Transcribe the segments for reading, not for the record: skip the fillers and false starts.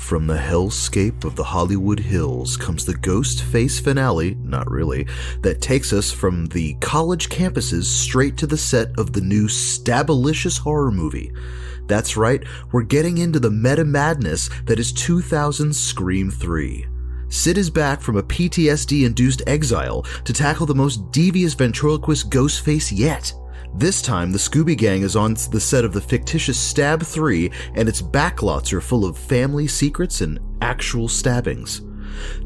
From the hellscape of the Hollywood Hills comes the Ghostface finale, not really, that takes us from the college campuses straight to the set of the new Stabalicious horror movie. That's right, we're getting into the meta madness that is 2000's Scream 3. Sid is back from a PTSD-induced exile to tackle the most devious ventriloquist Ghostface yet. This time, the Scooby Gang is on the set of the fictitious Stab 3, and its backlots are full of family secrets and actual stabbings.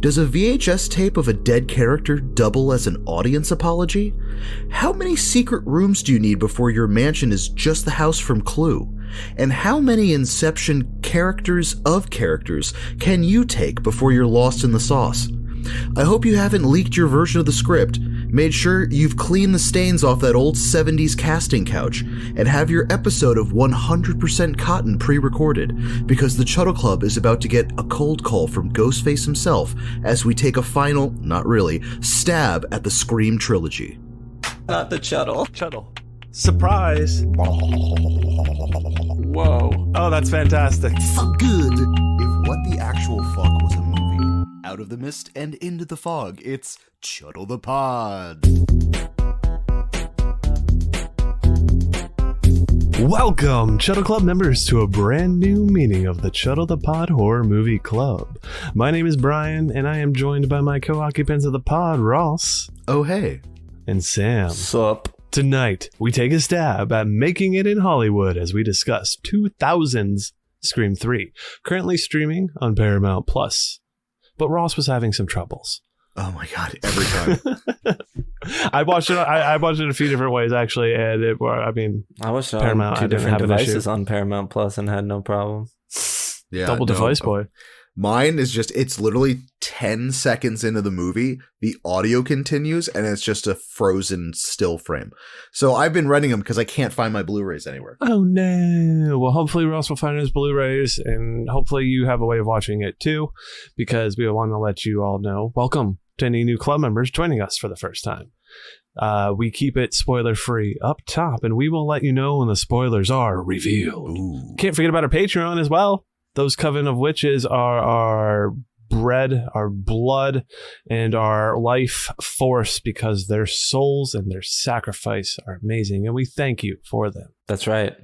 Does a VHS tape of a dead character double as an audience apology? How many secret rooms do you need before your mansion is just the house from Clue? And how many Inception characters of characters can you take before you're lost in the sauce? I hope you haven't leaked your version of the script, made sure you've cleaned the stains off that old 70s casting couch, and have your episode of 100% Cotton pre-recorded, because the Chuddle Club is about to get a cold call from Ghostface himself as we take a final, not really, stab at the Scream trilogy. Not the Chuddle. Chuddle. Surprise! Whoa. Oh, that's fantastic. Fuck good! If what the actual fuck was a movie, out of the mist and into the fog, it's Chuddle the Pod. Welcome, Chuddle Club members, to a brand new meeting of the Chuddle the Pod Horror Movie Club. My name is Bryan, and I am joined by my co-occupants of the pod, Ross. Oh, hey. And Sam. Sup? Tonight, we take a stab at making it in Hollywood as we discuss 2000's Scream 3, currently streaming on Paramount Plus. But Ross was having some troubles. Oh my god, every time. I watched it a few different ways, actually, and I watched it Paramount, on two different devices issue on Paramount Plus and had no problem. Yeah, double device boy. Mine is just, it's literally 10 seconds into the movie, the audio continues, and it's just a frozen still frame. So I've been renting them because I can't find my Blu-rays anywhere. Oh no. Well, hopefully Ross will find his Blu-rays, and hopefully you have a way of watching it too, because we want to let you all know. Welcome to any new club members joining us for the first time. We keep it spoiler-free up top, and we will let you know when the spoilers are revealed. Ooh. Can't forget about our Patreon as well. Those coven of witches are our bread, our blood, and our life force, because their souls and their sacrifice are amazing, and we thank you for them. That's right.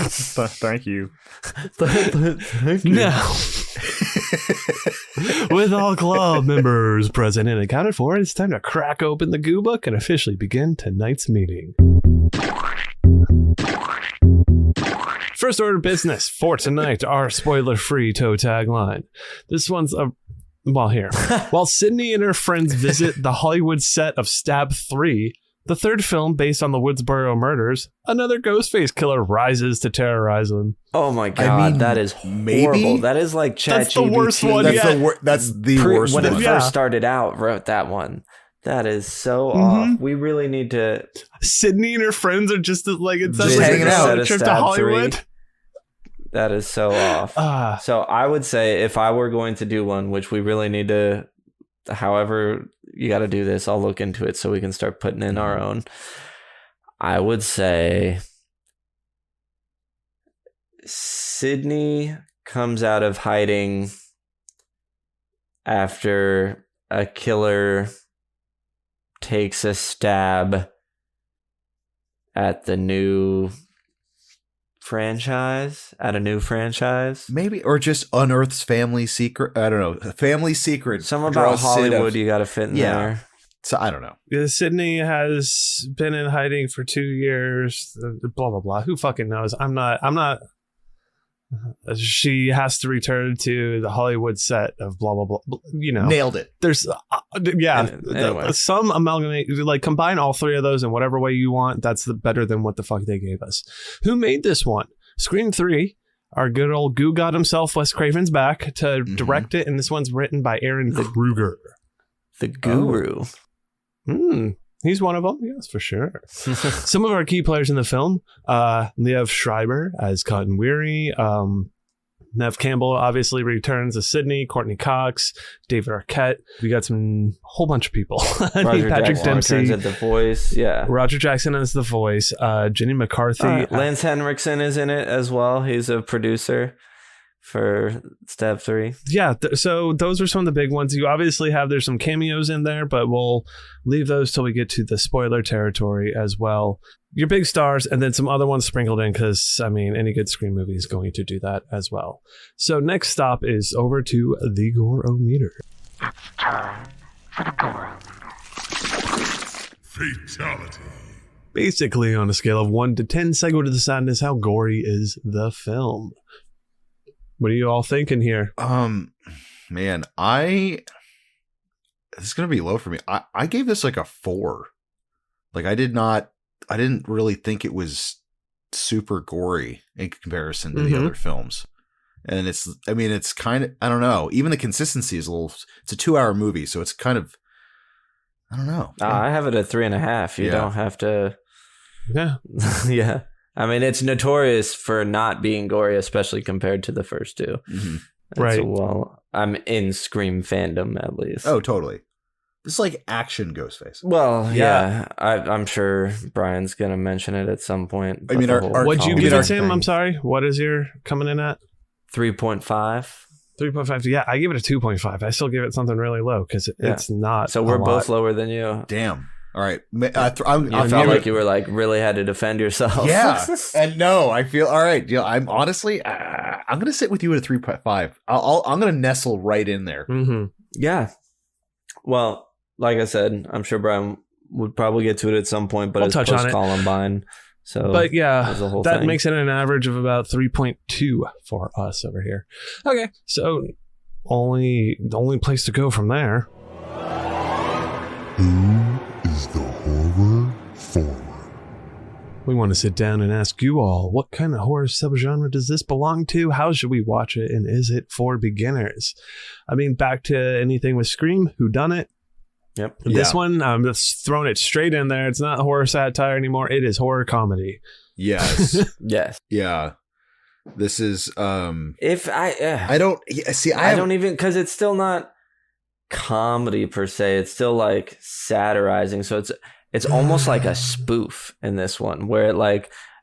Thank you. Thank you. Now, with all club members present and accounted for, it's time to crack open the goo book and officially begin tonight's meeting. First order of business for tonight, our spoiler-free toe tagline. This one's here. While Sydney and her friends visit the Hollywood set of Stab 3, the third film based on the Woodsboro murders, another Ghostface killer rises to terrorize them. Oh my god, that is horrible. That is like ChatGPT. That's the worst one That's yet. That's the worst when one. it first started out, wrote that one. That is so off. We really need to... Sydney and her friends are just like, it's just like hanging out. a trip to Hollywood. 3. That is so off. So I would say if I were going to do one, which we really need to, however you got to do this, I'll look into it so we can start putting in our own. I would say Sydney comes out of hiding after a killer takes a stab at the new franchise, Maybe, or just unearths family secret. I don't know. Family secret. Something about Hollywood you got to fit in there. So I don't know. Yeah, Sydney has been in hiding for 2 years. Blah blah blah. Who fucking knows? I'm not. She has to return to the Hollywood set of blah blah blah. You know, nailed it. There's anyway. Some amalgamate, like combine all three of those in whatever way you want. That's better than what the fuck they gave us. Who made this one? Scream 3. Our good old goo god himself, Wes Craven's back to direct it, and this one's written by Aaron Kruger, the guru. He's one of them, yes, for sure. Some of our key players in the film, Liev Schreiber as Cotton Weary, Nev Campbell obviously returns as Sydney, Courtney Cox, David Arquette. We got some whole bunch of people. Patrick Dempsey returns at the voice. Yeah, Roger Jackson as the voice. Jenny McCarthy. Lance Henriksen is in it as well. He's a producer. for Stab 3. Yeah, so those are some of the big ones. You obviously there's some cameos in there, but we'll leave those till we get to the spoiler territory as well. Your big stars, and then some other ones sprinkled in, because, I mean, any good Scream movie is going to do that as well. So next stop is over to the Gore-O-Meter. It's time for the Gore-O-Meter. Fatality. Basically, on a scale of 1 to 10, Psycho to the Sadness, how gory is the film? What are you all thinking here? Man, this is gonna be low for me. I gave this like a 4. Like I didn't really think it was super gory in comparison to the other films. And it's kind of, I don't know. Even the consistency is it's a 2-hour movie, so it's kind of, I don't know. I have it at 3.5. You don't have to. Yeah. Yeah. I mean, it's notorious for not being gory, especially compared to the first two. Mm-hmm. Right. Well, I'm in Scream fandom, at least. Oh, totally. This is like action Ghostface. Well, yeah. I'm sure Brian's going to mention it at some point. I mean, what'd you give it, Tim? I'm sorry. What is your coming in at? 3.5. 3.5. Yeah, I give it a 2.5. I still give it something really low because it's not. So we're both lower than you. Damn. All right. I felt like you were like really had to defend yourself. Yeah. And no, I feel all right. I'm honestly, I'm gonna sit with you at a 3.5. I'm gonna nestle right in there. Mm-hmm. Yeah. Well, like I said, I'm sure Brian would probably get to it at some point, but I'll it's touch on it. Columbine. So, but yeah, that thing. makes it an average of about 3.2 for us over here. Okay, so the only place to go from there. Who is the horror forward? We want to sit down and ask you all, what kind of horror subgenre does this belong to? How should we watch it? And is it for beginners? I mean, back to anything with Scream, Whodunit. Yep. This one, I'm just throwing it straight in there. It's not horror satire anymore. It is horror comedy. Yes. Yes. Yeah. This is if I don't see I don't even, because it's still not comedy per se. It's still like satirizing. So it's almost like a spoof in this one, where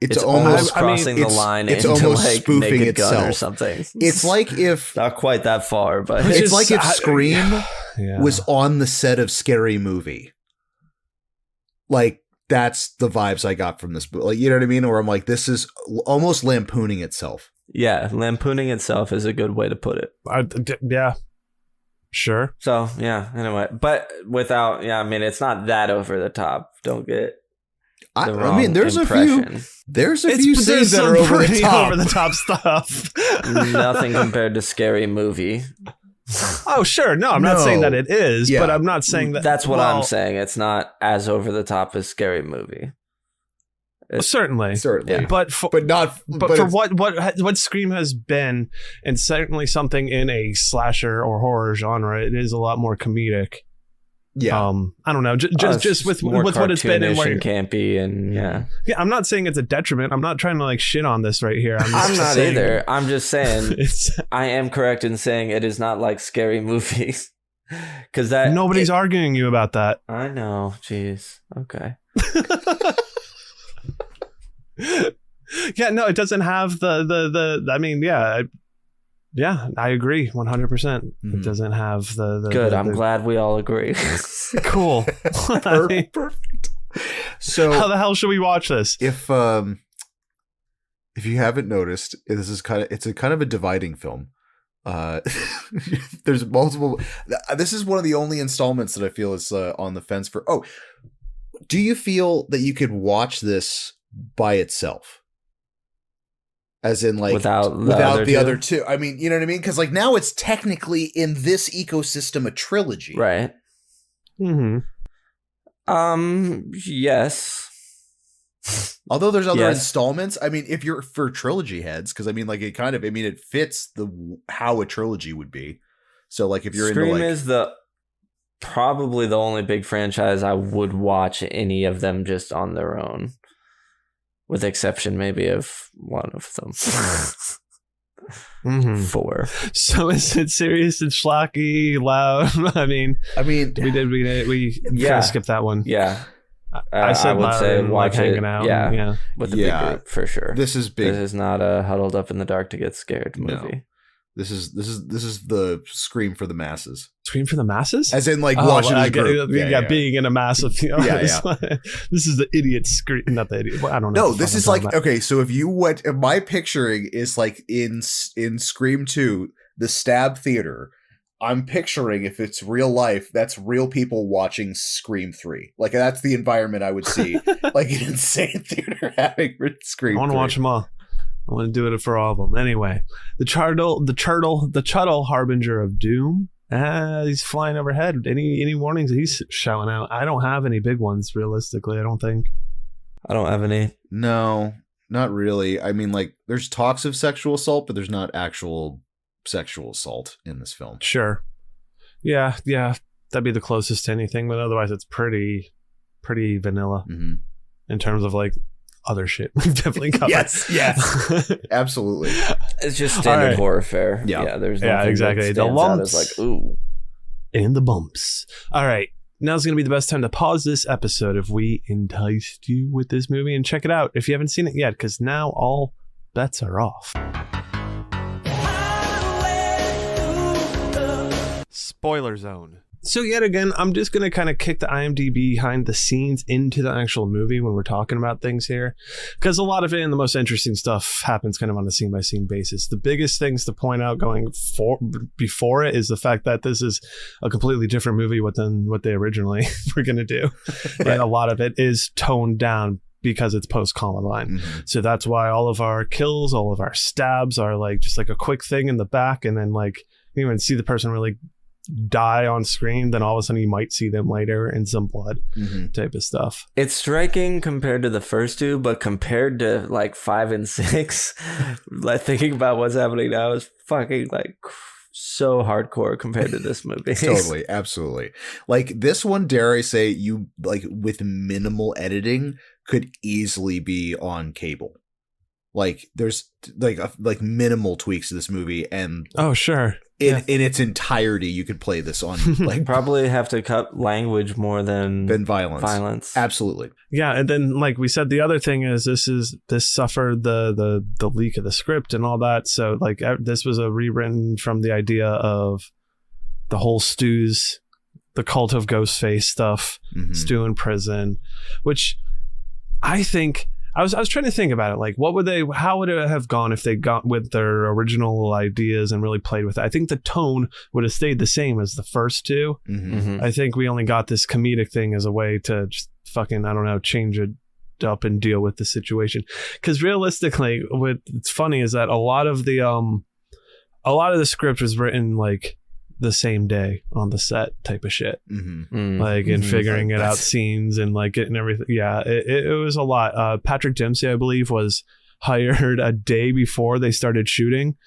it's almost crossing the line into like spoofing Naked itself Gun or something. It's like if not quite that far, but it's like if Scream was on the set of Scary Movie. Like that's the vibes I got from this book. Like, you know what I mean? Or I'm like, this is almost lampooning itself. Yeah, lampooning itself is a good way to put it. Yeah. Sure. So, yeah, anyway. But without, I mean, it's not that over the top. Don't get the wrong I mean, there's impression. a few scenes that are over the top stuff. Nothing compared to Scary Movie. Oh, sure. No, I'm not saying that it is, but I'm not saying that. That's what I'm saying. It's not as over the top as Scary Movie. Certainly, yeah. but for what Scream has been, and certainly something in a slasher or horror genre, it is a lot more comedic. Yeah, I don't know, just with what it's been and campy and yeah. I'm not saying it's a detriment. I'm not trying to like shit on this right here. I'm not either. I'm just saying I am correct in saying it is not like Scary Movie, because nobody's arguing you about that. I know. Jeez. Okay. Yeah, no, it doesn't have the I mean, yeah, I agree 100%. It doesn't have the good. I'm glad we all agree. Cool. Perfect. So how the hell should we watch this? If you haven't noticed, it's kind of a dividing film. There's multiple. This is one of the only installments that I feel is on the fence for. Oh, do you feel that you could watch this by itself? As in, like, without the other two. I mean, you know what I mean? Because like now it's technically in this ecosystem a trilogy, right? Mm-hmm. Yes. Although there's other installments. I mean, if you're for trilogy heads, because I mean, like it fits how a trilogy would be. So like if you're Scream into is probably the only big franchise I would watch any of them just on their own. With exception, maybe, of one of them. 4. So is it serious and schlocky, loud? I mean, we kind of skipped that one. Yeah, I said would say watch like it. Hanging out. Yeah, with the big group for sure. This is big. This is not a huddled up in the dark to get scared movie. This is the Scream for the masses. Scream for the masses? As in, like, watching the group. Being in a mass of, you know, this is the idiot Scream, not the idiot. Well, I don't know. No, this is like, okay, so if you went, my picturing is like in Scream 2, the Stab Theater. I'm picturing, if it's real life, that's real people watching Scream 3. Like, that's the environment I would see, like an insane theater having Scream 3. I want to watch them all. I want to do it for all of them. Anyway, the Chuddle, harbinger of doom. He's flying overhead. Any warnings he's shouting out? I don't have any big ones, realistically. I don't think. I don't have any. No, not really. I mean, like, there's talks of sexual assault, but there's not actual sexual assault in this film. Sure. Yeah. That'd be the closest to anything, but otherwise it's pretty vanilla in terms of, like, other shit we've definitely covered. Yes. Absolutely. It's just standard horror fare. Yeah. There's nothing exactly. that The stands out lumps as like, ooh. And the bumps. All right. Now's going to be the best time to pause this episode if we enticed you with this movie, and check it out if you haven't seen it yet, because now all bets are off. Spoiler zone. So yet again, I'm just going to kind of kick the IMDb behind the scenes into the actual movie when we're talking about things here, because a lot of it and the most interesting stuff happens kind of on a scene by scene basis. The biggest things to point out before it is the fact that this is a completely different movie than what they originally were going to do. And a lot of it is toned down because it's post-Columbine. So that's why all of our kills, all of our stabs are like just like a quick thing in the back, and then like you even see the person really die on screen, then all of a sudden you might see them later in some blood type of stuff. It's striking compared to the first two, but compared to like 5 and 6, like thinking about what's happening now is fucking like so hardcore compared to this movie. Totally, absolutely. Like this one, dare I say, you like with minimal editing could easily be on cable. Like there's like minimal tweaks to this movie, and oh sure. In its entirety, you could play this on like probably have to cut language more than violence. Absolutely. Yeah, and then like we said, the other thing is this suffered the leak of the script and all that. So like this was a rewritten from the idea of the whole Stu's, the cult of Ghostface stuff, Stu in prison, which I think. I was trying to think about it, like how would it have gone if they got with their original ideas and really played with it? I think the tone would have stayed the same as the first two. I think we only got this comedic thing as a way to just fucking, I don't know, change it up and deal with the situation. Because realistically, what's funny is that a lot of the script was written like the same day on the set type of shit, like and figuring it out scenes and like getting everything. Yeah, it was a lot. Patrick Dempsey, I believe, was hired a day before they started shooting,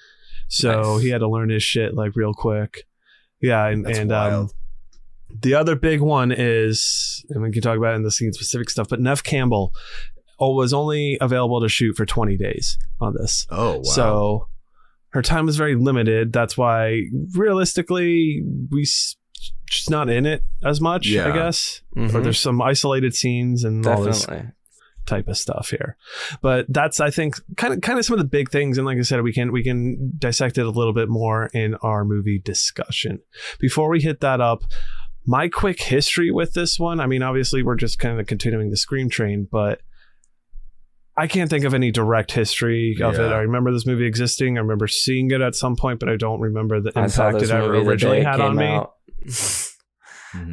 so he had to learn his shit like real quick. Yeah, and the other big one is, and we can talk about it in the scene specific stuff, but Neve Campbell was only available to shoot for 20 days on this. Oh wow. So her time was very limited. That's why, realistically, she's not in it as much, I guess. Or there's some isolated scenes and all this type of stuff here. But that's, I think, kind of some of the big things. And like I said, we can dissect it a little bit more in our movie discussion. Before we hit that up, my quick history with this one. I mean, obviously, we're just kind of continuing the Scream train, but I can't think of any direct history of it. I remember this movie existing. I remember seeing it at some point, but I don't remember the impact it ever originally had on me.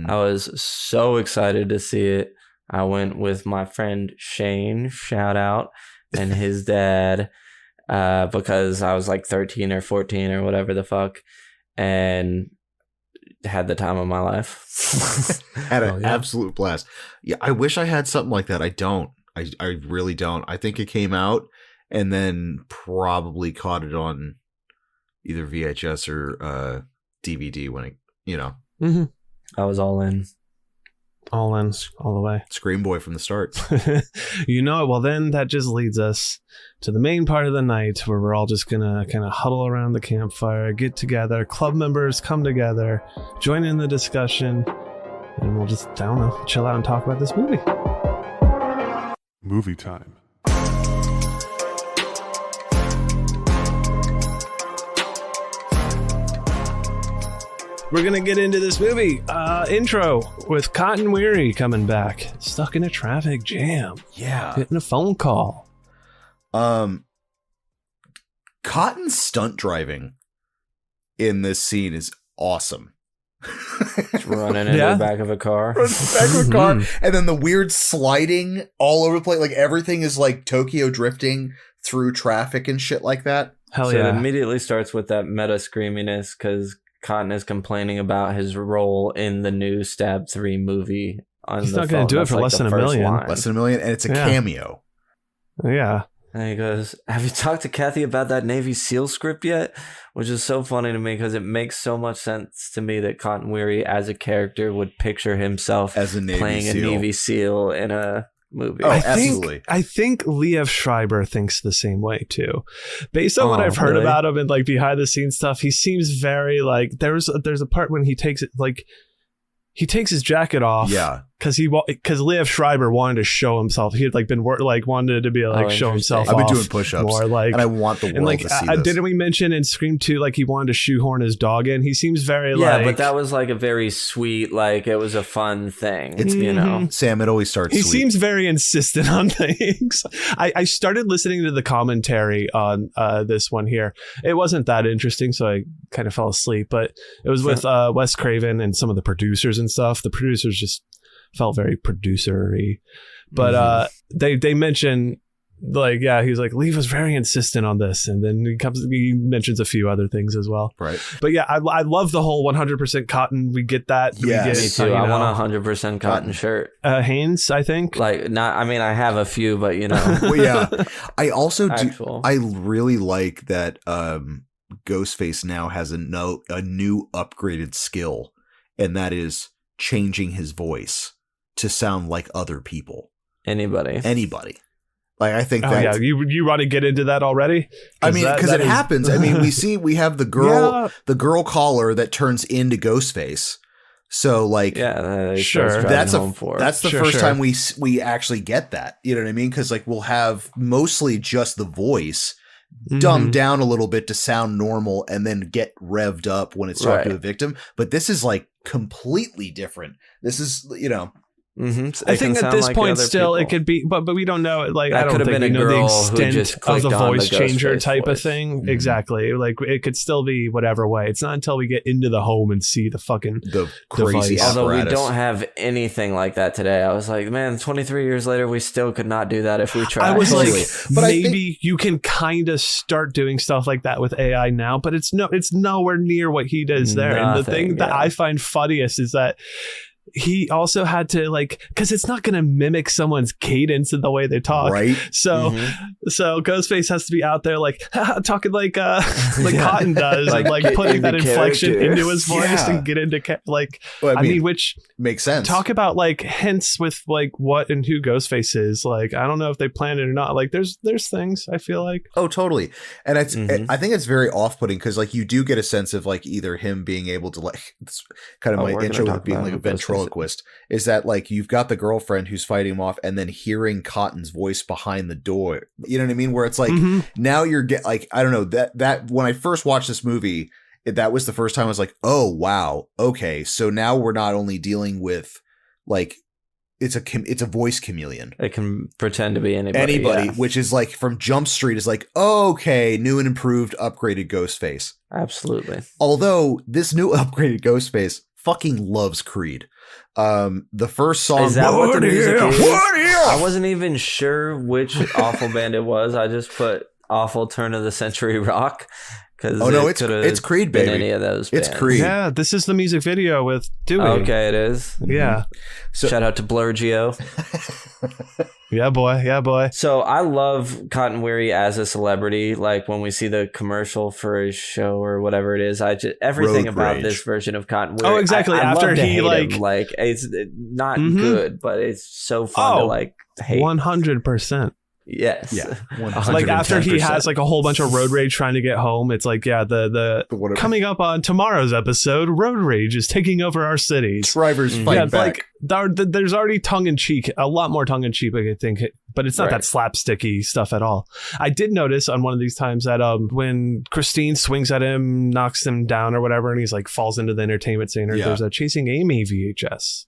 I was so excited to see it. I went with my friend Shane, shout out, and his dad, because I was like 13 or 14 or whatever the fuck, and had the time of my life. Had an absolute blast. Yeah, I wish I had something like that. I don't. I really don't. I think it came out and then probably caught it on either VHS or DVD when it, you know. I was all in. All the way. Scream boy from the start. You know it. Well, then that just leads us to the main part of the night where we're all just going to kind of huddle around the campfire, get together, club members come together, join in the discussion, and we'll just, I don't know, chill out and talk about this movie. Movie time. we're gonna get into this movie. Intro with Cotton Weary coming back, stuck in a traffic jam. Yeah. Getting a phone call. Cotton's stunt driving in this scene is awesome. Just running into the back of a car. And then the weird sliding all over the place. Like everything is like Tokyo drifting through traffic and shit like that. Hell so yeah. it immediately starts with that meta screaminess because Cotton is complaining about his role in the new Stab 3 movie. He's not going to do it for less than $1 million. Less than $1 million, and it's a cameo. Yeah. And he goes, have you talked to Kathy about that Navy SEAL script yet? Which is so funny to me because it makes so much sense to me that Cotton Weary as a character would picture himself as a playing a Navy SEAL in a movie. Oh, absolutely. I think Liev Schreiber thinks the same way too. Based on what I've heard about him and like behind the scenes stuff, he seems very like there's a part when he takes his jacket off. Yeah. Because Liev Schreiber wanted to show himself. He had like been wanted to be like show himself. I've been off doing push-ups more, like, and I want the world to see this. Didn't we mention in Scream 2 like he wanted to shoehorn his dog in? He seems very but that was like a very sweet, like it was a fun thing. It's you know, Sam. It always starts. He sweet. seems very insistent on things. I started listening to the commentary on this one here. It wasn't that interesting, so I kind of fell asleep. But it was with Wes Craven and some of the producers and stuff. The producers just felt very producer-y. But they mention like, yeah, he was like, Liev was very insistent on this, and then he mentions a few other things as well. Right. But yeah, I love the whole 100% cotton. We get that. Yeah, me too. I want a 100% cotton shirt. Hanes, I think. Like not. I mean, I have a few, but you know. Well, yeah. I also do. I really like that. Ghostface now has a new upgraded skill, and that is changing his voice to sound like other people. Anybody. Like I think that. Yeah, you want to get into that already? I mean, because it happens. I mean, we have the girl caller that turns into Ghostface. So like, sure, that's the first time we actually get that. You know what I mean? Because like we'll have mostly just the voice dumbed down a little bit to sound normal, and then get revved up when it's talking to the victim. But this is like completely different. This is I think at this point still it could be, but we don't know. Like that I don't think we know the extent of the voice changer type of thing. Mm-hmm. Exactly. Like it could still be whatever way. It's not until we get into the home and see the fucking crazy device. Although we don't have anything like that today. I was like, man, 23 years later, we still could not do that if we tried. I was like, but maybe you can kind of start doing stuff like that with AI now, but it's nowhere near what he does there. And the thing that I find funniest is that he also had to because it's not going to mimic someone's cadence in the way they talk, right? So Ghostface has to be out there talking like Cotton does, and putting that inflection into his voice and get into I mean, which makes sense. Talk about hints with what and who Ghostface is. I don't know if they planned it or not. There's things I feel like. Oh, totally. And it's I think it's very off-putting because you do get a sense of either him being able to kind of my intro with being a ventriloquist is that you've got the girlfriend who's fighting him off and then hearing Cotton's voice behind the door. You know what I mean? Where it's now you're I don't know that when I first watched this movie, that was the first time I was like, oh wow, okay, so now we're not only dealing with it's a voice chameleon. It can pretend to be anybody, which is from Jump Street is okay, new and improved upgraded Ghostface. Absolutely. Although this new upgraded Ghostface fucking loves Creed. The first song, is that what the music is? I wasn't even sure which awful band it was. I just put awful turn of the century rock because it's Creed, baby. Any of those bands. It's Creed. Yeah, this is the music video with Dewey. Okay, it is. Yeah. So, shout out to Blurgio. Yeah, boy. So I love Cotton Weary as a celebrity. When we see the commercial for his show or whatever it is, everything about this version of Cotton Weary. Oh, exactly. After he it's not good, but it's so fun to hate. 100%. Yes. Yeah. After he has a whole bunch of road rage trying to get home, it's the coming up on tomorrow's episode, road rage is taking over our cities. Drivers fight back. There's already tongue in cheek, a lot more tongue in cheek, I think, but it's not that slapsticky stuff at all. I did notice on one of these times that when Christine swings at him, knocks him down or whatever, and he's like falls into the entertainment center, there's a Chasing Amy VHS.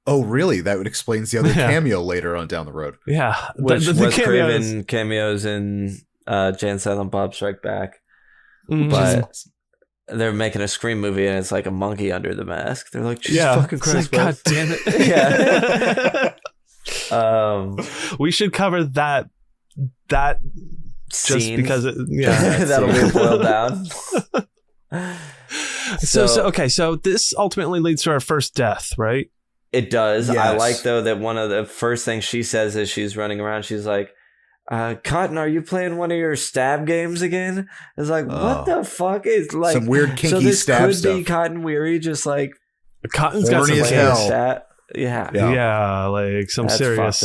Oh, really? That would explain the other cameo later on down the road. Yeah. Which Wes Craven cameos in Jay and Silent Bob Strike Back. But they're making a Scream movie and it's like a monkey under the mask. They're like, Jesus fucking Christ, God damn it. We should cover that scene. Just because that'll be boiled down. So this ultimately leads to our first death, right? It does. Yes. I like, though, that one of the first things she says as she's running around, she's like, Cotton, are you playing one of your stab games again? It's like, what the fuck is like some weird kinky so this stab could stuff. be Cotton Weary, just like Cotton's got some as hell. Yeah, like some That's serious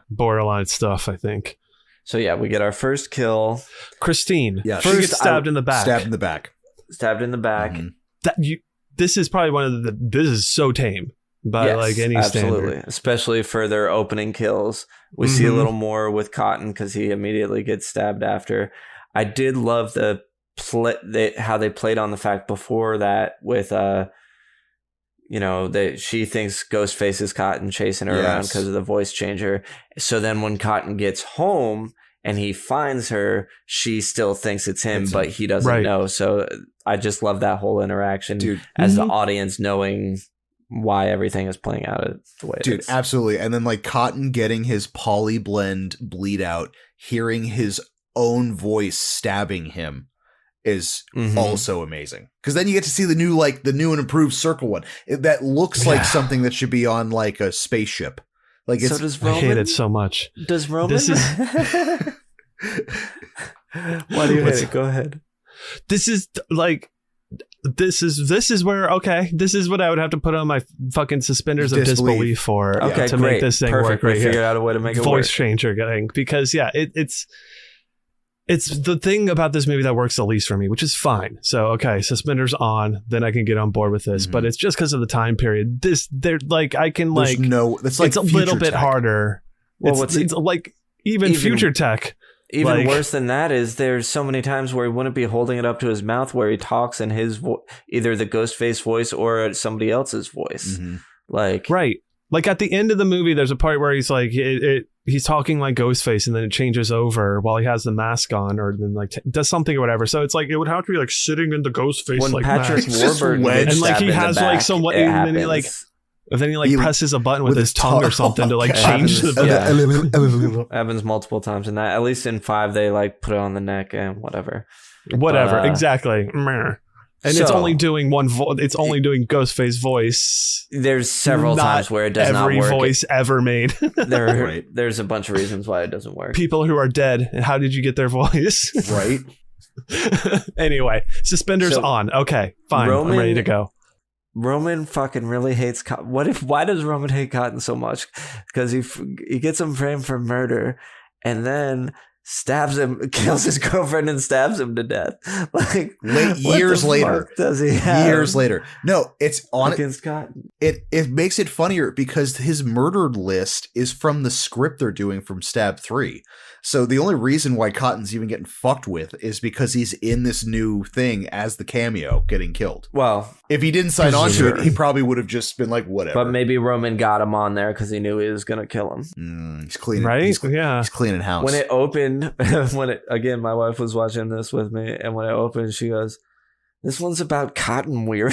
borderline stuff, I think. So yeah, we get our first kill. Christine, Yeah, she gets stabbed in the back. Stabbed in the back. Stabbed in the back. Mm-hmm. This is probably one of this is so tame by like any standard. Especially for their opening kills. We see a little more with Cotton because he immediately gets stabbed after. I did love how they played on the fact before that with she thinks Ghostface is Cotton chasing her around because of the voice changer. So then when Cotton gets home and he finds her, she still thinks it's him, but he doesn't know. So I just love that whole interaction as the audience knowing why everything is playing out the way it is. Absolutely. And then like Cotton getting his poly blend bleed out, hearing his own voice stabbing him is also amazing. Because then you get to see the new and improved circle one. That looks like something that should be on like a spaceship. Like so does Roman, I hate it so much. Does Roman? This is why do you hate it? Go ahead. This is like this is where this is what I would have to put on my fucking suspenders of disbelief for to make this thing work right here. Figured out a way to make it work. Voice changer thing, because it's the thing about this movie that works the least for me, which is fine. So suspenders on, then I can get on board with this. But it's just because of the time period. It's a little bit harder. Well, it's like even future tech. Even worse than that is there's so many times where he wouldn't be holding it up to his mouth where he talks in his either the Ghostface voice or somebody else's voice. Right. Like at the end of the movie, there's a part where he's like, he's talking like Ghostface, and then it changes over while he has the mask on, or then like does something or whatever. So it's like it would have to be like sitting in the Ghostface when like Patrick mask. Warburton and like he has like somewhat, and then he presses a button with his tongue or something to like change the. Happens multiple times in that. At least in 5, they like put it on the neck and whatever. Exactly. And it's only doing one voice. It's only doing Ghostface voice. There's several times where it does not work. Every voice ever made. There's a bunch of reasons why it doesn't work. People who are dead. And how did you get their voice? Right. Anyway, suspenders on. Okay, fine. I'm ready to go. Roman fucking really hates Cotton. Why does Roman hate Cotton so much? Because he gets him framed for murder, and then stabs him, kills his girlfriend, and stabs him to death. Like years later. Does he have years later? No, it's on against Cotton. It makes it funnier because his murdered list is from the script they're doing from Stab 3. So the only reason why Cotton's even getting fucked with is because he's in this new thing as the cameo getting killed. Well, if he didn't sign on to it, he probably would have just been like, whatever. But maybe Roman got him on there because he knew he was going to kill him. He's cleaning, right? He's He's cleaning house. When it opened, again, my wife was watching this with me, and when it opened, she goes, "This one's about Cotton Weary."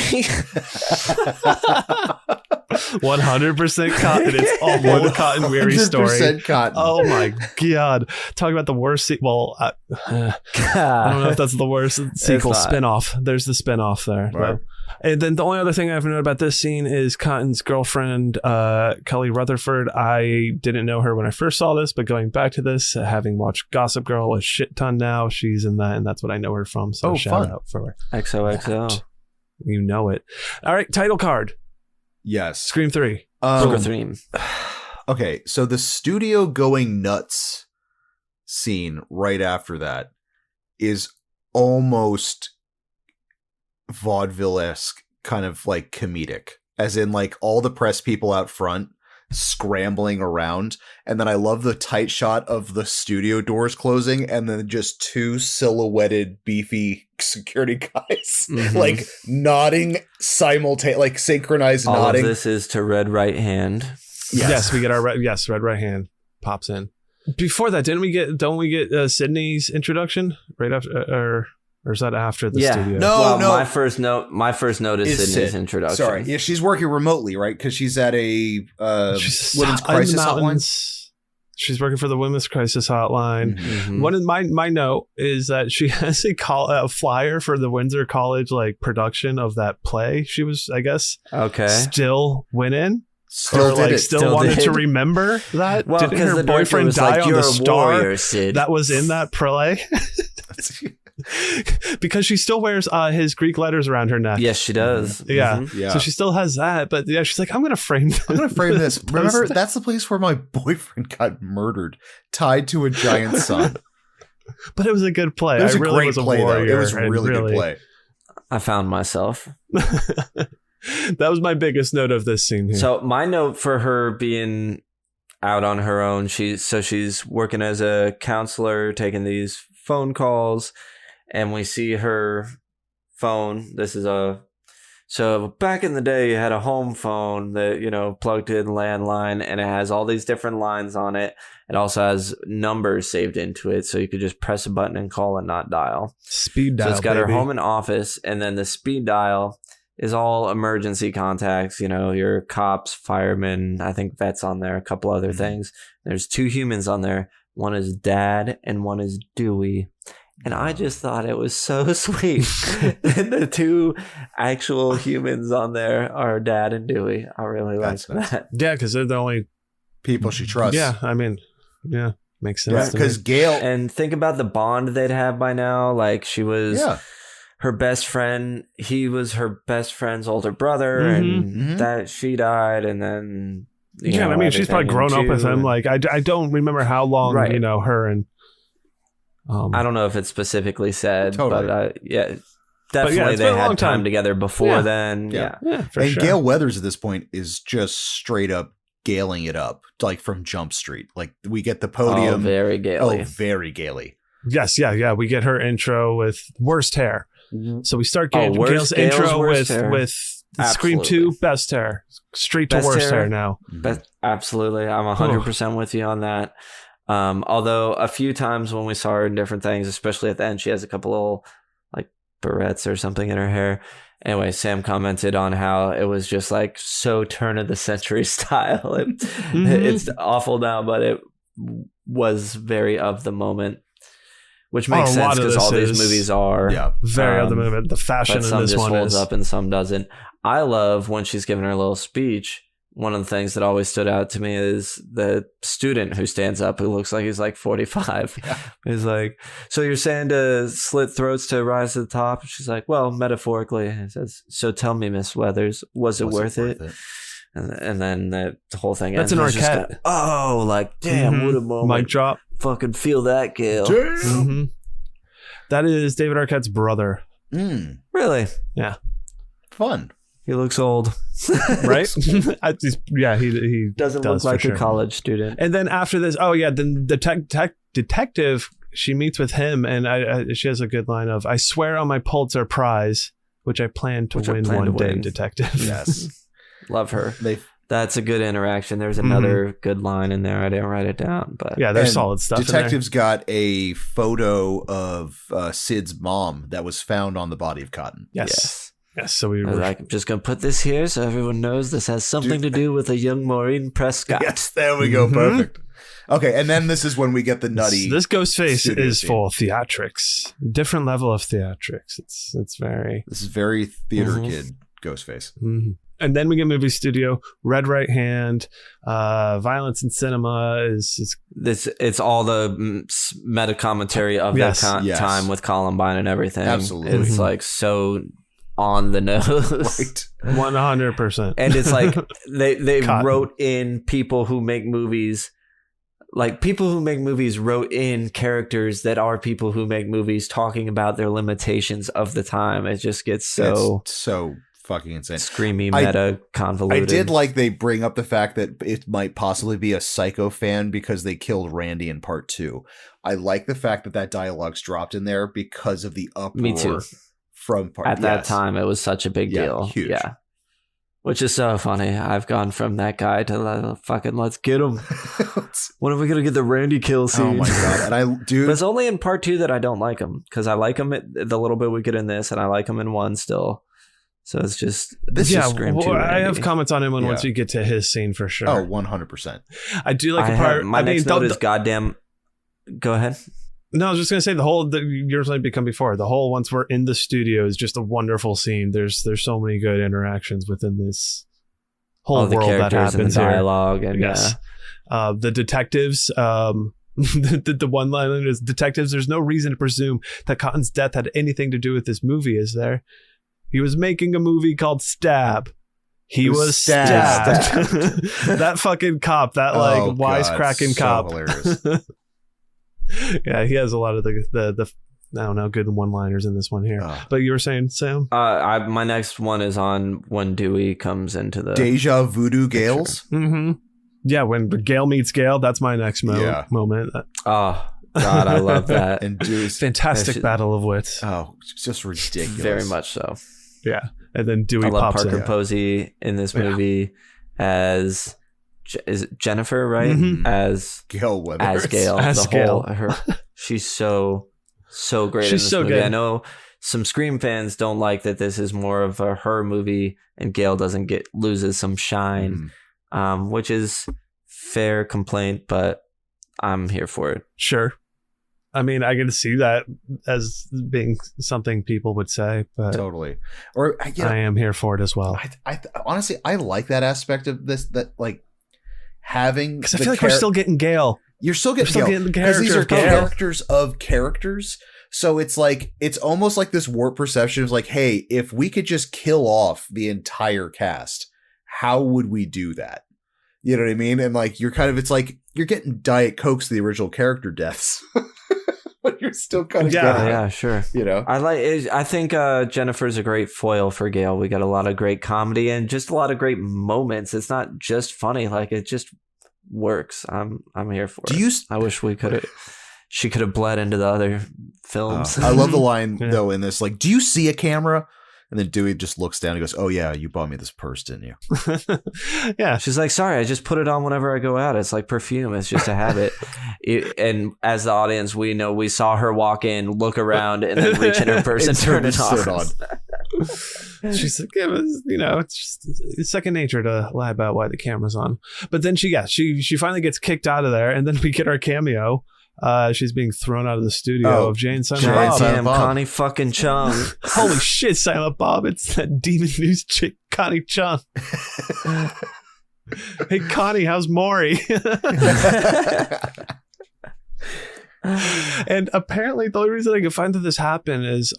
100% Cotton. It's a whole Cotton Weary story. 100% Cotton. Oh my god! Talk about the worst. I don't know if that's the worst sequel spinoff. There's the spinoff there. Right. And then the only other thing I have to know about this scene is Cotton's girlfriend, Kelly Rutherford. I didn't know her when I first saw this, but going back to this, having watched Gossip Girl a shit ton now, she's in that, and that's what I know her from. So shout out for her. XOXO. You know it. All right, title card. Yes. Scream 3. Okay, so the studio going nuts scene right after that is almost vaudeville-esque, kind of like comedic, as in like all the press people out front scrambling around. And then I love the tight shot of the studio doors closing and then just two silhouetted beefy security guys like nodding like synchronized All nodding. of this is to Red Right Hand. Yes, we get our red right hand pops in. Before that, don't we get Sydney's introduction right after, or is that after the studio? No. My first note is Sydney's introduction. Sorry, yeah, she's working remotely, right? Because she's at a women's crisis hotline. She's working for the Women's Crisis Hotline. Mm-hmm. One of my note is that she has a flyer for the Windsor College like production of that play. She was, I guess, still went in. Still wanted to remember that. Well, didn't her boyfriend die on the star warrior, that was in that play? Because she still wears his Greek letters around her neck. Yes, she does. Yeah. So she still has that. But yeah, she's like, I'm gonna frame this. Remember, that's the place where my boyfriend got murdered, tied to a giant sun. But it was a good play. It was a great play, though. It was a really good play. I found myself. That was my biggest note of this scene here. So my note for her being out on her own, she's working as a counselor, taking these phone calls, and we see her phone. So back in the day, you had a home phone that, plugged in landline, and it has all these different lines on it. It also has numbers saved into it, so you could just press a button and call and not dial. Speed dial, so it's got baby. her home and office, and then the speed dial is all emergency contacts, your cops, firemen, I think vets on there, a couple other things. There's two humans on there. One is Dad and one is Dewey. And I just thought it was so sweet. The two actual humans on there are Dad and Dewey. I really like that. Yeah, because they're the only people she trusts. Yeah, I mean, yeah, makes sense. Because Gail... And think about the bond they'd have by now. Like, she was... her best friend, he was her best friend's older brother, and that she died, and then I mean, she's probably grown up with him. Like, I don't remember how long, her and. I don't know if it's specifically said, but definitely they had time together before then. Yeah, for sure. Gail Weathers at this point is just straight up Gailing it up, like from Jump Street. Like, we get the podium. Oh, very gaily. Oh, very gaily. Yes, yeah. We get her intro with worst hair. So we start getting Gail's intro with Scream 2 best hair, straight to worst hair now. Absolutely, I'm 100% with you on that. Although a few times when we saw her in different things, especially at the end, she has a couple little like barrettes or something in her hair. Anyway, Sam commented on how it was just like so turn of the century style. It's awful now, but it was very of the moment. Which makes sense because all these movies are very of the moment. The fashion in some this just one holds is up and some doesn't. I love when she's giving her little speech. One of the things that always stood out to me is the student who stands up who looks like he's like 45. Yeah. He's like, so you're saying to slit throats to rise to the top? She's like, well, metaphorically. He says, so tell me, Miss Weathers, was it worth it? And then the whole thing ends. That's an Arquette. Like, damn, what a moment. Mic drop. Fucking feel that, Gail. That is David Arquette's brother. Really? Yeah. Fun. He looks old. Right? He doesn't look like a college student. And then after this, then the detective, she meets with him, and she has a good line of, I swear on my Pulitzer Prize, which I plan to win one day, detective. Yes. Love her. That's a good interaction. There's another good line in there. I didn't write it down, but there's solid stuff. Detectives got a photo of Sid's mom that was found on the body of Cotton. Yes. So we were like, I'm just gonna put this here so everyone knows this has something to do with a young Maureen Prescott. Yes, there we go. Perfect. Okay, and then this is when we get the nutty. This Ghostface is full of theatrics, different level of theatrics. It's very. This is very theater kid Ghostface. And then we get movie studio, Red Right Hand, violence in cinema is this. It's all the meta commentary of that time with Columbine and everything. Absolutely, it's like so on the nose, right? 100%. And it's like they wrote in people who make movies. Like, people who make movies wrote in characters that are people who make movies talking about their limitations of the time. It just gets so fucking insane. Screamy, meta, convoluted. I did like they bring up the fact that it might possibly be a Psycho fan because they killed Randy in part 2. I like the fact that dialogue's dropped in there because of the uproar. Me too. From part At that time, it was such a big deal. Huge. Yeah. Which is so funny. I've gone from that guy to fucking let's get him. When are we gonna get the Randy kill scene? Oh my god! And but it's only in part 2 that I don't like him, because I like him the little bit we get in this, and I like him in 1 still. So it's just Scream 2. I have comments on him once we get to his scene for sure. Oh, 100%. I do like the part. My next note is goddamn. Go ahead. No, I was just gonna say yours might become before. The whole once we're in the studio is just a wonderful scene. There's so many good interactions within this whole world that happens and the dialogue and yes, the detectives. The one line is detectives. There's no reason to presume that Cotton's death had anything to do with this movie, is there? He was making a movie called Stab. He was stabbed. That fucking cop. That wisecracking cop. Hilarious. Yeah, he has a lot of the I don't know, good one-liners in this one here. But you were saying, Sam? My next one is on when Dewey comes into the Deja Voodoo Gales. Mm-hmm. Yeah, when Gale meets Gale, that's my next moment. Oh God, I love that. And Dewey's fantastic battle of wits. Oh, just ridiculous. Very much so. Yeah, and then Dewey pops in. I love Parker Posey in this movie as. Is it Jennifer, right? Mm-hmm. As Gale Weathers. As Gale. She's so great in this movie. Good. I know some Scream fans don't like that this is more of a her movie and Gale loses some shine, which is fair complaint, but I'm here for it. Sure. I mean, I can see that as being something people would say, but totally. Or I am here for it as well. I honestly, I like that aspect of this, that like having, because I feel like we're still getting Gale. You're still getting the because these are characters of characters. So it's like, it's almost like this warped perception of like, hey, if we could just kill off the entire cast, how would we do that? You know what I mean? And like, it's like you're getting Diet Cokes to the original character deaths. But you're still kind of yeah, sure. You know, I think Jennifer's a great foil for Gale. We got a lot of great comedy and just a lot of great moments. It's not just funny; like it just works. I'm here for it. I wish she could have bled into the other films. I love the line though in this, like, do you see a camera? And then Dewey just looks down and goes, "Oh yeah, you bought me this purse, didn't you?" Yeah. She's like, "Sorry, I just put it on whenever I go out. It's like perfume. It's just a habit." And as the audience, we saw her walk in, look around, and then reach in her purse and turn it on. She's like, it's just second nature to lie about why the camera's on. But then she finally gets kicked out of there, and then we get our cameo. She's being thrown out of the studio of Jane Silent Bob. Connie fucking Chung. Holy shit, Silent Bob. It's that demon news chick, Connie Chung. Hey, Connie, how's Maury? And apparently the only reason I could find that this happened is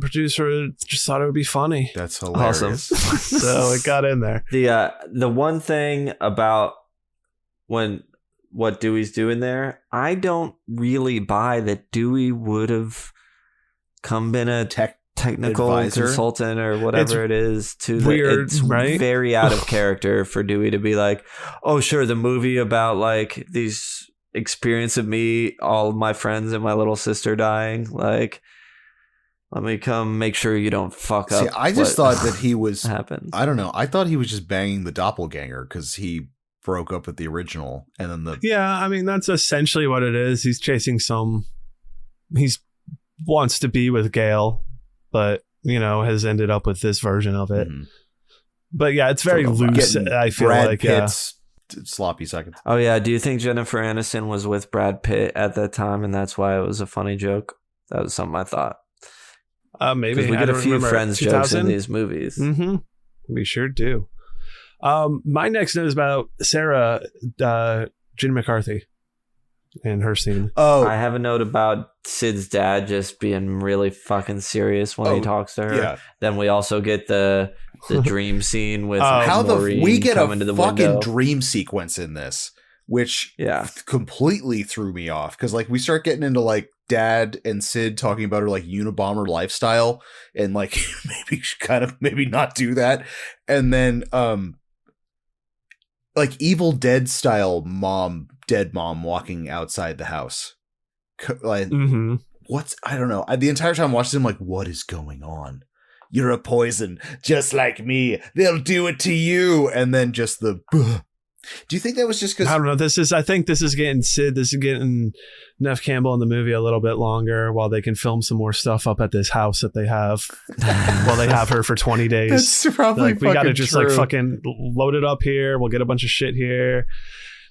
producer just thought it would be funny. That's hilarious. Awesome. So it got in there. The one thing about what Dewey's doing there, I don't really buy that Dewey would have been a technical advisor, consultant or whatever it is. It's right? Very out of character for Dewey to be like, oh sure, the movie about like these experience of me, all my friends and my little sister dying, like let me come make sure you don't fuck up. I just thought that he was happens. I don't know. I thought he was just banging the doppelganger because he broke up with the original, and then I mean that's essentially what it is. He's chasing he wants to be with Gale, but has ended up with this version of it. Mm-hmm. But yeah, it's very loose. I feel Brad like Pitt's sloppy seconds. Oh yeah, do you think Jennifer Aniston was with Brad Pitt at that time, and that's why it was a funny joke? That was something I thought. Maybe we get a few Friends jokes in these movies. Mm-hmm. We sure do. My next note is about Sarah Jen McCarthy and her scene. Oh, I have a note about Sid's dad just being really fucking serious when he talks to her. Yeah. Then we also get the dream scene with we get a into the fucking window. Dream sequence in this, which completely threw me off because like we start getting into like dad and Sid talking about her like Unabomber lifestyle and like maybe not do that. And then like Evil Dead style dead mom walking outside the house. Like I don't know. The entire time I'm watching, I'm like, what is going on? You're a poison, just like me. They'll do it to you. And then just the. Do you think that was just because? I don't know. I think this is getting Neff Campbell in the movie a little bit longer while they can film some more stuff up at this house that they have while they have her for 20 days. That's probably like, we got to just true. like fucking load it up here. We'll get a bunch of shit here.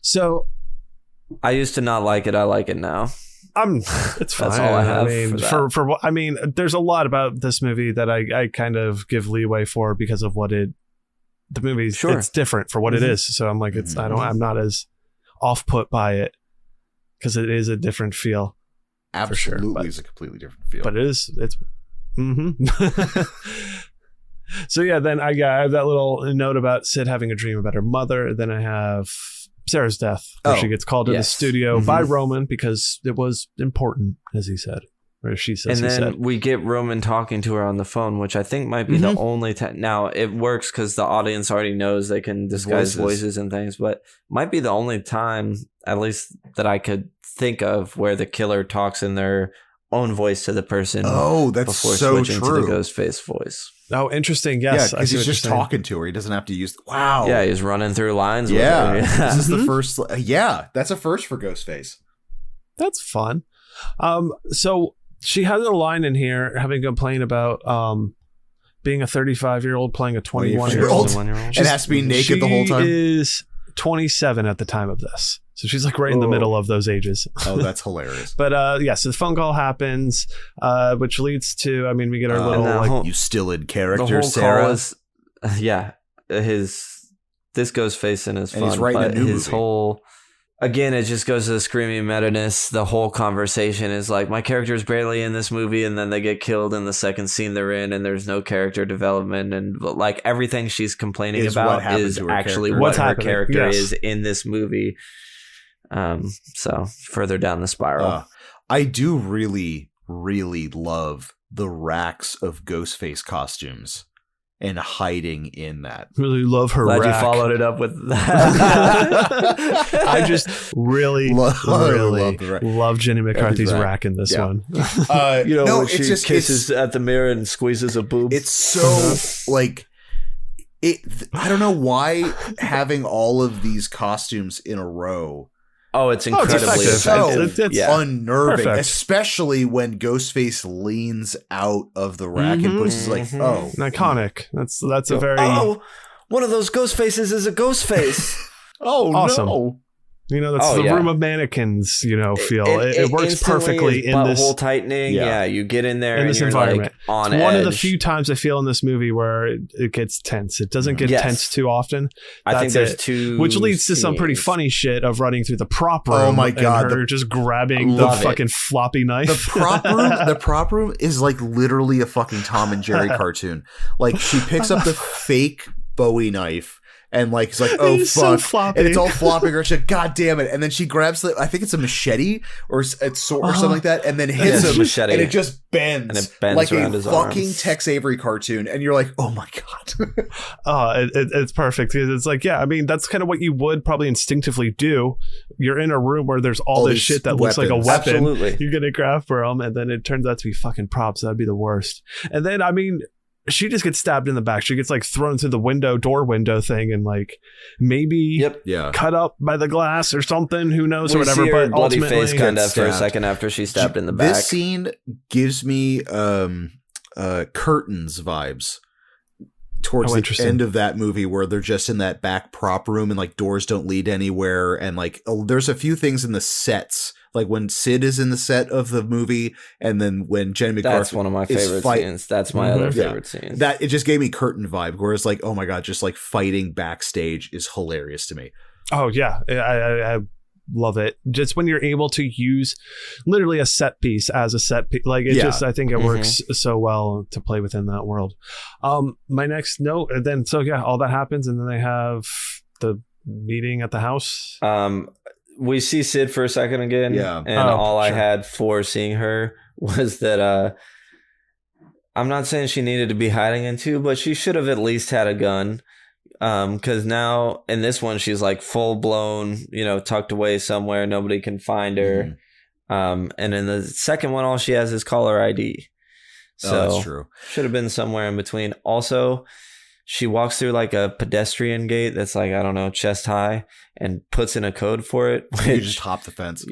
So I used to not like it. I like it now. It's fine. That's all I have. I mean, there's a lot about this movie that I kind of give leeway for because of what the movie's sure. It's different for what it is. So I'm like, I'm not as off put by it because it is a different feel. Absolutely, sure, is a completely different feel. But it's. So yeah, then I have that little note about Sid having a dream about her mother. Then I have Sarah's death, where she gets called to the studio by Roman because it was important, as he said, or she says. And then we get Roman talking to her on the phone, which I think might be the only time. Now it works because the audience already knows they can disguise voices and things, but might be the only time, at least that I could think of, where the killer talks in their own voice to the person. Oh, that's before so switching true. to the Ghostface voice. Oh, interesting. Yes, yeah, because he's just talking to her. He doesn't have to use. Wow. Yeah, he's running through lines. Yeah, with her. This is the first. Yeah, that's a first for Ghostface. That's fun. So she has a line in here having complained about being a 35-year-old playing a 21-year-old. And has to be naked the whole time. She is 27 at the time of this. So she's like right in the middle of those ages. Oh, that's hilarious. But so the phone call happens, which leads to, I mean, we get our little you still in character, Sarah. Call is, this Ghostface in his fun, he's writing but a new his movie. whole, again, it just goes to the screaming meta-ness. The whole conversation is like, my character is barely in this movie, and then they get killed in the second scene they're in, and there's no character development, and like everything she's complaining about is actually what her character is in this movie. So further down the spiral. I do really, really love the racks of Ghostface costumes and hiding in that. Really love her Glad rack. you followed it up with that. I just really love Jenny McCarthy's rack in this one. When she kisses at the mirror and squeezes a boob. It's so like I don't know why having all of these costumes in a row. Oh, it's incredibly effective. It's unnerving, perfect. Especially when Ghostface leans out of the rack and puts his like, iconic. That's a very one of those ghost faces is a ghost face. awesome. No. That's the room of mannequins. Feel it works perfectly in this whole tightening. Yeah, you get in there in this environment. Like on it's edge. one of the few times I feel in this movie where it gets tense. It doesn't get tense too often. I think there's two, which leads to some pretty funny shit of running through the prop room. Oh my god! And her just grabbing the fucking floppy knife. The prop room is like literally a fucking Tom and Jerry cartoon. Like she picks up the fake Bowie knife. And like it's like, oh fuck, so and it's all flopping her. She's like, God damn it! And then she grabs I think it's a machete or a sword or something like that, and then hits him, machete. and it just bends, and it bends like around a his fucking arms. Tex Avery cartoon. And you're like, oh my god, it's perfect because it's like, I mean, that's kind of what you would probably instinctively do. You're in a room where there's all this shit that looks like a weapon. Absolutely. You're gonna grab for them, and then it turns out to be fucking props. That'd be the worst. And then I mean, she just gets stabbed in the back. She gets like thrown through the door window thing, and like maybe cut up by the glass or something. Who knows or whatever. See her but bloody ultimately, face kind of for a second after she's stabbed in the back. This scene gives me curtains vibes towards the end of that movie where they're just in that back prop room and like doors don't lead anywhere, and like there's a few things in the sets. Like when Sid is in the set of the movie, and then when Jenny McCarthy that's one of my favorite scenes. That's my other favorite scene. That it just gave me curtain vibe, where it's like, oh my god, just like fighting backstage is hilarious to me. Oh yeah, I love it. Just when you're able to use literally a set piece as a set piece, like it just, I think it works so well to play within that world. My next note, and then all that happens, and then they have the meeting at the house. we see Sid for a second again. Yeah. And all I had for seeing her was that I'm not saying she needed to be hiding into, but she should have at least had a gun. Because now in this one, she's like full blown, tucked away somewhere. Nobody can find her. And in the second one, all she has is caller ID. So that's true. Should have been somewhere in between. Also, she walks through like a pedestrian gate that's like, I don't know, chest high, and puts in a code for it. You just hop the fence.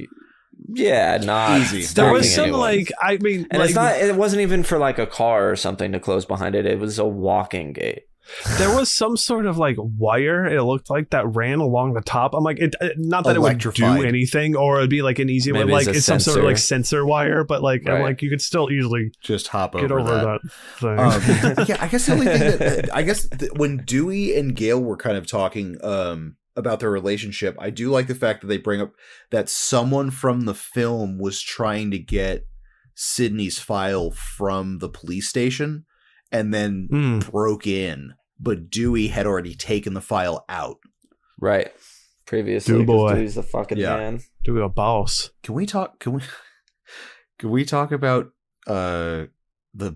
Yeah, not easy. There was some anyone. And like, it's not. It wasn't even for like a car or something to close behind it. It was a walking gate. there was some sort of like wire, it looked like, that ran along the top. I'm like, not that it would do anything, or it'd be like an easy way, like it's some sort of like sensor wire, but like I'm like, you could still easily just hop get over that thing. Yeah, I guess the only thing that when Dewey and Gale were kind of talking about their relationship, I do like the fact that they bring up that someone from the film was trying to get Sydney's file from the police station and then broke in, but Dewey had already taken the file out. Right. Previously, Dewey's the fucking man. Dewey a boss. Can we talk about the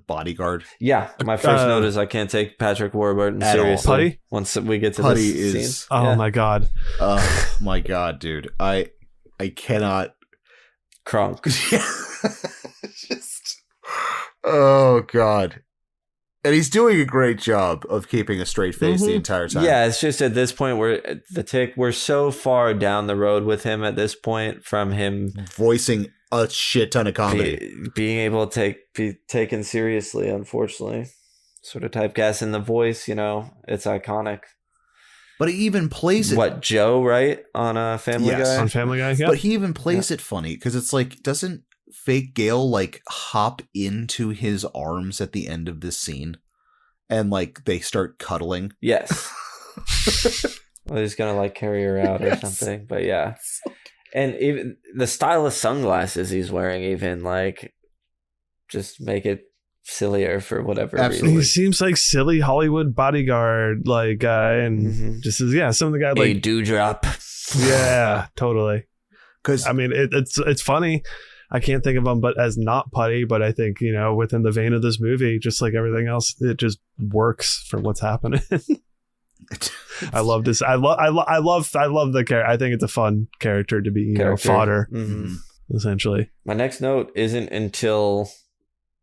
bodyguard? Yeah, my first note is I can't take Patrick Warburton seriously. Putty? Once we get to Putty this scene. Oh my god. Oh my god, dude. I cannot. Crunk. Just, oh god. And he's doing a great job of keeping a straight face the entire time. Yeah, it's just at this point we're so far down the road with him at this point from him voicing a shit ton of comedy. Being able to be taken seriously, unfortunately. Sort of typecast in the voice, it's iconic. But he even plays it. What, Joe, right? On Family Guy? On Family Guy, yeah. But he even plays it funny because it's like, doesn't fake Gale like hop into his arms at the end of this scene and like they start cuddling? Yes. Well, he's gonna like carry her out or something, but yeah. And even the style of sunglasses he's wearing, even like, just make it sillier for whatever reason. He seems like silly Hollywood bodyguard like guy, and just some of the guy like a dewdrop. Yeah, totally. Because I mean, it's funny. I can't think of him but as not Putty, but I think, within the vein of this movie, just like everything else, it just works for what's happening. I love this. I love the character. I think it's a fun character to be, fodder, essentially. My next note isn't until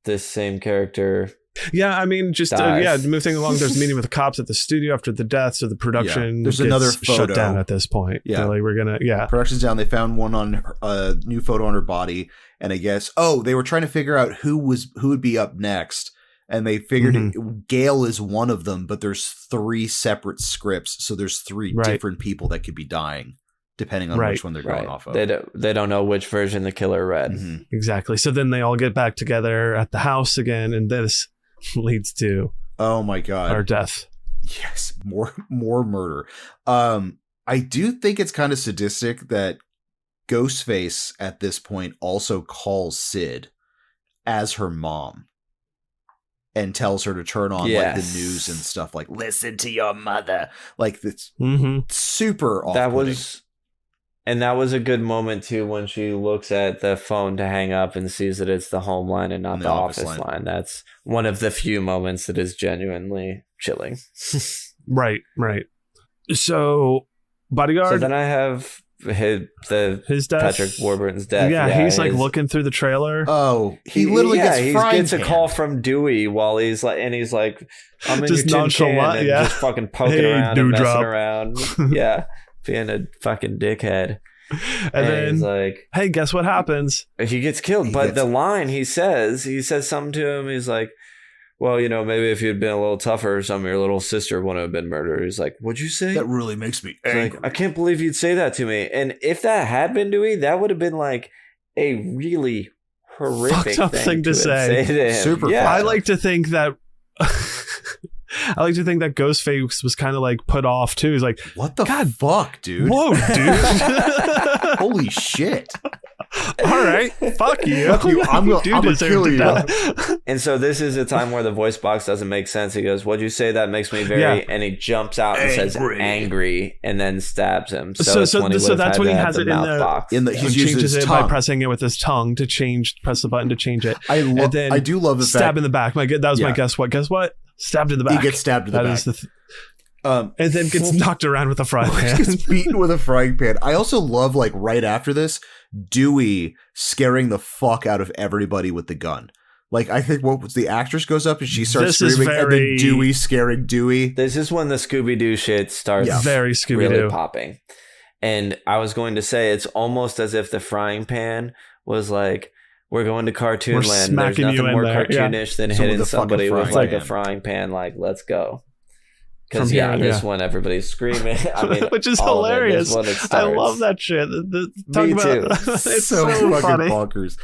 this same character. Yeah, I mean, just moving along. There's a meeting with the cops at the studio after the death, so the production there's gets another photo shut down at this point. Yeah, like we're gonna production's down. They found one on a new photo on her body, and I guess they were trying to figure out who would be up next, and they figured Gale is one of them, but there's 3 separate scripts, so there's 3 different people that could be dying depending on which one they're going off of. They don't know which version the killer read. Exactly. So then they all get back together at the house again, and this leads to oh my god, our death. Yes, more murder. I do think it's kind of sadistic that Ghostface at this point also calls Sid as her mom and tells her to turn on like the news and stuff, like listen to your mother. Like it's super off-putting. That was a good moment too when she looks at the phone to hang up and sees that it's the home line and not the office line. That's one of the few moments that is genuinely chilling. Right. So, bodyguard. So then I have his death, Patrick Warburton's death. Yeah, he's like looking through the trailer. Oh, he literally gets a call from Dewey while he's like, I'm in just your tin can and just fucking poking around and messing around. Yeah. Being a fucking dickhead. And then he's like, hey, guess what happens? He gets killed. But the line he says something to him. He's like, well, maybe if you'd been a little tougher or something, your little sister wouldn't have been murdered. He's like, what'd you say? That really makes me angry. Like, I can't believe you'd say that to me. And if that had been Dewey, that would have been like a really horrific thing to say to him. Super. Yeah. I like to think that Ghostface was kind of like put off too. He's like, what the fuck, dude? Whoa, dude. Holy shit. All right, fuck you. Fuck you. I'm You gonna do deserve kill to you. die. And so this is a time where the voice box doesn't make sense. He goes, "What'd you say? That makes me very..." Yeah. And he jumps out and says "angry," and then stabs him. So So that's when he has it in the box. In the- He He's using changes his it by tongue. pressing it with his tongue to press the button to change it. I then do love the stab fact in the back. That was my Yeah. guess. Guess what? Stabbed in the back. he gets stabbed in the That back. is the Um, and then gets knocked around with a frying pan. gets beaten with a frying pan. I also love, like, right after this, Dewey scaring the fuck out of everybody with the gun. Like, I think what was the actress goes up and she starts This is screaming, and very- then Dewey scaring Dewey. This is when the Scooby-Doo shit starts Very Scooby-Doo. really popping. And I was going to say, it's almost as if the frying pan was like, we're going to cartoon We're land. There's smacking you nothing in more there, yeah. cartoonish than So with hitting the fucking somebody with frying like pan. a frying pan, like, let's go. Because From here, this yeah. one, everybody's screaming. I mean, Which is all of it. hilarious. This one, it I starts. love that shit. Talk Me about- too. It's so so fucking funny. bonkers.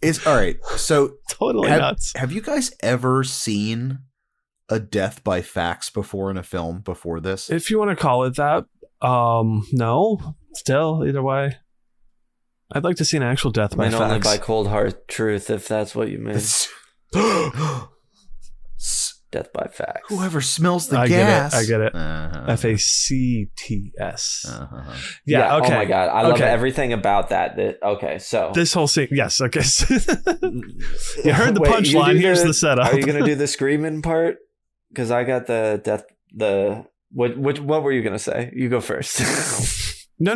It's all right. So Totally nuts. have you guys ever seen a death by fax before in a film before this? If you want to call it that, no. Still, either way. I'd like to see an actual death by Mine only fax. by cold hard truth, if that's what you mean. Death by fax. Whoever smells the I gas. get it. Uh-huh. FACTS. Uh-huh. Yeah, okay. Oh my god, I love Okay. everything about that. Okay, so This whole scene, yes, okay. You heard the Wait, punchline. you do Here's the setup. Are you gonna do the screaming part? Because I got the death. What were you gonna say? You go first. No.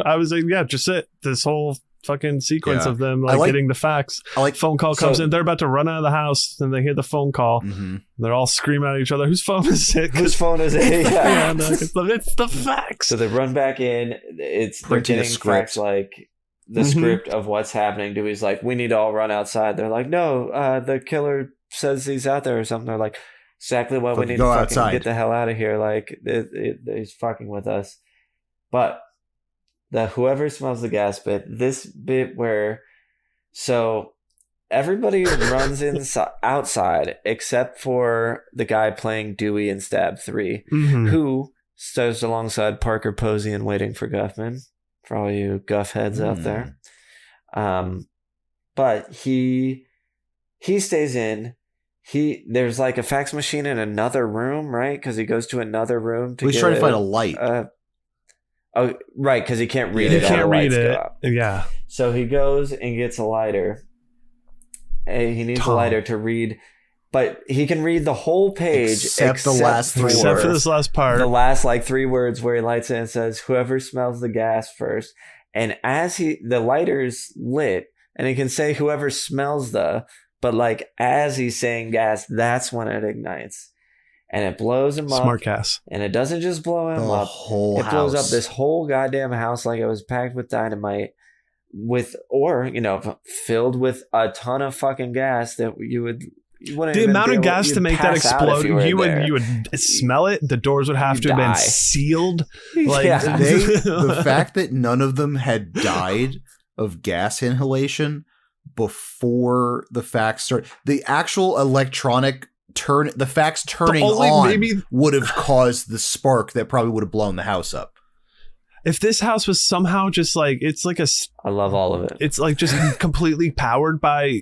I was like, yeah, just it. This whole fucking sequence Yeah. of them I like- getting the fax. I like. Phone call comes So- in. They're about to run out of the house, and they hear the phone call. Mhm. They're all screaming at each other. Whose phone is it? Whose phone is it? Yeah, no, it's the fax. So they run back in. They're Printing a getting script. facts like the Mhm. script of what's happening. Dewey's like, we need to all run outside. They're like, no, the killer says he's out there or something. They're like, exactly what we Fucking need go to fucking outside. get the hell out of here. Like, he's fucking with us. But the whoever smells the gas bit, this bit where, so everybody runs outside except for the guy playing Dewey in Stab 3, Mhm. who stands alongside Parker Posey and Waiting for Guffman, for all you Guff heads out there. But he stays in. There's like a fax machine in another room, right? Because he goes to another room to He's get trying to find a light. Oh, right, because he can't read You it. all can't the read lights go it. out. Yeah. So he goes and gets a lighter. And he needs a Tom. lighter to read, but he can read the whole page Except the last three Except words. for this last part. the last like 3 words where he lights it and says, "Whoever smells the gas first." And as the lighter's lit, and he can say "whoever smells the," but like as he's saying gas, that's when it ignites, and it blows him up. Smart cast. And it doesn't just blow him The up. whole It blows house. up this whole goddamn house like it was packed with dynamite, filled with a ton of fucking gas that you wouldn't. The amount of gas to make that explode, you would would smell it. The doors would have You'd to have been die. sealed. Like Yeah. The fact that none of them had died of gas inhalation before the fax start, the actual electronic the fax turning only- on maybe- would have caused the spark that probably would have blown the house up. if this house was somehow just like it's like I love all of it. it's like just completely powered by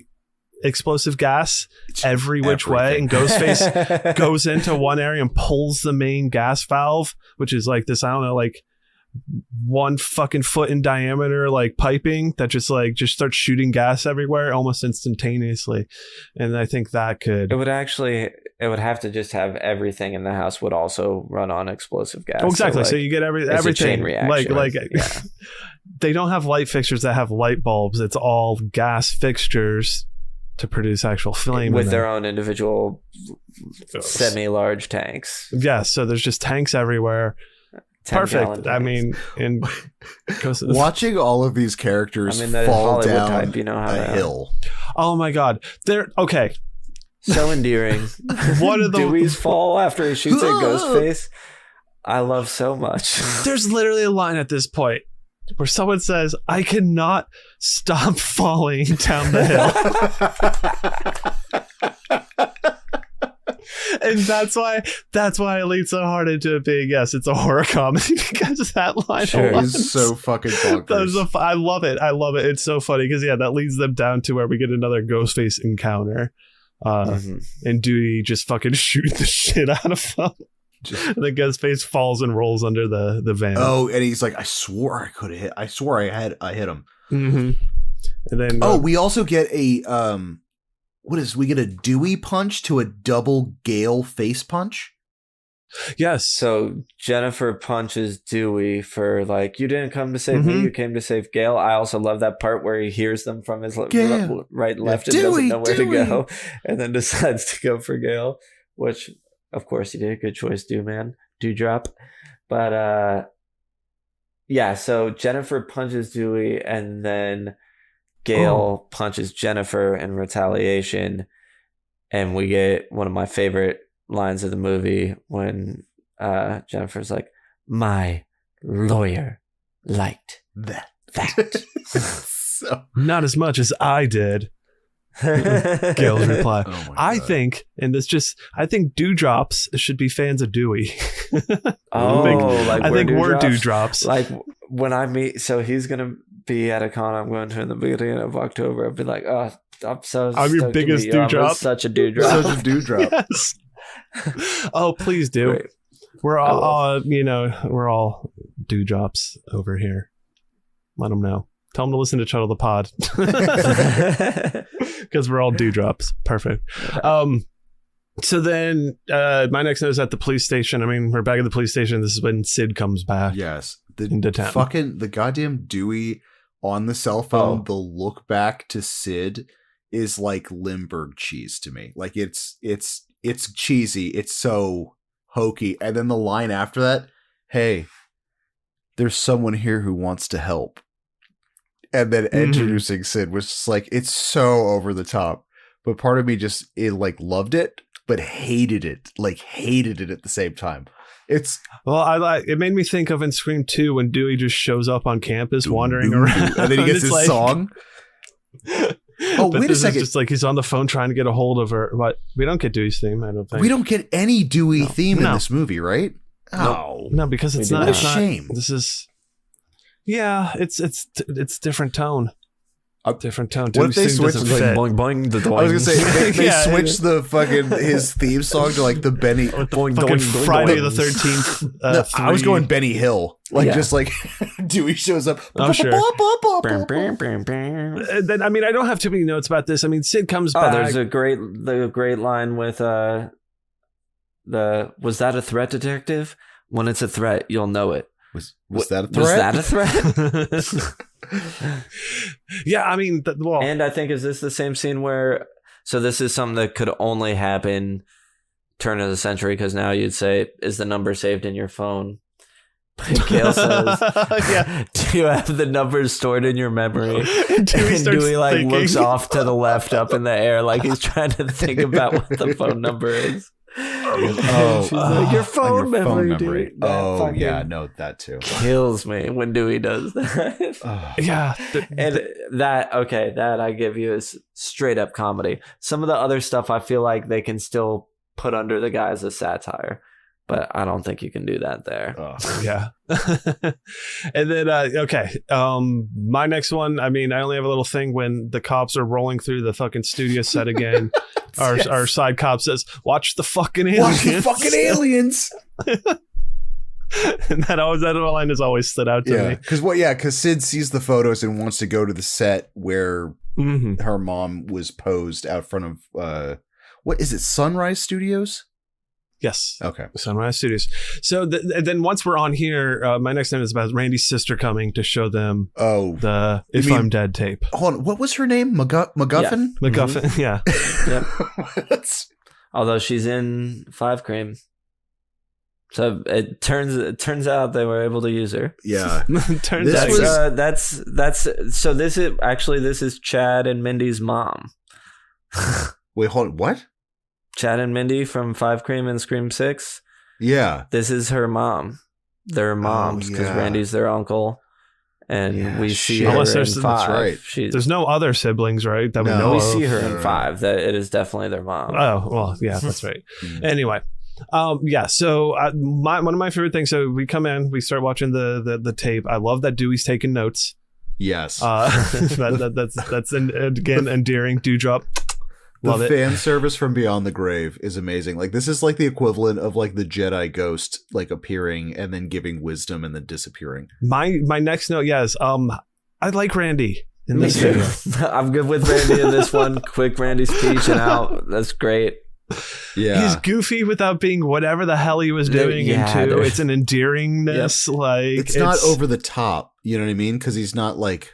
explosive gas every which way, and Ghostface goes into one area and pulls the main gas valve, which is like this, I don't know, like 1 fucking foot in diameter, like piping that just starts shooting gas everywhere almost instantaneously. And I think that could It would have to just have everything in the house would also run on explosive gas. well, exactly. So, So like, you get it's a everything chain reaction. like Yeah. they don't have light fixtures that have light bulbs. It's all gas fixtures to produce actual flame with in their them. own individual semi-large tanks. Yeah, so there's just tanks everywhere. 10-gallon Perfect. I tanks. mean, in Watching all of these characters I mean, the fall Hollywood down type, you know how a to- hill. oh my god, they're okay. So endearing. One of the Dewey's fall after he shoots at Ghostface, I love so much. there's literally a line at this point where someone says, "I cannot stop falling down the hill." And that's why I lean so hard into it being, yes, it's a horror comedy, because that line is so fucking bonkers. I love it. It's so funny because that leads them down to where we get another Ghostface encounter. And Dewey just fucking shoot the shit out of him. And the Ghostface falls and rolls under the van. Oh, and he's like, I swore I could have hit. I swore I hit him. Mm-hmm. And then we also get a we get a Dewey punch to a double Gale face punch. Yes. So Jennifer punches Dewey for like, you didn't come to save me, you came to save Gale. I also love that part where he hears them from his right, left, and doesn't know where to go, and then decides to go for Gale, which of course he did a good choice, Dewdrop. But so Jennifer punches Dewey, and then Gale punches Jennifer in retaliation, and we get one of my favorite lines of the movie when Jennifer's like, my lawyer liked that. So. Not as much as I did. Gale's reply. I think Dewdrops should be fans of Dewey. I think we're Dewdrops. Like when I meet, so he's gonna be at a con I'm going to in the beginning of October. I'll be like, I'm your biggest Dewdrop. Such a Dewdrop. Such a Dewdrop. Yes. Oh, please do. Great. We're all, we're all Dewdrops over here. Let them know. Tell them to listen to Chuddle the Pod. Because we're all Dewdrops. Perfect. So then my next note is at the police station. I mean, we're back at the police station. This is when Sid comes back. Yes. Into town. The goddamn Dewey on the cell phone, the look back to Sid is like Limburg cheese to me. Like it's cheesy. It's so hokey. And then the line after that, hey, there's someone here who wants to help. And then introducing Sid was just like, it's so over the top. But part of me loved it, but hated it. Like hated it at the same time. It made me think of in Scream 2 when Dewey just shows up on campus wandering around. And then he gets his song. Oh, wait a second. It's just like he's on the phone trying to get a hold of her. What? We don't get Dewey's theme, I don't think. We don't get any Dewey theme in this movie, right? Oh. No, because it's not. What a shame. This is... Yeah, it's different tone. Different tone. What if they switch boing boing the I was gonna say they switched the fucking his theme song to like the Benny Friday the 13th. I was going Benny Hill, just like Dewey shows up. Oh sure. And then I don't have too many notes about this. I mean, Sid comes back. There's a great line with was that a threat, detective? When it's a threat, you'll know it. Was that a threat? Was that a threat? Yeah, I mean, and I think, is this the same scene where, so this is something that could only happen turn of the century, because now you'd say, is the number saved in your phone? But Gale says, do you have the numbers stored in your memory? And Dewey looks off to the left up in the air like he's trying to think about what the phone number is. She's like, your phone memory, dude. Oh yeah, no, that too kills me when Dewey does that. Yeah, and that I give you is straight up comedy. Some of the other stuff I feel like they can still put under the guise of satire, but I don't think you can do that there. Yeah. And then my next one, I mean, I only have a little thing when the cops are rolling through the fucking studio set again. Our side cop says, watch the fucking aliens. Watch the fucking aliens. And that line has always stood out to me. Because Sid sees the photos and wants to go to the set where her mom was posed out front of what is it, Sunrise Studios? Yes. Okay. Sunrise Studios. So then once we're on here, my next note is about Randy's sister coming to show them the If I'm Dead tape. Hold on. What was her name? MacGuffin? Yeah. MacGuffin, yeah. Yep. Although she's in 5 Cream. So it turns out they were able to use her. Yeah. Turns out. This is Chad and Mindy's mom. Wait, hold on. What? Chad and Mindy from 5 Cream and Scream 6. Yeah. This is her mom. They're moms because Randy's their uncle. And we see her Unless in there's- 5. that's right. There's no other siblings, right? That we No. know We of. see her in 5. That it is definitely their mom. Oh, well, yeah, that's right. Mm. Anyway, so one of my favorite things. So we come in, we start watching the tape. I love that Dewey's taking notes. Yes. That's again endearing. Dewdrop. Love the it. fan service from Beyond the Grave is amazing. Like, this is like the equivalent of like the Jedi ghost like appearing and then giving wisdom and then disappearing. My next note, yes. I like Randy in Me this too. video. I'm good with Randy in this one. Quick Randy speech and out. That's great. Yeah. He's goofy without being whatever the hell he was doing Yeah, into. there's- It's an endearingness. Like it's not over the top. You know what I mean? Because he's not like.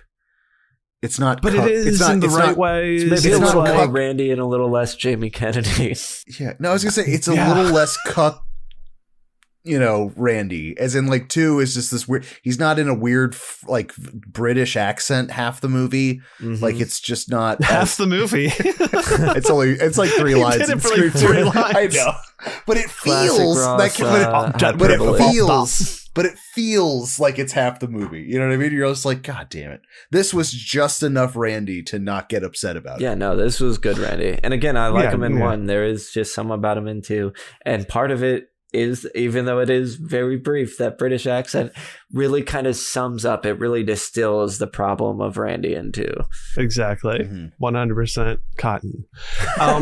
It's not. but cuck- it is it's not, in the it's right not- way. Maybe It's a not little more cuck- Randy and a little less Jamie Kennedy. Yeah. No, I was gonna say it's a Yeah. little less cuck. You know, Randy, as in like 2 is just this weird. He's not in a weird like British accent half the movie. Mhm. Like it's just not half the movie. it's like 3 He lines. did it in for like Scream 3 4. lines. I know, but it Classic feels Ross, that but it hyperbole. feels like it's half the movie. You know what I mean? You're just like, God damn it! This was just enough Randy to not get upset about it. Yeah, no, this was good, Randy. And again, I like Yeah, him in yeah. 1. There is just some about him in 2. And part of it is, even though it is very brief, that British accent really kind of sums up, it really distills the problem of Randy in 2. Exactly. Mhm. 100% cotton.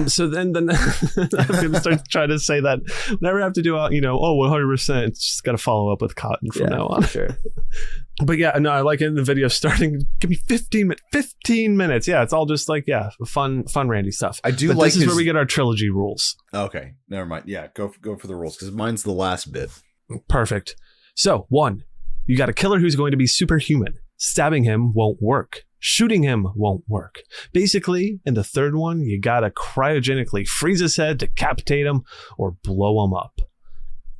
So then I'm going to start trying to say that whenever I have to do 100%, it's just got to follow up with cotton from now on. for sure. But yeah, no, I like it in the video starting. Give me 15 minutes. Yeah, it's all just like, fun Randy stuff. I do But like this is his- where we get our trilogy rules. Okay, never mind. Yeah, go for the rules because mine's the last bit. Perfect. So 1, you got a killer who's going to be superhuman. Stabbing him won't work. Shooting him won't work. Basically, in the 3rd one, you gotta cryogenically freeze his head, decapitate him, or blow him up.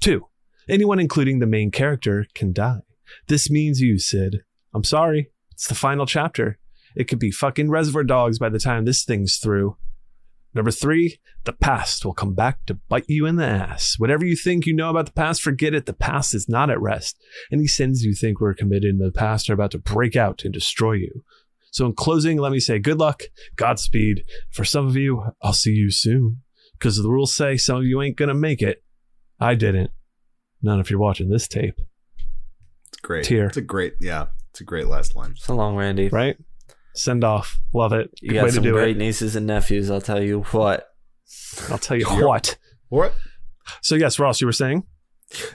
2, anyone including the main character can die. This means you, Sid. I'm sorry. It's the final chapter. It could be fucking Reservoir Dogs by the time this thing's through. Number 3, the past will come back to bite you in the ass. Whatever you think you know about the past, forget it. The past is not at rest. Any sins you think were committed in the past are about to break out and destroy you. So in closing, let me say good luck, Godspeed. For some of you, I'll see you soon. Because the rules say some of you ain't gonna make it. I didn't. Not if you're watching this tape. It's great. Tear. It's a great last line. So long, Randy. Right? Send off. Love it. You Good got way to some do great it. nieces and nephews, I'll tell you what. I'll tell you Yep. what. What? So yes, Ross, you were saying?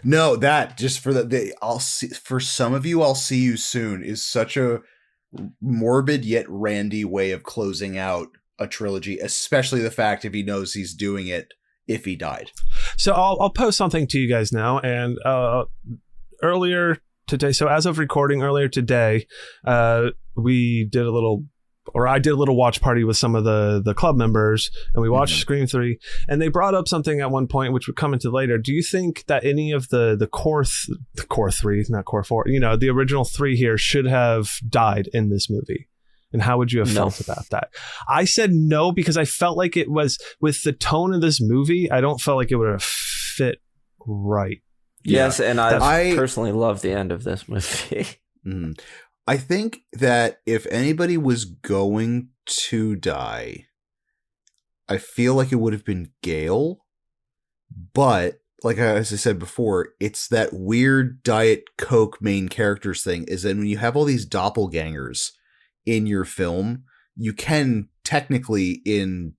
No, that just for I'll see for some of you. I'll see you soon is such a morbid yet Randy way of closing out a trilogy, especially the fact if he knows he's doing it if he died. So I'll post something to you guys now. And earlier today, so as of recording earlier today, we did a little, or I did a little watch party with some of the club members, and we watched Scream 3, and they brought up something at one point, which would come into later. Do you think that any of the core 3, not core 4, the original 3 here should have died in this movie? And how would you have felt about that? I said no, because I felt like it was, with the tone of this movie, I don't feel like it would have fit right. Yes, and I I- personally love the end of this movie. Mm. I think that if anybody was going to die, I feel like it would have been Gale. But like as I said before, it's that weird Diet Coke main characters thing. Is that when you have all these doppelgangers in your film, you can technically in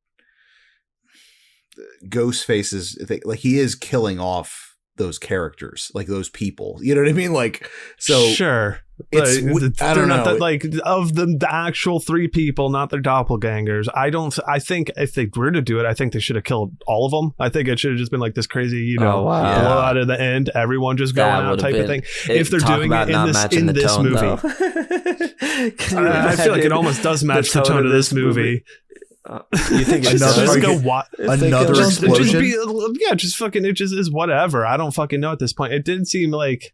Ghostface's thing, like he is killing off those characters, like those people. You know what I mean? Like, so sure. it's They're I don't not know. that, like, of the actual 3 people, not their doppelgangers. I think if they were to do it, I think they should have killed all of them. I think it should have just been like this crazy, Oh, wow. blow out at the end, everyone just going That out would've type of been- thing. If they're talk doing about it not in matching the this tone, movie. though. Can you I feel like it imagine almost does match the tone of this movie. You think it Another- does? Just go Like, watch. another Just explosion. just fucking, it just is whatever. I don't fucking know at this point. It didn't seem like,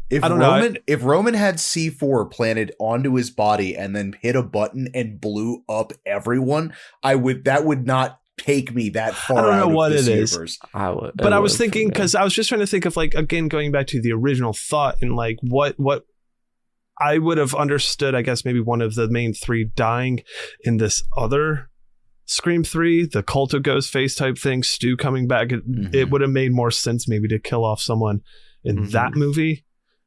If I don't know. if Roman had C4 planted onto his body and then hit a button and blew up everyone, that would not take me that far. I don't know out of what this it is. universe. but I was thinking, because I was just trying to think of, like, again, going back to the original thought and like what I would have understood, I guess, maybe one of the main three dying in this other Scream 3, the cult of Ghostface type thing, Stu coming back. It would have made more sense maybe to kill off someone in that movie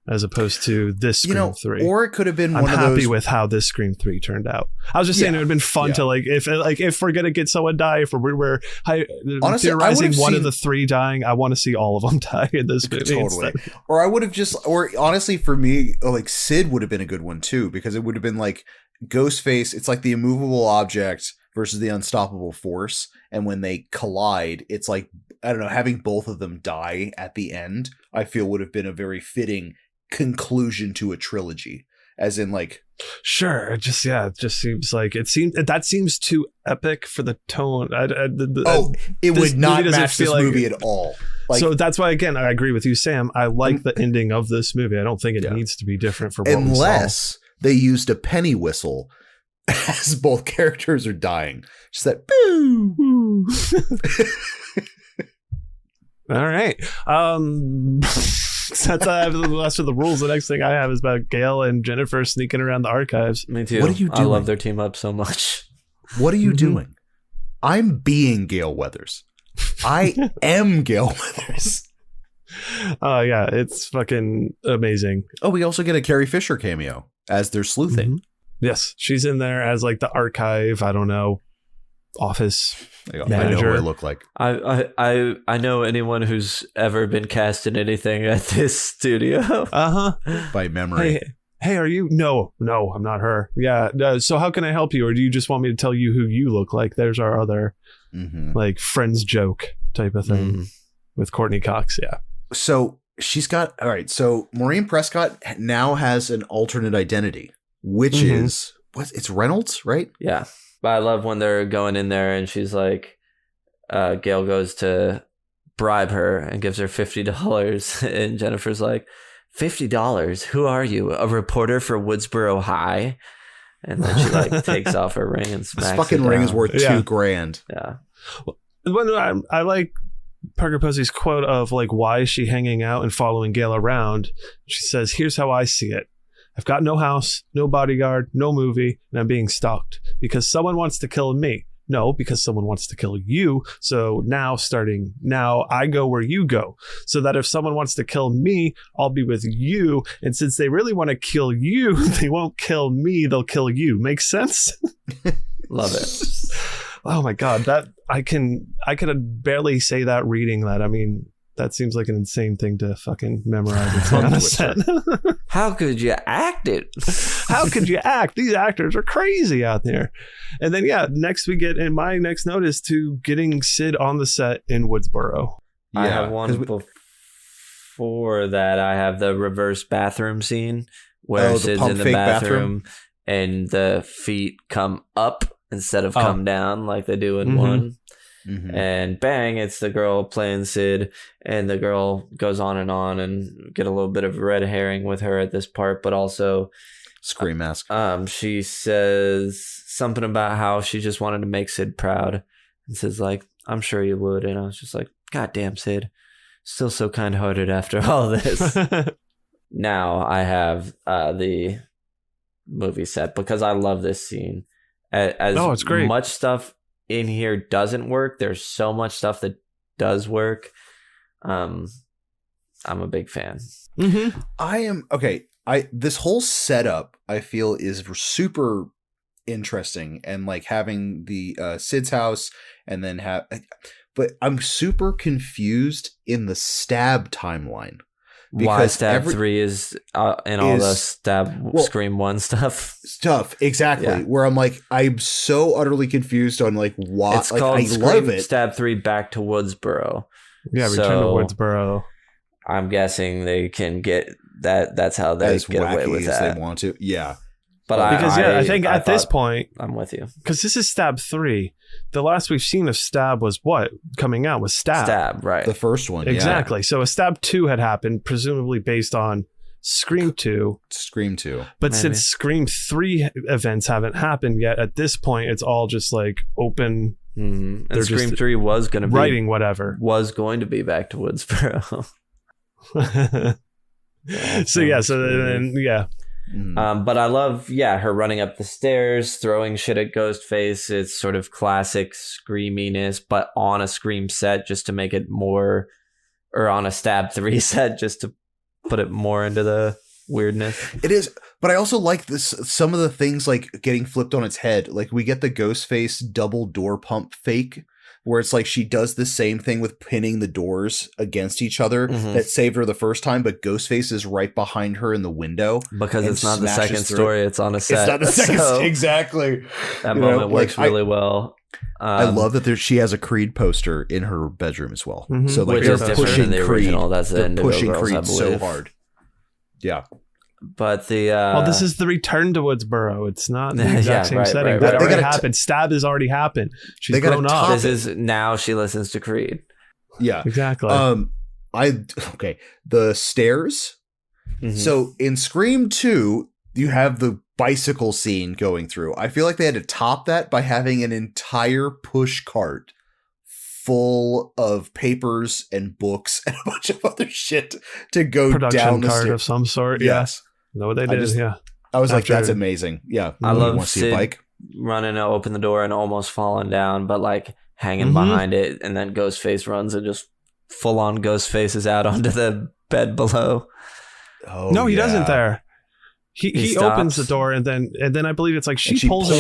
as opposed to this Scream 3. Or it could have been I'm one of those. I'm happy with how this Scream 3 turned out. I was just saying it would have been fun to if we're gonna get someone die, if we're Honestly, theorizing one of the three dying, I want to see all of them die in this movie. Totally. Or I would have or honestly, for me, like Sid would have been a good one too, because it would have been like Ghostface. It's like the immovable object versus the unstoppable force, and when they collide, it's like, I don't know, having both of them die at the end, I feel would have been a very fitting conclusion to a trilogy, as in like, sure, it just seems like that seems too epic for the tone. It would not match this movie at all. Like, so that's why, again, I agree with you, Sam. I like the ending of this movie. I don't think it needs to be different for what unless they used a penny whistle as both characters are dying. Just that boo. All right. That's the the rules. The next thing I have is about Gail and Jennifer sneaking around the archives. Me too. What are you doing? I love their team up so much. What are you doing? I'm being Gail Weathers. I am Gail Weathers. Oh yeah, it's fucking amazing. Oh, we also get a Carrie Fisher cameo as they're sleuthing. Yes, she's in there as like the archive. I don't know, office manager. I know what I look like. I know anyone who's ever been cast in anything at this studio. By memory. Hey, are you? No, I'm not her. Yeah. So how can I help you, or do you just want me to tell you who you look like? There's our other like friends joke type of thing with Courtney Cox. Yeah. So she's got all right. So Maureen Prescott now has an alternate identity, which is it's Reynolds, right? Yeah. But I love when they're going in there and she's like, Gail goes to bribe her and gives her $50. And Jennifer's like, $50? Who are you? A reporter for Woodsboro High? And then she like takes off her ring and smacks this fucking ring is worth $2,000. Yeah. Well, I like Parker Posey's quote of like, why is she hanging out and following Gail around? She says, here's how I see it. I've got no house, no bodyguard, no movie, and I'm being stalked because someone wants to kill me. No, because someone wants to kill you. So now I go where you go. So that if someone wants to kill me, I'll be with you. And since they really want to kill you, they won't kill me, they'll kill you. Makes sense? Love it. Oh my God. That I could barely say that reading that. I mean, that seems like an insane thing to fucking memorize. On a set. How could you act it? How could you act? These actors are crazy out there. And then, next we get, in my next note is to getting Sid on the set in Woodsboro. Yeah, I have one before that. I have the reverse bathroom scene where Sid's in the bathroom and the feet come up instead of come down like they do in one. And bang, it's the girl playing Sid, and the girl goes on and get a little bit of red herring with her at this part, but also Scream mask. She says something about how she just wanted to make Sid proud, and Sid's like, I'm sure you would. And I was just like, God damn, Sid, still so kind-hearted after all this. Now I have the movie set because I love this scene. It's great. Much stuff in here doesn't work, there's so much stuff that does work. I'm a big fan. I am this whole setup I feel is super interesting, and like having the Sid's house and then but I'm super confused in the Stab timeline. Why Stab 3 is and all the Stab Scream 1 stuff. Exactly. Yeah. Where I'm like, I'm so utterly confused on like why. It's called Scream Stab 3 Back to Woodsboro. Yeah, Return to Woodsboro. I'm guessing they can get that. That's how they get away with that. They want to. Yeah. But I think at this point, I'm with you. Because this is Stab 3. The last we've seen of Stab was what? Coming out was Stab. Stab, right. The first one, exactly. So a Stab 2 had happened, presumably based on Scream 2. Scream 2. But since Scream 3 events haven't happened yet, at this point, it's all just like open. And Scream 3 was going to be writing whatever. Was going to be Back to Woodsboro. So then But I love, her running up the stairs, throwing shit at Ghostface. It's sort of classic screaminess, but on a Scream set just to make it more, or on a Stab 3 set just to put it more into the weirdness. It is, but I also like this. Some of the things like getting flipped on its head. Like we get the Ghostface double door pump fake, where it's like she does the same thing with pinning the doors against each other that saved her the first time, but Ghostface is right behind her in the window. Because it's not the second story, it's on a set. It's not the second exactly. That moment works really well. I love that she has a Creed poster in her bedroom as well. So like which is different than the original. That's the Indigo pushing Girls, Creed so hard. Yeah. But the this is the return to Woodsboro. It's not the exact same setting. Right. That already happened. Stab has already happened. She's grown up. This is now she listens to Creed. Yeah, exactly. The stairs. So in Scream 2, you have the bicycle scene going through. I feel like they had to top that by having an entire push cart full of papers and books and a bunch of other shit to go Production down the card stairs of some sort. Yes. Know what they did. I was like, that's amazing. Yeah. I love Sid running to open the door and almost falling down, but like hanging behind it, and then Ghostface runs and just full on Ghostface is out onto the bed below. Oh, no, he doesn't there. He opens the door and then I believe it's like she pulls him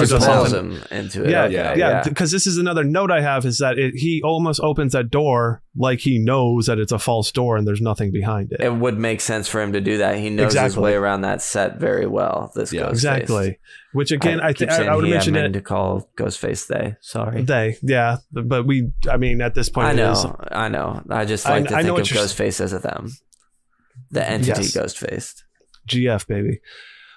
into it. Yeah. Because this is another note I have is that he almost opens that door like he knows that it's a false door and there's nothing behind it. It would make sense for him to do that. He knows his way around that set very well. This Ghostface. Exactly. Which again, I would mention it to call Ghostface they. Sorry. They. Yeah. But at this point, I know. I just like to think of Ghostface as a them. The entity Ghostface. GF, baby.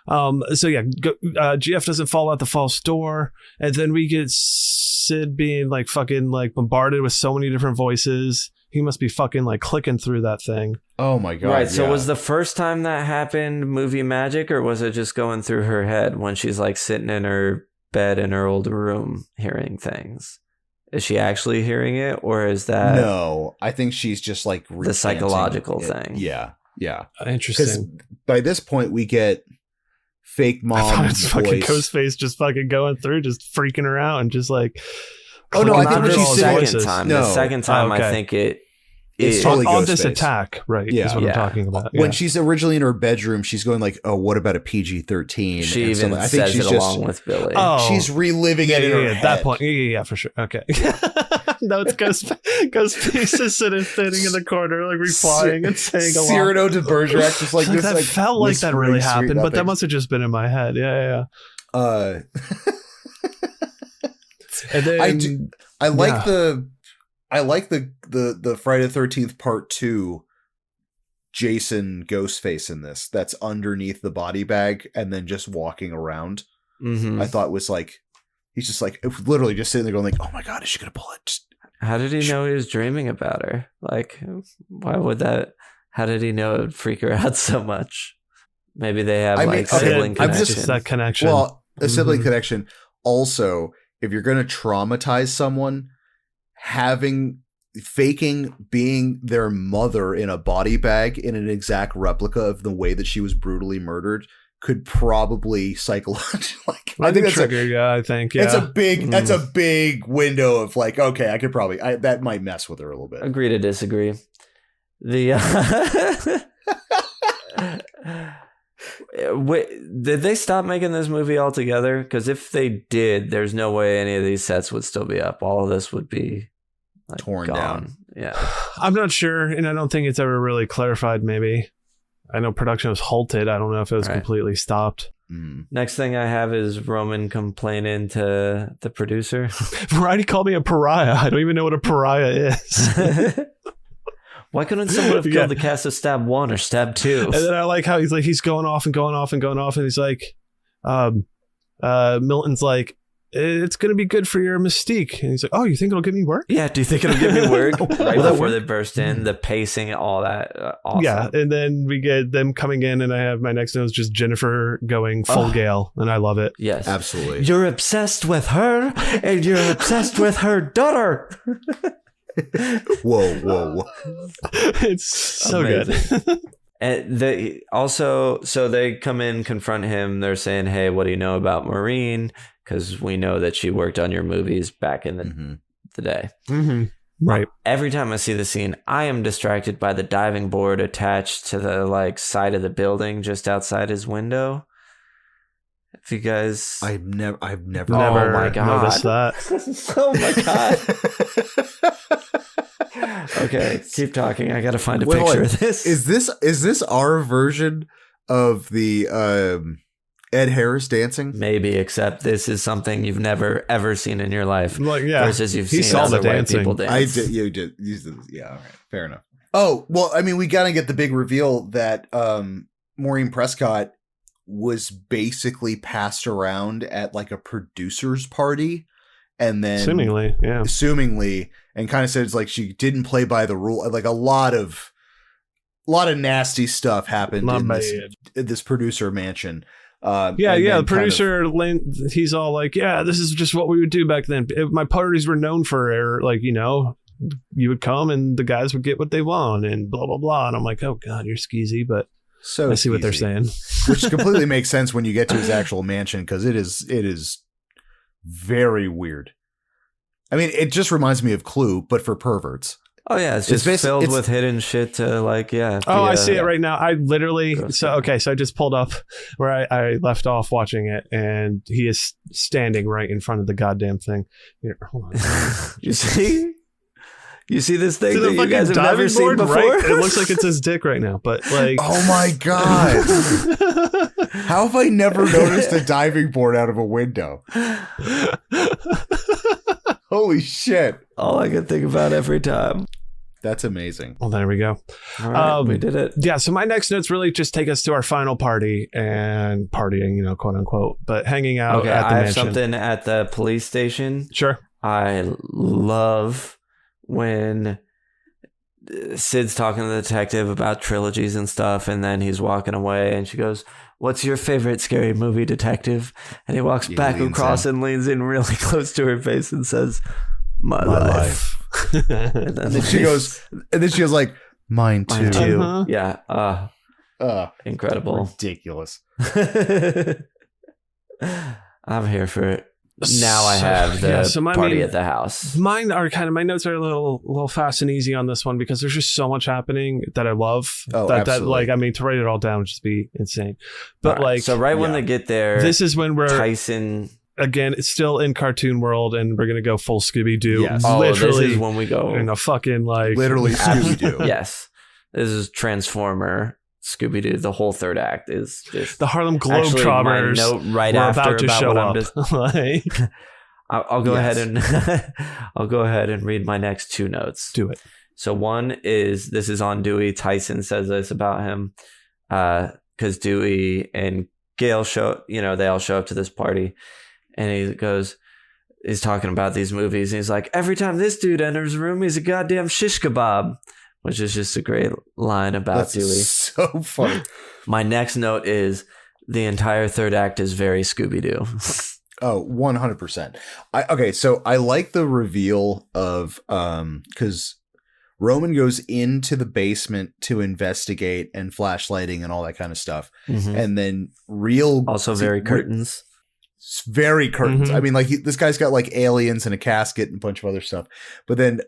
GF doesn't fall out the false door, and then we get Sid being like fucking like bombarded with so many different voices. He must be fucking like clicking through that thing. Oh my god! Right. So was the first time that happened movie magic, or was it just going through her head when she's like sitting in her bed in her old room hearing things? Is she actually hearing it, or is that no? I think she's just like the psychological thing. Yeah. Yeah. Interesting. Because by this point we get fake mom it's fucking Ghostface just fucking going through, just freaking her out and just like I think when she's the second time I think it's totally on Ghostface. This attack, right? Yeah. Is what I'm talking about. When she's originally in her bedroom, she's going like, "Oh, what about a PG-13?" She even says it along with Billy. She's reliving it in her head. At that point, yeah, for sure. Okay. No, it's Ghostface is standing in the corner, like replying and saying a lot. Cyrano de Bergerac, just like this. That felt like that really happened, but that must have just been in my head. Yeah. And then I like the Friday the 13th Part 2 Jason Ghostface in this. That's underneath the body bag and then just walking around. I thought was like he's just like literally just sitting there going like, "Oh my god, is she gonna pull it?" How did he know he was dreaming about her? Like, why would that? How did he know it would freak her out so much? Maybe they have sibling connection. Just that connection. Well, a sibling connection. Also, if you're going to traumatize someone, faking being their mother in a body bag in an exact replica of the way that she was brutally murdered could probably psychologically I think that's trigger. I think it's a big that's a big window of like, okay, I could probably that might mess with her a little bit. Agree to disagree. Did they stop making this movie altogether? Because if they did, there's no way any of these sets would still be up. All of this would be like torn gone. Down. Yeah, I'm not sure, and I don't think it's ever really clarified. Maybe I know production was halted. I don't know if it was completely stopped. Next thing I have is Roman complaining to the producer. Variety called me a pariah. I don't even know what a pariah is. Why couldn't someone have killed the cast of Stab 1 or Stab 2? And then I like how he's going off, and he's like, Milton's like, it's going to be good for your mystique. And he's like, oh, you think it'll give me work? Yeah, do you think it'll give me work? Right before they burst in, the pacing, all that. Awesome. Yeah, and then we get them coming in, and I have my next note is just Jennifer going full Gale, and I love it. Yes. Absolutely. You're obsessed with her, and you're obsessed with her daughter. Whoa. It's so good. And so they come in, confront him. They're saying, "Hey, what do you know about Maureen? Because we know that she worked on your movies back in the day." Mm-hmm. Right. Every time I see the scene, I am distracted by the diving board attached to the side of the building just outside his window. If you guys, I've never oh my God. noticed that. Oh my God. Okay, keep talking. I gotta find a picture of this. Is this our version of the Ed Harris dancing? Maybe, except this is something you've never ever seen in your life. Like, yeah, versus you've he seen saw other the white dancing. people dance. I did. You did. Yeah. All right. Fair enough. Oh well, I mean, we gotta get the big reveal that Maureen Prescott was basically passed around at like a producer's party, and then assumingly, and kind of said it's like she didn't play by the rule. Like a lot of nasty stuff happened in this producer mansion. The producer, he's all like, yeah, this is just what we would do back then. My parties were known for, like, you know, you would come and the guys would get what they want and blah, blah, blah. And I'm like, oh God, you're skeezy, but so I see what they're saying. Which completely makes sense when you get to his actual mansion, because it is very weird. I mean, it just reminds me of Clue, but for perverts. Oh yeah, it's just filled with hidden shit to I see it right now. I literally so I just pulled up where I left off watching it, and he is standing right in front of the goddamn thing. Here, hold on. You see this thing that you guys have never seen before? Right? It looks like it's his dick right now, but like, oh my God. How have I never noticed a diving board out of a window? Holy shit. All I can think about every time. That's amazing. Well, there we go. All right, we did it. Yeah, so my next notes really just take us to our final party and partying, you know, quote unquote, but hanging out at the mansion. I have something at the police station. Sure. I love when Sid's talking to the detective about trilogies and stuff, and then he's walking away, and she goes, "What's your favorite scary movie, detective?" And he walks back across and leans in really close to her face and says, My life. And then she goes like, mine too. Mine too. Uh-huh. Yeah. Incredible. Ridiculous. I'm here for it. Now I have the party at the house. Mine are my notes are a little fast and easy on this one because there's just so much happening that I love. Absolutely. To write it all down would just be insane. But when they get there, this is when we're Tyson. Again, it's still in cartoon world, and we're gonna go full Scooby Doo. Yes. Literally, this is when we go in a fucking literally Scooby Doo. Yes, this is Transformer. Scooby Doo. The whole third act is just the Harlem Globetrotters. Note right after about to show up. I'll go ahead and read my next two notes. Do it. So one is, this is on Dewey. Tyson says this about him because Dewey and Gail they all show up to this party, and he's talking about these movies, and he's like, every time this dude enters a room, he's a goddamn shish kebab. Which is just a great line about Dewey. So funny. My next note is the entire third act is very Scooby-Doo. Oh, 100%. So I like the reveal of because Roman goes into the basement to investigate and flashlighting and all that kind of stuff. Mm-hmm. And then very curtains. Very curtains. Mm-hmm. I mean, this guy's got like aliens and a casket and a bunch of other stuff. But then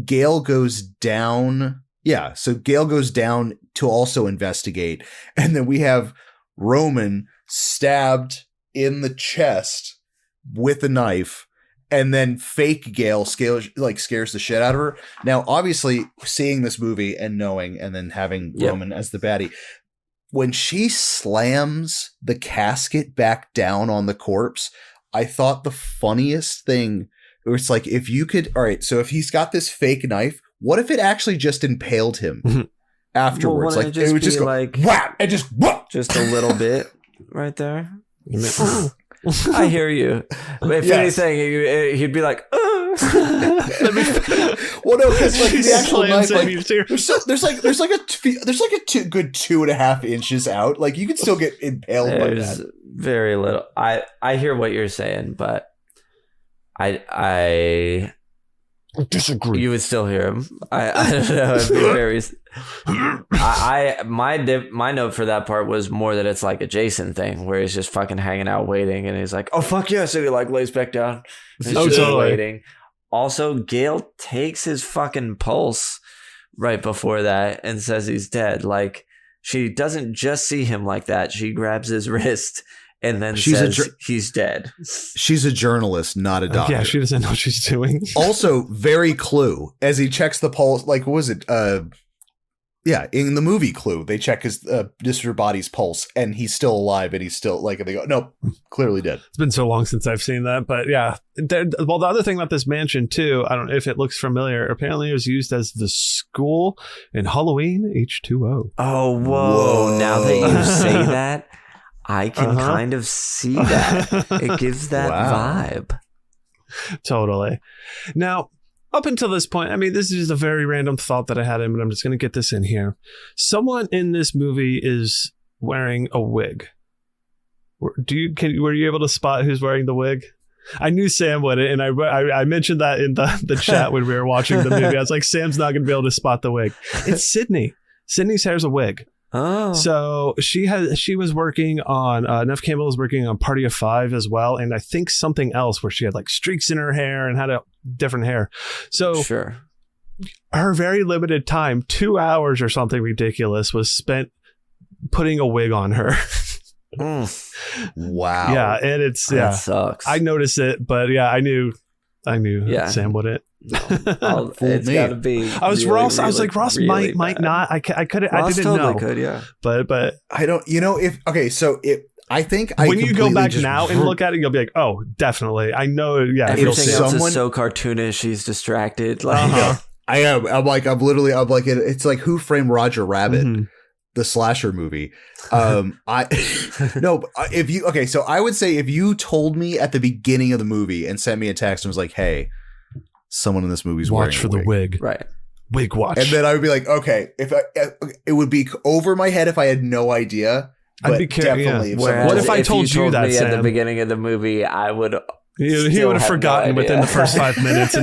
Gail goes down. Yeah, so Gail goes down to also investigate. And then we have Roman stabbed in the chest with a knife. And then fake Gail scares the shit out of her. Now, obviously, seeing this movie and knowing and then having Roman as the baddie, when she slams the casket back down on the corpse, I thought the funniest thing. It's like, if you could, all right, so if he's got this fake knife, what if it actually just impaled him afterwards? Well, it would just go like whap and just whap. Just a little bit right there. I hear you. If anything, he'd be like, well, no, because like the actual knife, there's like a good 2.5 inches out. Like you could still get impaled by that. Very little. I hear what you're saying, but I Disagree. You would still hear him. I don't know. It'd be very. My note for that part was more that it's like a Jason thing where he's just fucking hanging out waiting, and he's like, "Oh fuck yeah!" So he like lays back down. He's just waiting. Also, Gail takes his fucking pulse right before that and says he's dead. Like, she doesn't just see him like that. She grabs his wrist and then says he's dead. She's a journalist, not a doctor. Yeah, she doesn't know what she's doing. Also, very Clue, as he checks the pulse, like, what was it? Yeah, in the movie Clue, they check his Mr. Body's pulse, and he's still alive, and he's still, like, they go, nope, clearly dead. It's been so long since I've seen that, but yeah. Well, the other thing about this mansion, too, I don't know if it looks familiar, apparently it was used as the school in Halloween H2O. Oh, whoa. Now that you say that, I can kind of see that. It gives that vibe. Totally. Now, up until this point, I mean, this is a very random thought that I had, but I'm just going to get this in here. Someone in this movie is wearing a wig. Were you able to spot who's wearing the wig? I knew Sam would, and I mentioned that in the chat when we were watching the movie. I was like, Sam's not going to be able to spot the wig. It's Sydney. Sydney's hair's a wig. Oh, so she was working on Neff Campbell was working on Party of Five as well, and I think something else where she had like streaks in her hair and had a different hair. So sure, her very limited time, 2 hours or something ridiculous, was spent putting a wig on her. Wow. Yeah, and that sucks. I noticed it, but yeah, I knew Sam wouldn't. It's got to be. I was really, Ross. I was like, Ross really might not. I couldn't. I didn't totally know. Could, yeah. But I don't. You know, I think when you go back now and look at it, you'll be like, oh, definitely. I know. Yeah. Everything else is so cartoonish. She's distracted. Like, I am. I'm like, it's like Who Framed Roger Rabbit, the slasher movie. So I would say if you told me at the beginning of the movie and sent me a text and was like, hey, someone in this movie's wearing watch for the wig, right? Wig watch. And then I would be like, okay, it would be over my head if I had no idea. I'd be careful. Definitely. Yeah. What if I told you that, me Sam? At the beginning of the movie, I would. He would have forgotten within the first 5 minutes,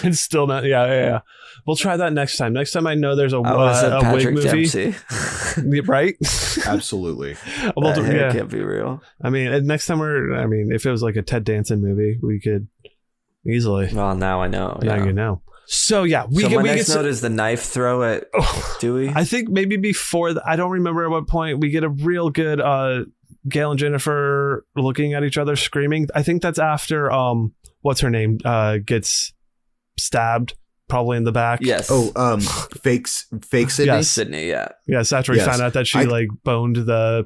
and still not. Yeah. We'll try that next time. Next time I know there's a wig movie, right? Absolutely. That can't be real. I mean, next time if it was like a Ted Danson movie, we could easily. Well, now I know. Now you know. So yeah, my next note is the knife throw at Dewey. I think maybe before I don't remember at what point we get a real good Gail and Jennifer looking at each other screaming. I think that's after what's her name gets stabbed, probably in the back. Yes. Fake Sydney. Yes. Sydney. Yeah. Yes. After we found out that she boned the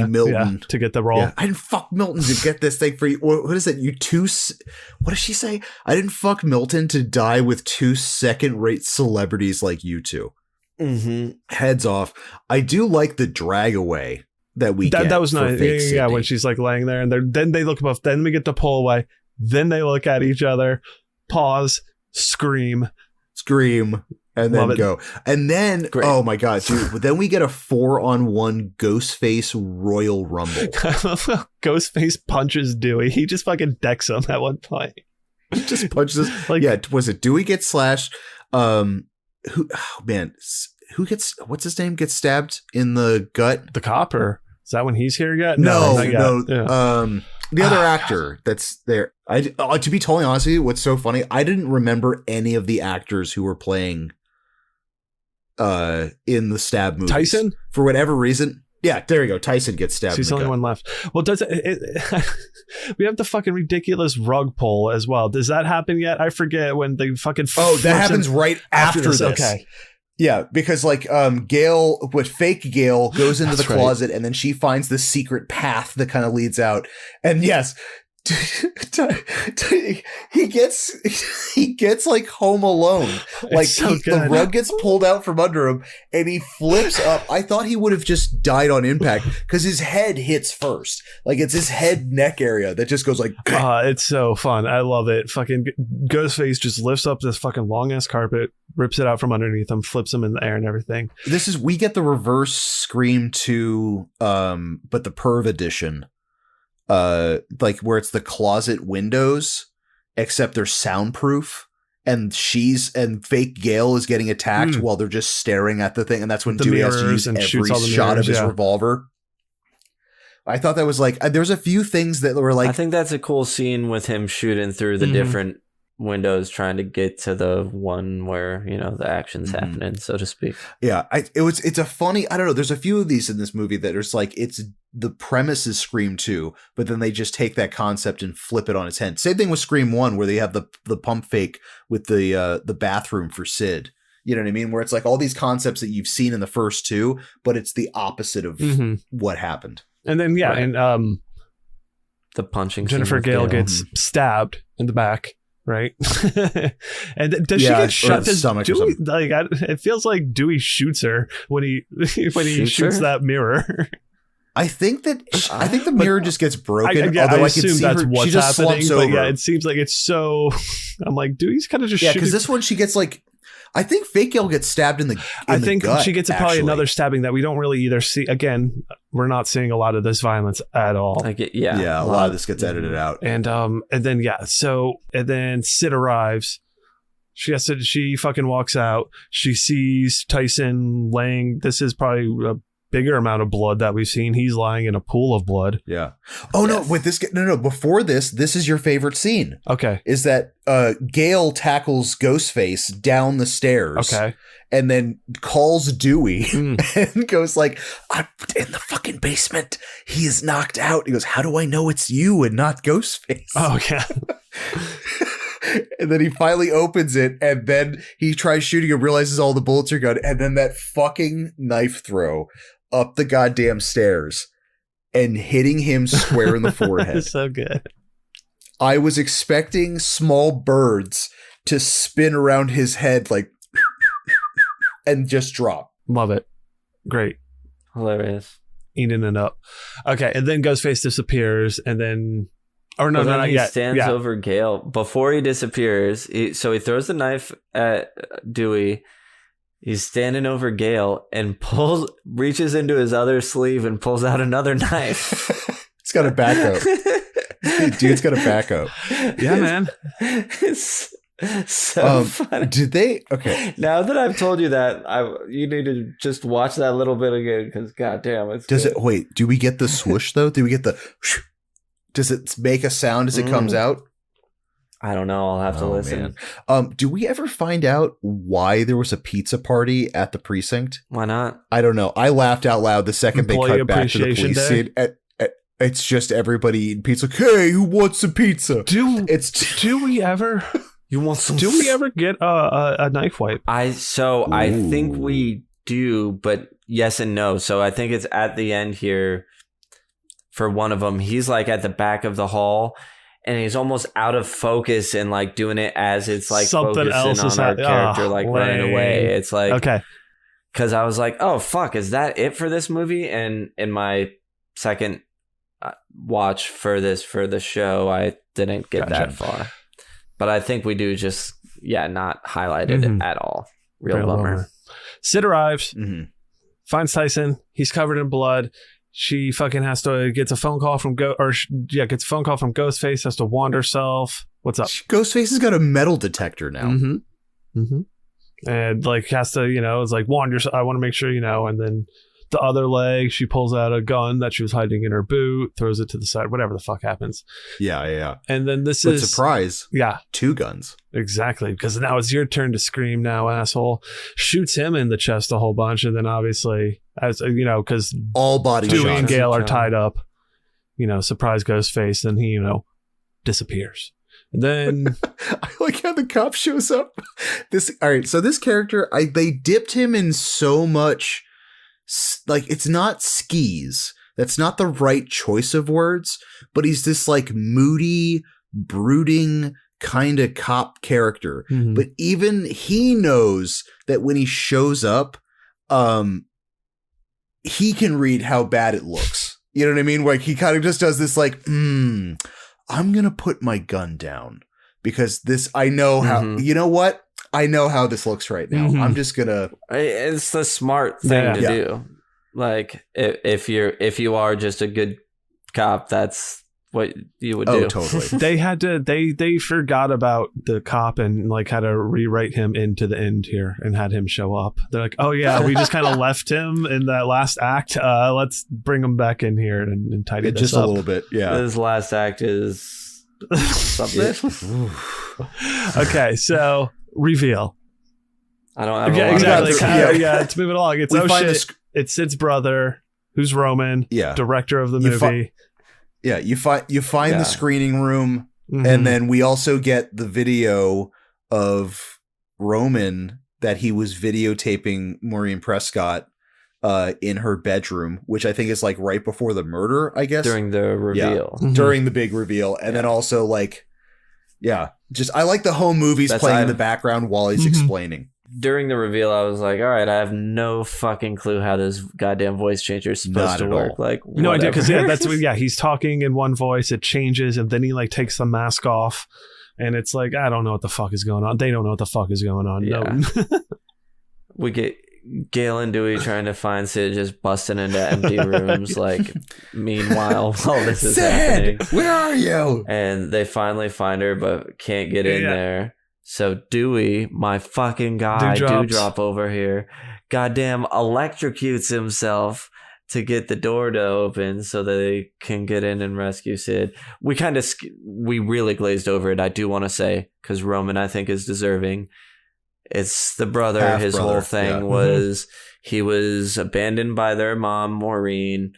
Milton to get the role. Yeah. I didn't fuck Milton to get this thing for you. What is it? What does she say? I didn't fuck Milton to die with 2 second-rate celebrities like you two. Mm-hmm. Heads off. I do like the drag away that we get. That was nice. Yeah, Sydney. when she's like laying there and then they look above. Then we get the pull away. Then they look at each other. Pause. Scream, and then go. And then, oh my God, dude. Then we get a 4-on-1 Ghostface Royal Rumble. Ghostface punches Dewey. He just fucking decks him at one point. He just punches. Was it Dewey gets slashed? Who gets, what's his name? Gets stabbed in the gut? The copper. Is that when he's here yet? No. Yeah. The other actor that's there. To be totally honest with you, what's so funny, I didn't remember any of the actors who were playing in the stab movies. Tyson? For whatever reason. Yeah, there you go. Tyson gets stabbed. He's the only one left. Well, we have the fucking ridiculous rug pull as well. Does that happen yet? I forget when they fucking. Oh, that happens right after this. Okay. Yeah, because fake Gail goes into the closet and then she finds the secret path that kind of leads out. And yes, he gets like Home Alone. Like the rug gets pulled out from under him and he flips up. I thought he would have just died on impact because his head hits first. Like it's his head neck area that just goes like. It's so fun. I love it. Fucking Ghostface just lifts up this fucking long ass carpet, rips it out from underneath him, flips him in the air and everything. We get the reverse Scream 2, but the perv edition. Like where it's the closet windows except they're soundproof. And fake Gale is getting attacked while they're just staring at the thing. And that's when Dewey has to use every shot of his revolver. I thought that was like, there's a few things that were like. I think that's a cool scene with him shooting through the different windows trying to get to the one where, you know, the action's happening, so to speak. Yeah, it's a funny, I don't know, there's a few of these in this movie that are like, it's the premise is Scream 2, but then they just take that concept and flip it on its head. Same thing with Scream 1, where they have the pump fake with the bathroom for Sid. You know what I mean? Where it's like all these concepts that you've seen in the first two, but it's the opposite of what happened. And then and the punching Jennifer Gale gets stabbed in the back. Right, and does she get shot? Dewey, like, it feels like Dewey shoots her when he shoots that mirror. I think the mirror just gets broken. I although assume that's what's she just happening. slumps but over. yeah, it seems like it's so. I'm like, Dewey's kind of just shooting. Because this one she gets like. I think Fake Gale gets stabbed in the. I think gut, she gets probably another stabbing that we don't really either see. Again, we're not seeing a lot of this violence at all. A lot of this gets edited out. And then Sid arrives. She fucking walks out. She sees Tyson laying. This is probably a bigger amount of blood that we've seen. He's lying in a pool of blood. Yeah. Oh no! With this, no. Before this is your favorite scene. Okay. Is that Gale tackles Ghostface down the stairs? Okay. And then calls Dewey and goes like, "I'm in the fucking basement. He is knocked out." He goes, "How do I know it's you and not Ghostface?" Oh yeah. And then he finally opens it, and then he tries shooting and realizes all the bullets are gone. And then that fucking knife throw up the goddamn stairs and hitting him square in the forehead. So good. I was expecting small birds to spin around his head like and just drop. Love it. Great. Hilarious. Eating it up. Okay, and then Ghostface disappears, and then he stands over Gale before he disappears. So he throws the knife at Dewey. He's standing over Gale and reaches into his other sleeve and pulls out another knife. It's got a backup. Dude's got a backup. Yeah, man. It's so funny. Did they? Okay. Now that I've told you that, you need to just watch that little bit again because goddamn, it's. Does it? Wait. Do we get the swoosh though? Do we get the? Does it make a sound as it comes out? I don't know. I'll have to listen. Man. Do we ever find out why there was a pizza party at the precinct? Why not? I don't know. I lauged out loud the second they cut back to the police scene. It's just everybody eating pizza. Like, hey, who wants some pizza? Do we ever? You want some? Do we ever get a knife wipe? I think we do, but yes and no. So I think it's at the end here. For one of them, he's like at the back of the hall. And he's almost out of focus and like doing it as it's like something focusing else on our character like running away. It's like, okay, because I was like, oh fuck, is that it for this movie? And in my second watch for the show, I didn't get that far. But I think we do just not highlighted at all. Real bummer. Sid arrives, finds Tyson. He's covered in blood. She fucking gets a phone call from Ghostface, has to wand herself. What's up? Ghostface has got a metal detector now. And like has to, it's like wand yourself. I want to make sure, and then the other leg, she pulls out a gun that she was hiding in her boot, throws it to the side, whatever the fuck happens. Yeah. And then surprise. Yeah. 2 guns. Exactly. Because now it's your turn to scream now, asshole. Shoots him in the chest a whole bunch. And then obviously, as because all body Dewey shots. and Gale are tied up, surprise Ghostface, and he, disappears. And then I like how the cop shows up. So this character, they dipped him in so much. Like, it's not skis. That's not the right choice of words, but he's this like moody, brooding kind of cop character. But even he knows that when he shows up, he can read how bad it looks. You know what I mean? Like, he kind of just does this like, I'm going to put my gun down because I know how, you know what? I know how this looks right now. I'm just gonna. It's the smart thing to do. Like if you are just a good cop, that's what you would do. Oh, totally. They forgot about the cop and like had to rewrite him into the end here and had him show up. They're like, oh yeah, we just kind of left him in that last act. Let's bring him back in here and tidy this just up. a little bit. Yeah. This last act is something. Okay, so reveal. I don't have Okay, a lot of exactly. Yeah, let's move it along. It's We find It's Sid's brother, who's Roman, director of the movie. You find the screening room, Mhm. and then we also get the video of Roman that he was videotaping Maureen Prescott in her bedroom, which I think is like right before the murder, I guess. during the reveal. Mhm. During the big reveal. And then also like, just I like the home movies playing in the background while he's explaining. During the reveal, I was like, all right, I have no fucking clue how this goddamn voice changer is supposed Not to at work. all. Like, No idea, because whatever. he's talking in one voice, it changes, and then he like takes the mask off, and it's like, I don't know what the fuck is going on. They don't know what the fuck is going on. Yeah. No. We get Gail and Dewey trying to find Sid, just busting into empty rooms. Like, meanwhile, while this is happening, where are you? and they finally find her, but can't get in there. So Dewey, my fucking guy, Dewdrop over here, goddamn electrocutes himself to get the door to open so they can get in and rescue Sid. We really glazed over it, I do want to say, because Roman, I think, is deserving. It's the brother. Half His brother, whole thing was he was abandoned by their mom, Maureen,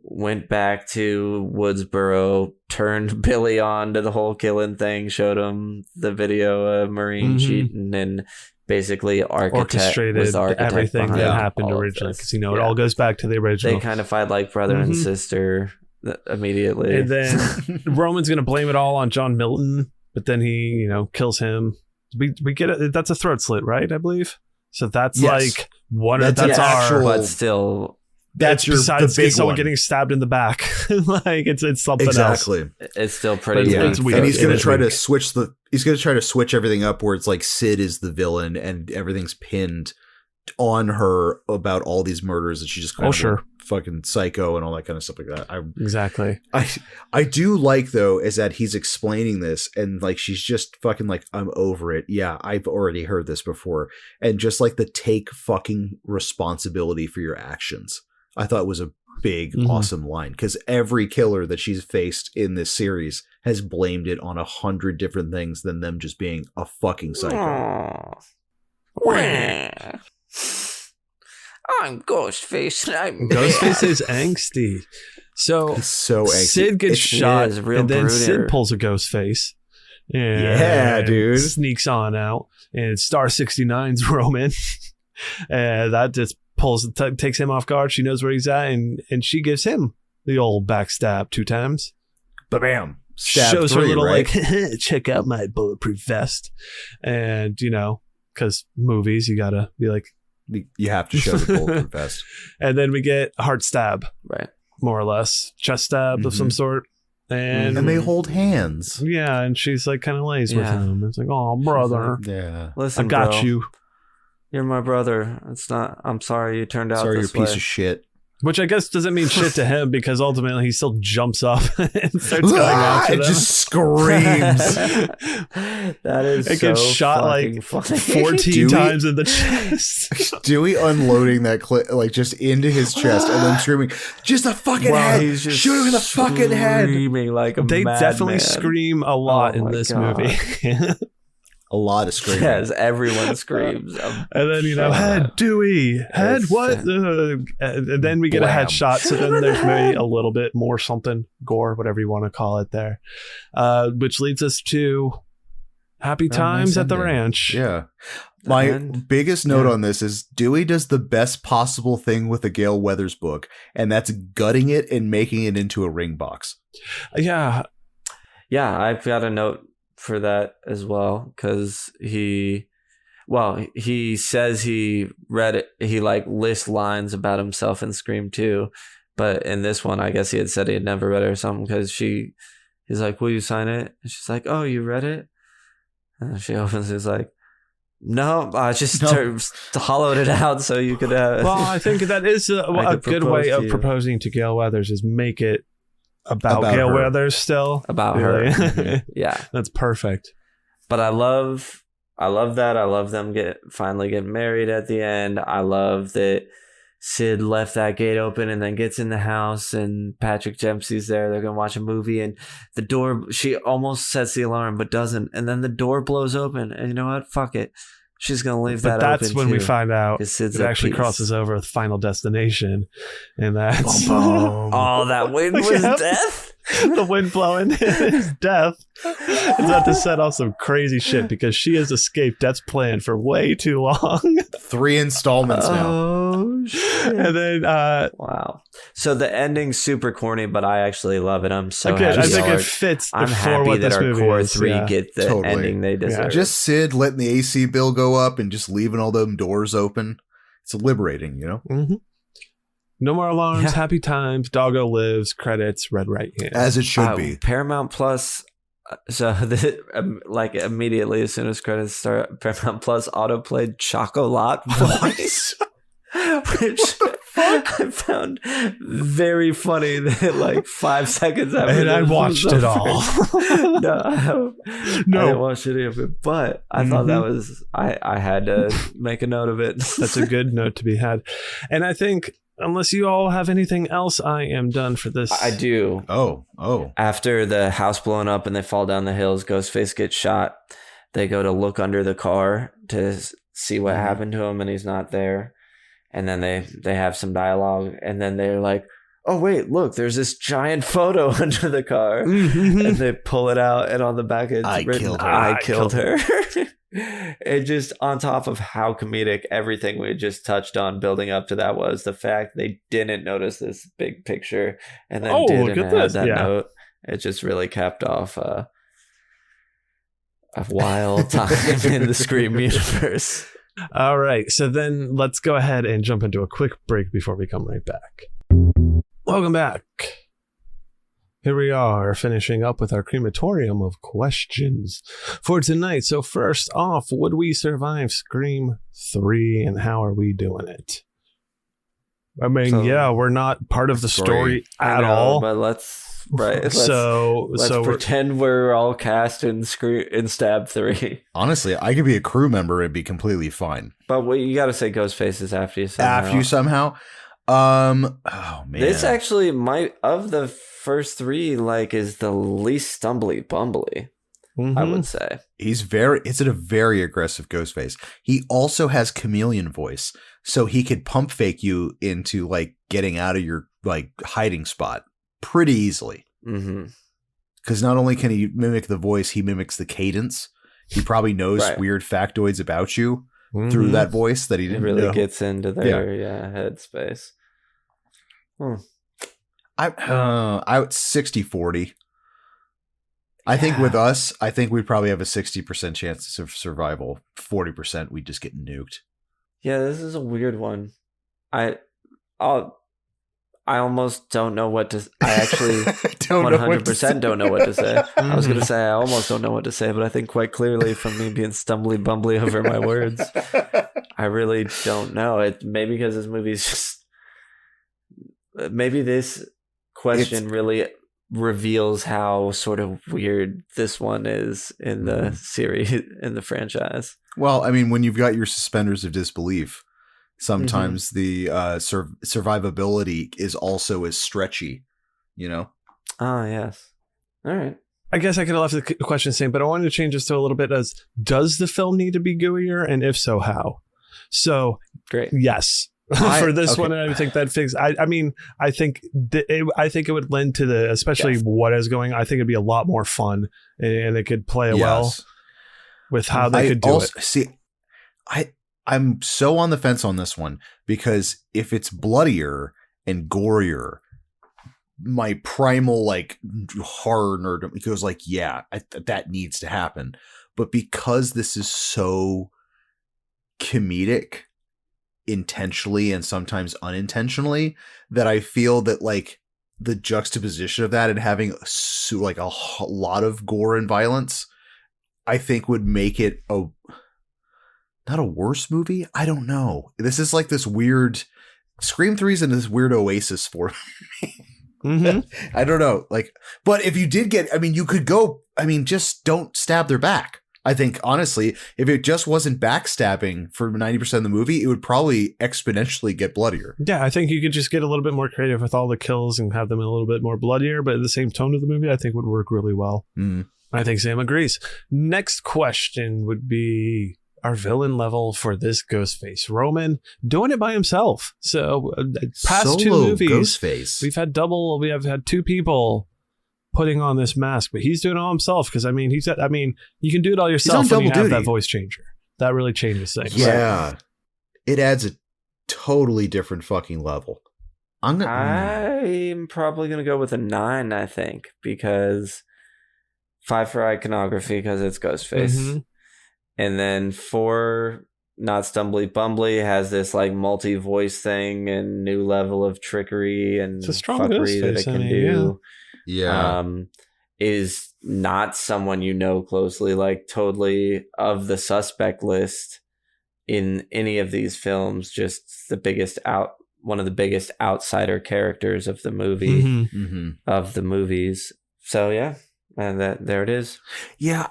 went back to Woodsboro, turned Billy on to the whole killing thing, showed him the video of Maureen cheating, and basically orchestrated everything that happened originally, because it all goes back to the original. They kind of fight like brother and sister immediately, and then Roman's gonna blame it all on John Milton, but then he kills him. We get it. That's a throat slit, right? I believe. So that's like one. That's our actual, but still. That's besides the big someone one. getting stabbed in the back. Like it's something else. It's still pretty. It's weird. And he's going to try to switch everything up where it's like Sid is the villain and everything's pinned on her about all these murders, and she just kind of fucking psycho and all that kind of stuff like that. Exactly. I do like though is that he's explaining this and like she's just fucking like, I'm over it. Yeah, I've already heard this before, and just like the take fucking responsibility for your actions. I thought was a big, awesome line, because every killer that she's faced in this series has blamed it on 100 different things than them just being a fucking psycho. I'm Ghostface. Ghostface is angsty. So angsty. Sid gets shot, and then brooder. Sid pulls a Ghostface. Yeah, dude. Sneaks on out, and Star 69's Roman. And that just takes him off guard. She knows where he's at, and she gives him the old backstab 2 times. Ba-bam. Shows her little right? like, check out my bulletproof vest. And, because movies, you gotta be like, you have to show the bulletproof vest. And then we get a heart stab, right? More or less, chest stab of some sort. And they hold hands. Yeah, and she's like kind of lays with him. It's like, oh, brother. Yeah. Listen, I got bro, you. You're my brother. It's not. I'm sorry you turned out Sorry, this you're a way. piece of shit. Which I guess doesn't mean shit to him, because ultimately he still jumps up and starts going after them. It just screams. That is it gets shot like 14 times in the chest. Dewey unloading that clip like just into his chest and then screaming, just a fucking head. He's just shoot him in the fucking head. Screaming like a They definitely madman. scream a lot in this movie. A lot of screaming. Yes, everyone screams. And then, head, Dewey, head, what? And then we get a headshot. So then there's maybe a little bit more something, gore, whatever you want to call it there. Which leads us to happy times at the ranch. Yeah. My biggest note on this is Dewey does the best possible thing with the Gale Weathers book, and that's gutting it and making it into a ring box. Yeah. Yeah, I've got a note for that as well, because he says he read it, he like lists lines about himself in Scream 2, but in this one I guess he had said he had never read it or something, because he's like, will you sign it? And she's like, oh, you read it? And she opens it, he's like, no, I just hollowed it out so you could well, I think that is a good way of proposing to Gale Weathers, is make it about Gail her. Weathers still. About Really? her. Yeah. That's perfect. But I love that. I love them finally getting married at the end. I love that Sid left that gate open and then gets in the house and Patrick Dempsey's there. They're going to watch a movie and the door, she almost sets the alarm but doesn't. And then the door blows open and you know what? Fuck it. She's going to leave that open. But that's when we find out Sid's it actually crosses over with Final Destination. And that's... Oh, that wind was death? The wind blowing is death. It's about to set off some crazy shit because she has escaped Death's plan for way too long. 3 installments now. Oh, shit. And then... wow. So the ending's super corny, but I actually love it. I'm so again, happy. I think it fits I'm for happy what that this our movie core is. 3 Yeah. get the Totally. ending they deserve. Just Sid letting the AC bill go up and just leaving all them doors open. It's liberating, you know? Mm-hmm. No more alarms, Yeah. happy times, doggo lives, credits, red right hand. As it should be. Paramount Plus. So like immediately as soon as credits start, Paramount Plus autoplayed Chocolat voice, which I found very funny. That like 5 seconds after, And I watched it all. No, I didn't watch any of it, but I thought that was I had to make a note of it. That's a good note to be had. And I think unless you all have anything else, I am done for this. I do. Oh. After the house blowing up and they fall down the hills, Ghostface gets shot. They go to look under the car to see what happened to him, and he's not there. And then they have some dialogue, and then they're like, oh, wait, look, there's this giant photo under the car. And they pull it out, and on the back it's written, I killed her. It just, on top of how comedic everything we just touched on building up to that was, the fact they didn't notice this big picture and then didn't add that note. It just really capped off a wild time in the Scream universe. All right, so then let's go ahead and jump into a quick break before we come right back. Welcome back. Here we are, finishing up with our crematorium of questions for tonight. So first off, would we survive Scream 3, and how are we doing it? I mean, we're not part of the story at all. But let's pretend we're all cast in Stab 3. Honestly, I could be a crew member and be completely fine. But you got to say Ghostface is after you somehow. Oh man, this actually might, of the first 3, like, is the least stumbly bumbly. I would say it's a very aggressive Ghostface. He also has chameleon voice, so he could pump fake you into like getting out of your like hiding spot pretty easily. Because not only can he mimic the voice, he mimics the cadence. He probably knows weird factoids about you through that voice that he didn't really know. Gets into their headspace. I 60-40. I think with us, we'd probably have a 60% chance of survival. 40% we'd just get nuked. Yeah, this is a weird one. I almost don't know what to. I actually 100% don't know what to say. I was going to say I almost don't know what to say, but I think quite clearly from me being stumbly bumbly over my words, I really don't know. It maybe because this movie's just. Maybe this question really reveals how sort of weird this one is in the series, in the franchise. Well, I mean, when you've got your suspenders of disbelief, sometimes the survivability is also as stretchy, you know? Oh, yes. All right. I guess I could have left the question the same, but I wanted to change this to a little bit as, does the film need to be gooier? And if so, how? So, great. Yes. For this one, and I think that fix. I think it would lend to the, especially what is going. I think it'd be a lot more fun, and it could play well with how they could do it. See, I'm so on the fence on this one because if it's bloodier and gorier, my primal like horror nerd goes like, that needs to happen. But because this is so comedic, intentionally and sometimes unintentionally, that I feel that like the juxtaposition of that and having like a lot of gore and violence, I think would make it not a worse movie. I don't know. This is like this weird Scream 3's in this weird oasis for me. I don't know. Like, but if you did get, I mean, you could go, I mean, just don't stab their back. I think, honestly, if it just wasn't backstabbing for 90% of the movie, it would probably exponentially get bloodier. Yeah, I think you could just get a little bit more creative with all the kills and have them a little bit more bloodier, but the same tone of the movie, I think, would work really well. I think Sam agrees. Next question would be our villain level for this Ghostface. Roman doing it by himself. So past two movies, Ghostface. we have had two people putting on this mask, but he's doing it all himself because I mean you can do it all yourself when you have that voice changer. That really changes things. Yeah. It adds a totally different fucking level. I'm probably gonna go with a 9, I think, because 5 for iconography because it's Ghostface. And then 4, not Stumbly Bumbly, has this like multi-voice thing and new level of trickery and fuckery that it can do. Yeah. Is not someone you know closely, like totally of the suspect list in any of these films, just one of the biggest outsider characters of the movie, of the movies. So yeah. And there it is. Yeah,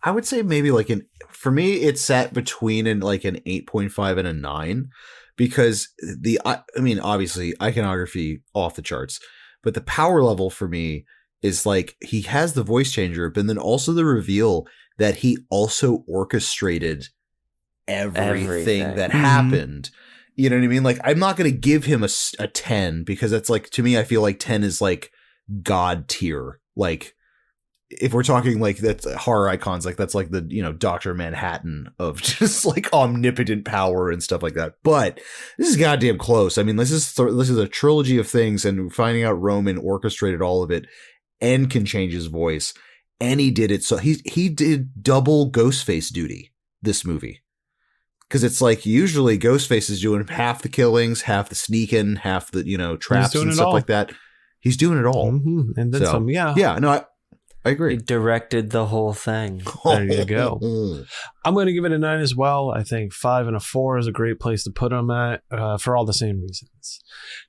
I would say maybe like for me, it's sat between an 8.5 and a 9 because I mean, obviously iconography off the charts, but the power level for me is like he has the voice changer, but then also the reveal that he also orchestrated everything that happened. You know what I mean? Like, I'm not going to give him a 10 because that's like, to me, I feel like 10 is like God tier. Like, if we're talking like that's horror icons, like that's like the, Dr. Manhattan of just like omnipotent power and stuff like that. But this is goddamn close. I mean, this is a trilogy of things, and finding out Roman orchestrated all of it and can change his voice, and he did it. So he did double Ghostface duty this movie. Because it's like usually Ghostface is doing half the killings, half the sneaking, half the, traps and stuff like that. He's doing it all. And then some, yeah. Yeah, no, I agree. He directed the whole thing. There you go. I'm going to give it a 9 as well. I think 5 and a 4 is a great place to put him at for all the same reasons.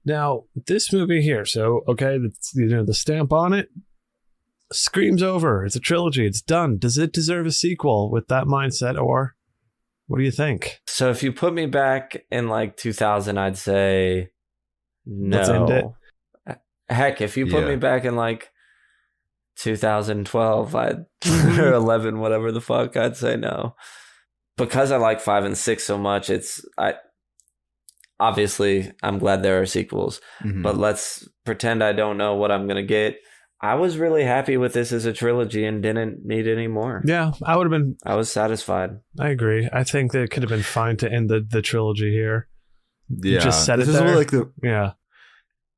Now, this movie here, so, okay, the stamp on it, Scream's over. It's a trilogy. It's done. Does it deserve a sequel with that mindset, or what do you think? So if you put me back in like 2000, I'd say no. Let's end it. Heck, if you put me back in like 2012 or 11, whatever the fuck, I'd say no. Because I like 5 and 6 so much, obviously I'm glad there are sequels, but let's pretend I don't know what I'm gonna get. I was really happy with this as a trilogy and didn't need any more. Yeah, I was satisfied. I agree. I think that it could have been fine to end the trilogy here. Yeah, just set it there. Yeah.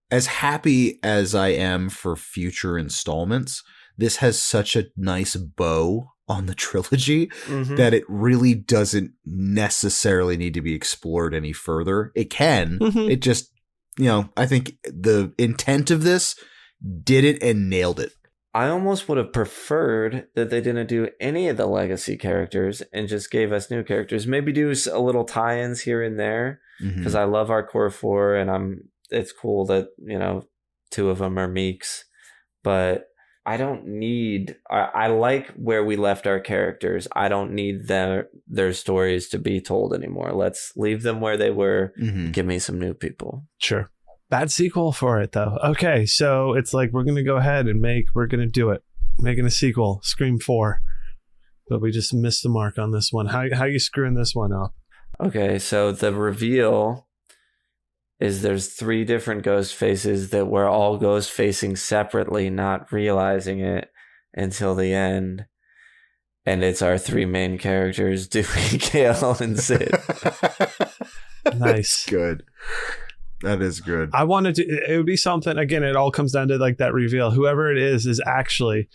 As happy as I am for future installments, this has such a nice bow on the trilogy that it really doesn't necessarily need to be explored any further. It can. It just, I think the intent of this did it and nailed it. I almost would have preferred that they didn't do any of the legacy characters and just gave us new characters. Maybe do a little tie-ins here and there, because I love our core 4, and it's cool that 2 of them are Meeks, but I don't need. I like where we left our characters. I don't need their stories to be told anymore. Let's leave them where they were. Give me some new people. Sure. Bad sequel for it though. Okay, so it's like we're gonna go ahead and we're gonna do it, making a sequel, Scream 4, but we just missed the mark on this one. How you screwing this one up? Okay, so the reveal is there's 3 different ghost faces that we're all ghost facing separately, not realizing it until the end, and it's our 3 main characters, Dewey, Gale, and Sid. Nice. Good. That is good. I wanted to, it would be something, again, it all comes down to like that reveal. Whoever it is actually,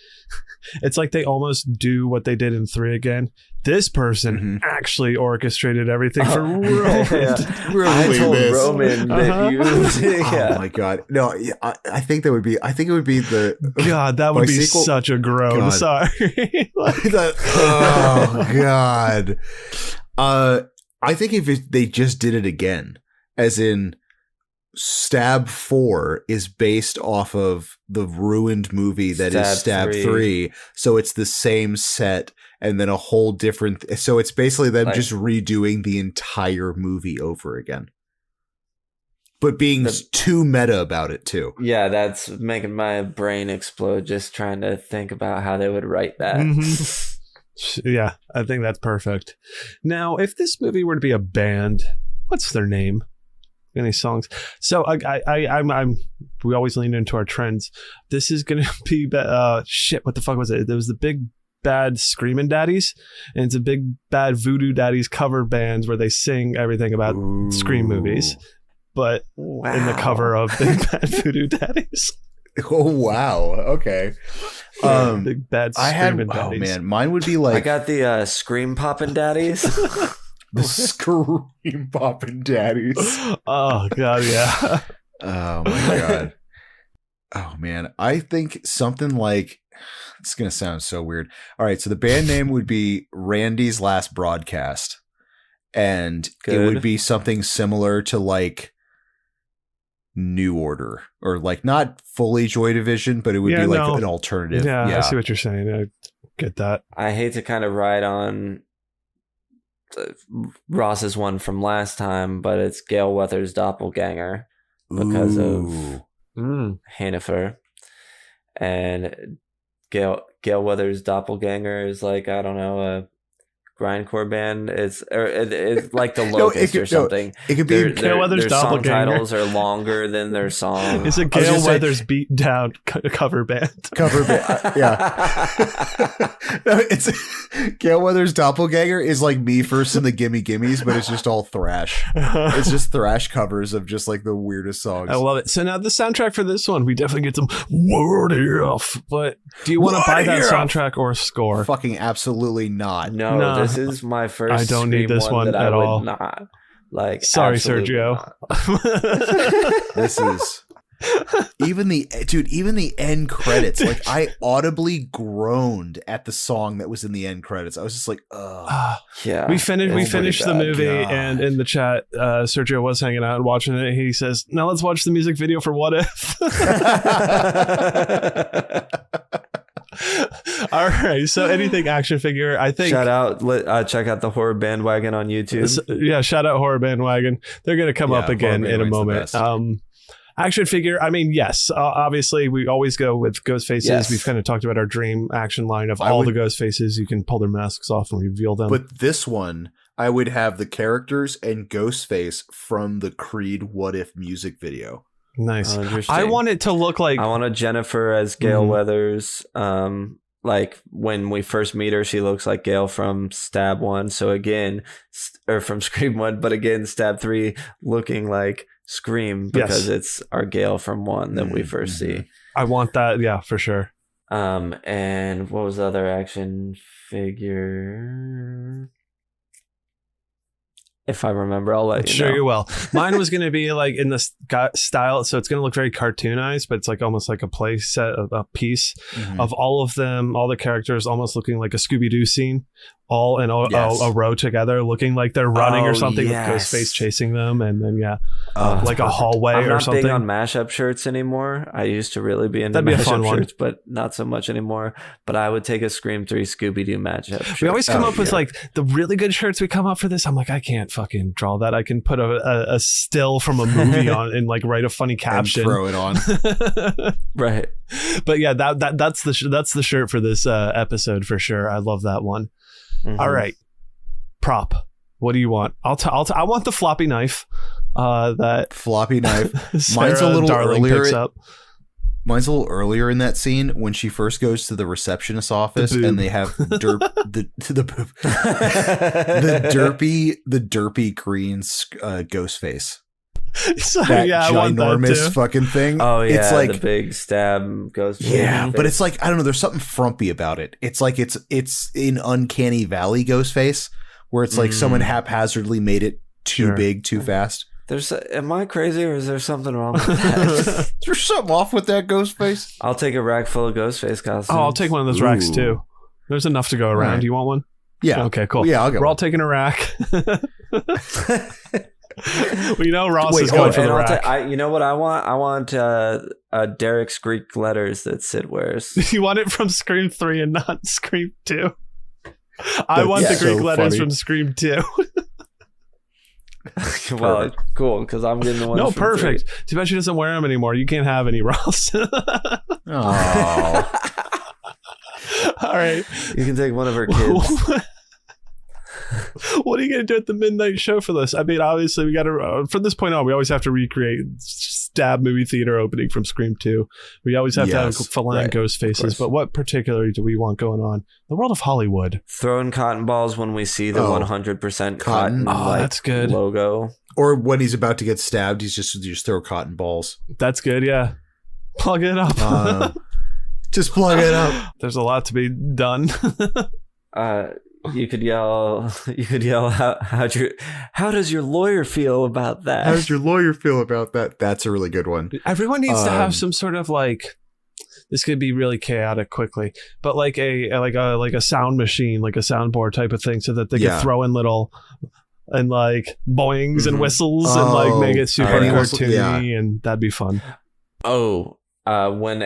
it's like they almost do what they did in 3 again. This person actually orchestrated everything for Roman. I told Roman that you. Oh my God. No, I think it would be the. God, that would be such a groan. God. Sorry. Oh God. I think if they just did it again, as in, Stab 4 is based off of the ruined movie that is Stab 3. So it's the same set and then a whole different. So it's basically them just redoing the entire movie over again. But being too meta about it too. Yeah, that's making my brain explode just trying to think about how they would write that. Mm-hmm. Yeah, I think that's perfect. Now, if this movie were to be a band, what's their name? Any songs? So we always lean into our trends. This is gonna be shit. What the fuck was it? There was the Big Bad Screamin' Daddies, and it's a Big Bad Voodoo Daddies cover bands where they sing everything about Scream movies, but in the cover of Big Bad Voodoo Daddies. Oh wow! Okay. Big Bad Screamin' Daddies. Oh man, mine would be like I got the Scream Poppin' Daddies. The Scream Poppin' Daddies. Oh god, yeah. Oh my god. Oh man, I think something like, it's gonna sound so weird. All right, so the band name would be Randy's Last Broadcast, and it would be something similar to like New Order, or like not fully Joy Division, but it would be like an alternative. Yeah, I see what you're saying. I get that. I hate to kind of ride on Ross's one from last time, but it's Gale Weathers' Doppelganger because of Hannifer. And Gale Weathers' Doppelganger is like, I don't know, a grindcore band. It's like the Locust or something. It could be Gale Weathers' their song Doppelganger. Titles are longer than their songs. It's a Gale Weathers beat down cover band. Yeah. No, it's Gale Weathers' Doppelganger is like Me First and the Gimme Gimmes, but it's just all thrash. It's just thrash covers of just like the weirdest songs. I love it. So now the soundtrack for this one, we definitely get some what if. But do you want to buy that soundtrack or score? Fucking absolutely not. No. This is my first. I don't need this one at all. Not like. Sorry, Sergio. This is even the end credits. Like I audibly groaned at the song that was in the end credits. I was just like, ugh. Yeah. We finished the movie, and in the chat, Sergio was hanging out and watching it. He says, "Now let's watch the music video for What If." All right, so anything action figure, I think. Shout out, check out the Horror Bandwagon on YouTube. Yeah, shout out Horror Bandwagon. They're going to come up again in a moment. Action figure, I mean, yes, obviously we always go with Ghostfaces. Yes. We've kind of talked about our dream action line of all the Ghostfaces. You can pull their masks off and reveal them. But this one, I would have the characters and Ghostface from the Creed What If music video. Nice. I want it to look like... I want a Jennifer as Gale Weathers. Like when we first meet her, she looks like Gale from Stab 1. So again, or from Scream 1, but again, Stab 3 looking like Scream because it's our Gale from 1 that we first see. I want that, yeah, for sure. And what was the other action figure? If I remember, I'll let you know. Sure you will. Mine was going to be like in the style, so it's going to look very cartoonized, but it's like almost like a play set, a piece of all of them, all the characters almost looking like a Scooby-Doo scene, all in a row together, looking like they're running or something with Ghostface chasing them, and then like a hallway or something. I'm not big on mashup shirts anymore. I used to really be into mashup shirts, but not so much anymore. But I would take a Scream 3 Scooby-Doo mashup shirt. We always come up with like the really good shirts we come up for this. I'm like, I can't fucking draw that. I can put a still from a movie on and like write a funny caption and throw it on. Right. But yeah, that's the shirt for this episode for sure. I love that one. All right, prop. What do you want? I want the floppy knife. That floppy knife. Mine's a little earlier. Mine's a little earlier in that scene when she first goes to the receptionist's office and they have the derpy green Ghostface. So, that ginormous fucking thing. Oh yeah, it's like the big stab goes. Yeah, but it's like I don't know. There's something frumpy about it. It's like it's in Uncanny Valley Ghostface, where it's like someone haphazardly made it too big, too fast. Am I crazy or is there something wrong with that? There's something off with that Ghostface. I'll take a rack full of Ghostface costumes. Oh, I'll take one of those racks too. There's enough to go around. Right. Do you want one? Yeah. Okay, cool. Yeah, I'll go. We're all taking a rack. We know Ross is going for the rack. You know what I want? I want Derek's Greek letters that Sid wears. You want it from Scream 3 and not Scream 2? I want the Greek letters from Scream 2. Well, cool, because I'm getting the one. No, perfect. Too bad she doesn't wear them anymore. You can't have any, Ross. Oh. All right. You can take one of her kids. What are you going to do at the midnight show for this? I mean, obviously, we got to, from this point on, we always have to recreate Stab movie theater opening from Scream 2. We always have to have Phalan ghost faces. But what particularly do we want going on? The world of Hollywood. Throwing cotton balls when we see the 100% cotton that's good. logo. Or when he's about to get stabbed, you just throw cotton balls. That's good, yeah. Plug it up. Just plug it up. There's a lot to be done. You could yell, how does your lawyer feel about that? How does your lawyer feel about that? That's a really good one. Everyone needs to have some sort of this could be really chaotic quickly, but like a sound machine, like a soundboard type of thing, so that they can throw in little and like boings and whistles and make it super cartoony, and that'd be fun. When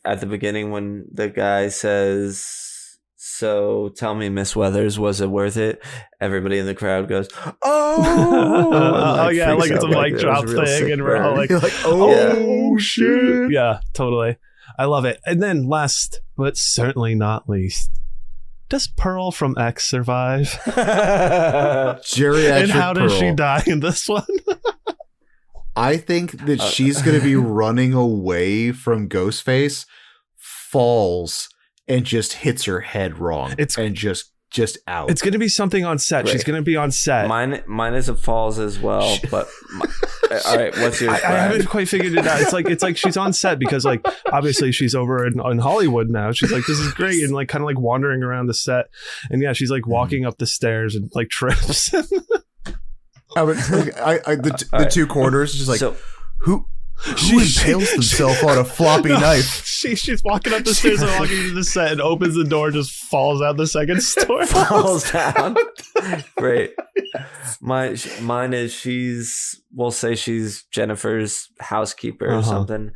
at the beginning when the guy says, "So tell me, Miss Weathers, was it worth it?" Everybody in the crowd goes, "Oh!" Yeah, like it's a mic drop thing, and we're all like, "Oh shit!" Yeah, totally. I love it. And then last, but certainly not least, does Pearl from X survive? Geriatric And how does Pearl. she die in this one? I think that she's going to be running away from Ghostface, falls, and just hits her head wrong. And just out. It's going to be something on set. Great. She's going to be on set. Mine is a falls as well, but all right, what's yours? I haven't quite figured it out. It's like she's on set because like obviously she's over in Hollywood now. She's like, this is great, and like kind of like wandering around the set, and yeah, she's like walking up the stairs and like trips. The two corners just like who impales themselves on a floppy knife. She's walking up the stairs and walking to the set and opens the door, just falls out the second story. Falls down. Great. Mine is we'll say she's Jennifer's housekeeper or something,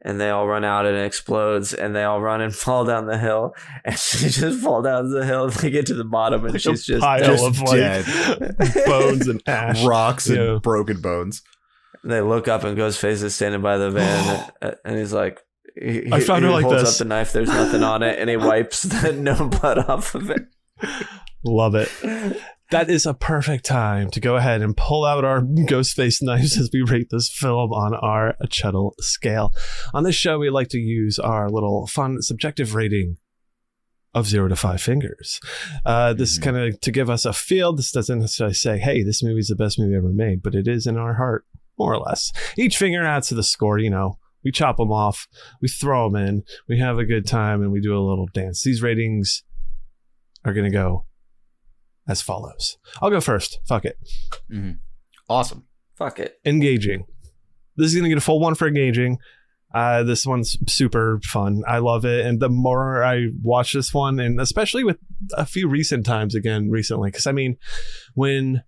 and they all run out and it explodes, and they all run and fall down the hill, and she just falls down the hill and they get to the bottom and she's just dead. Bones and ash, rocks and broken bones. They look up and Ghostface is standing by the van and he's like, I found her like holds this. up the knife, there's nothing on it, and he wipes the no blood off of it. Love it. That is a perfect time to go ahead and pull out our Ghostface knives as we rate this film on our Chuddle scale. On this show, we like to use our little fun subjective rating of 0 to 5 fingers. This is kind of to give us a feel. This doesn't necessarily say, hey, this movie's the best movie ever made, but it is in our heart, more or less. Each finger adds to the score, you know. We chop them off, we throw them in, we have a good time, and we do a little dance. These ratings are going to go as follows. I'll go first. Fuck it. Mm-hmm. Awesome. Fuck it. Engaging. This is going to get a full 1 for engaging. This one's super fun. I love it. And the more I watch this one, and especially with a few recent times recently, because I mean, when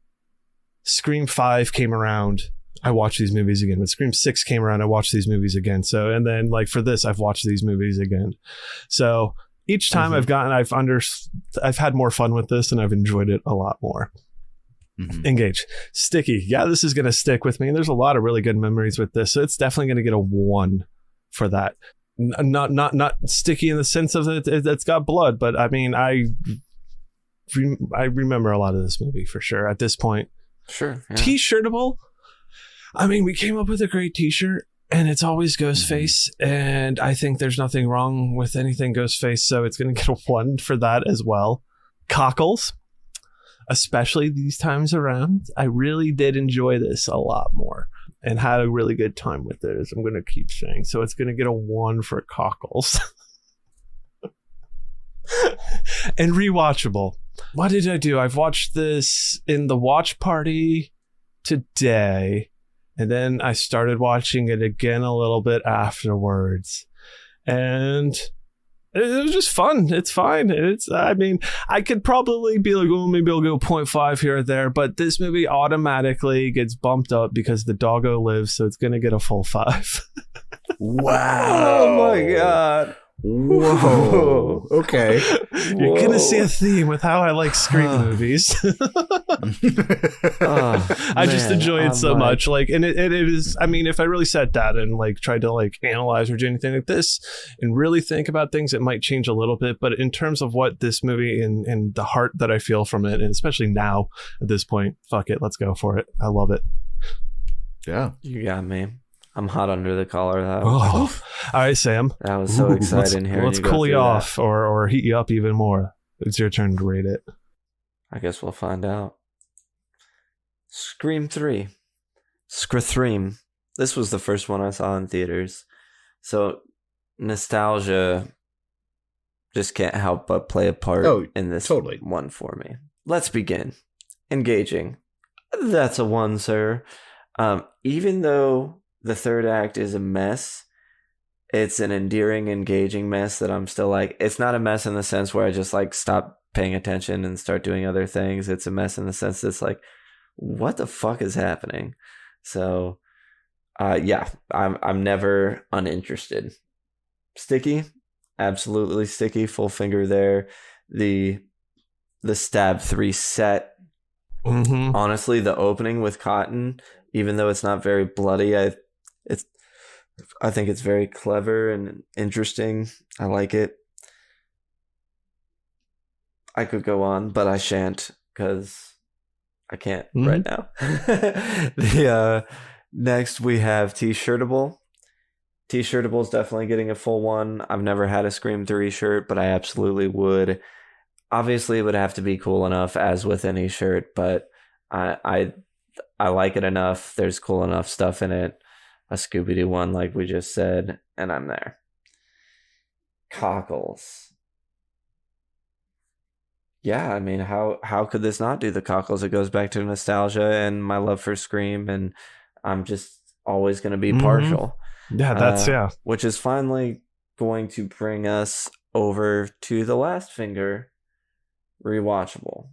Scream 5 came around, I watched these movies again. When Scream 6 came around, I watched these movies again. So, and then like for this, I've watched these movies again. So each time I've had more fun with this, and I've enjoyed it a lot more. Engage. Sticky. Yeah, this is going to stick with me. There's a lot of really good memories with this. So it's definitely going to get a 1 for that. Not sticky in the sense of it's got blood, but I mean, I remember a lot of this movie for sure at this point. Sure. Yeah. T-shirtable. I mean, we came up with a great t-shirt, and it's always Ghostface, and I think there's nothing wrong with anything Ghostface, so it's going to get a 1 for that as well. Cockles, especially these times around. I really did enjoy this a lot more and had a really good time with it, as I'm going to keep saying. So it's going to get a 1 for Cockles. And rewatchable. What did I do? I've watched this in the watch party today, and then I started watching it again a little bit afterwards. And It was just fun. It's fine. I mean, I could probably be like, oh, maybe I'll go 0.5 here or there, but this movie automatically gets bumped up because the doggo lives, so it's going to get a full 5. Wow. Oh my God. Whoa. Okay. You're going to see a theme with how I like Scream movies. I just enjoy it so much. Like, and it is, I mean, if I really sat down and like tried to like analyze or do anything like this and really think about things, it might change a little bit. But in terms of what this movie and the heart that I feel from it, and especially now at this point, fuck it, let's go for it. I love it. Yeah. You got me. I'm hot under the collar, though. Oh. All right, Sam. That was so exciting here. Let's cool you off or heat you up even more. It's your turn to rate it. I guess we'll find out. Scream 3. Scream. This was the first one I saw in theaters. So nostalgia just can't help but play a part in this one for me. Let's begin. Engaging. That's a 1, sir. Even though the third act is a mess, it's an endearing, engaging mess that I'm still like, it's not a mess in the sense where I just like stop paying attention and start doing other things. It's a mess in the sense that's like, what the fuck is happening? So, yeah, I'm never uninterested. Sticky, absolutely sticky. Full finger there. The Stab 3 set. Mm-hmm. Honestly, the opening with Cotton, even though it's not very bloody, I think it's very clever and interesting. I like it. I could go on, but I shan't because I can't right now. Next we have T-Shirtable. T-Shirtable is definitely getting a full 1. I've never had a Scream 3 shirt, but I absolutely would. Obviously, it would have to be cool enough, as with any shirt, but I like it enough. There's cool enough stuff in it. A Scooby-Doo one, like we just said, and I'm there. Cockles. Yeah, I mean, how could this not do the cockles? It goes back to nostalgia and my love for Scream, and I'm just always going to be partial. Yeah, that's which is finally going to bring us over to the last finger, rewatchable.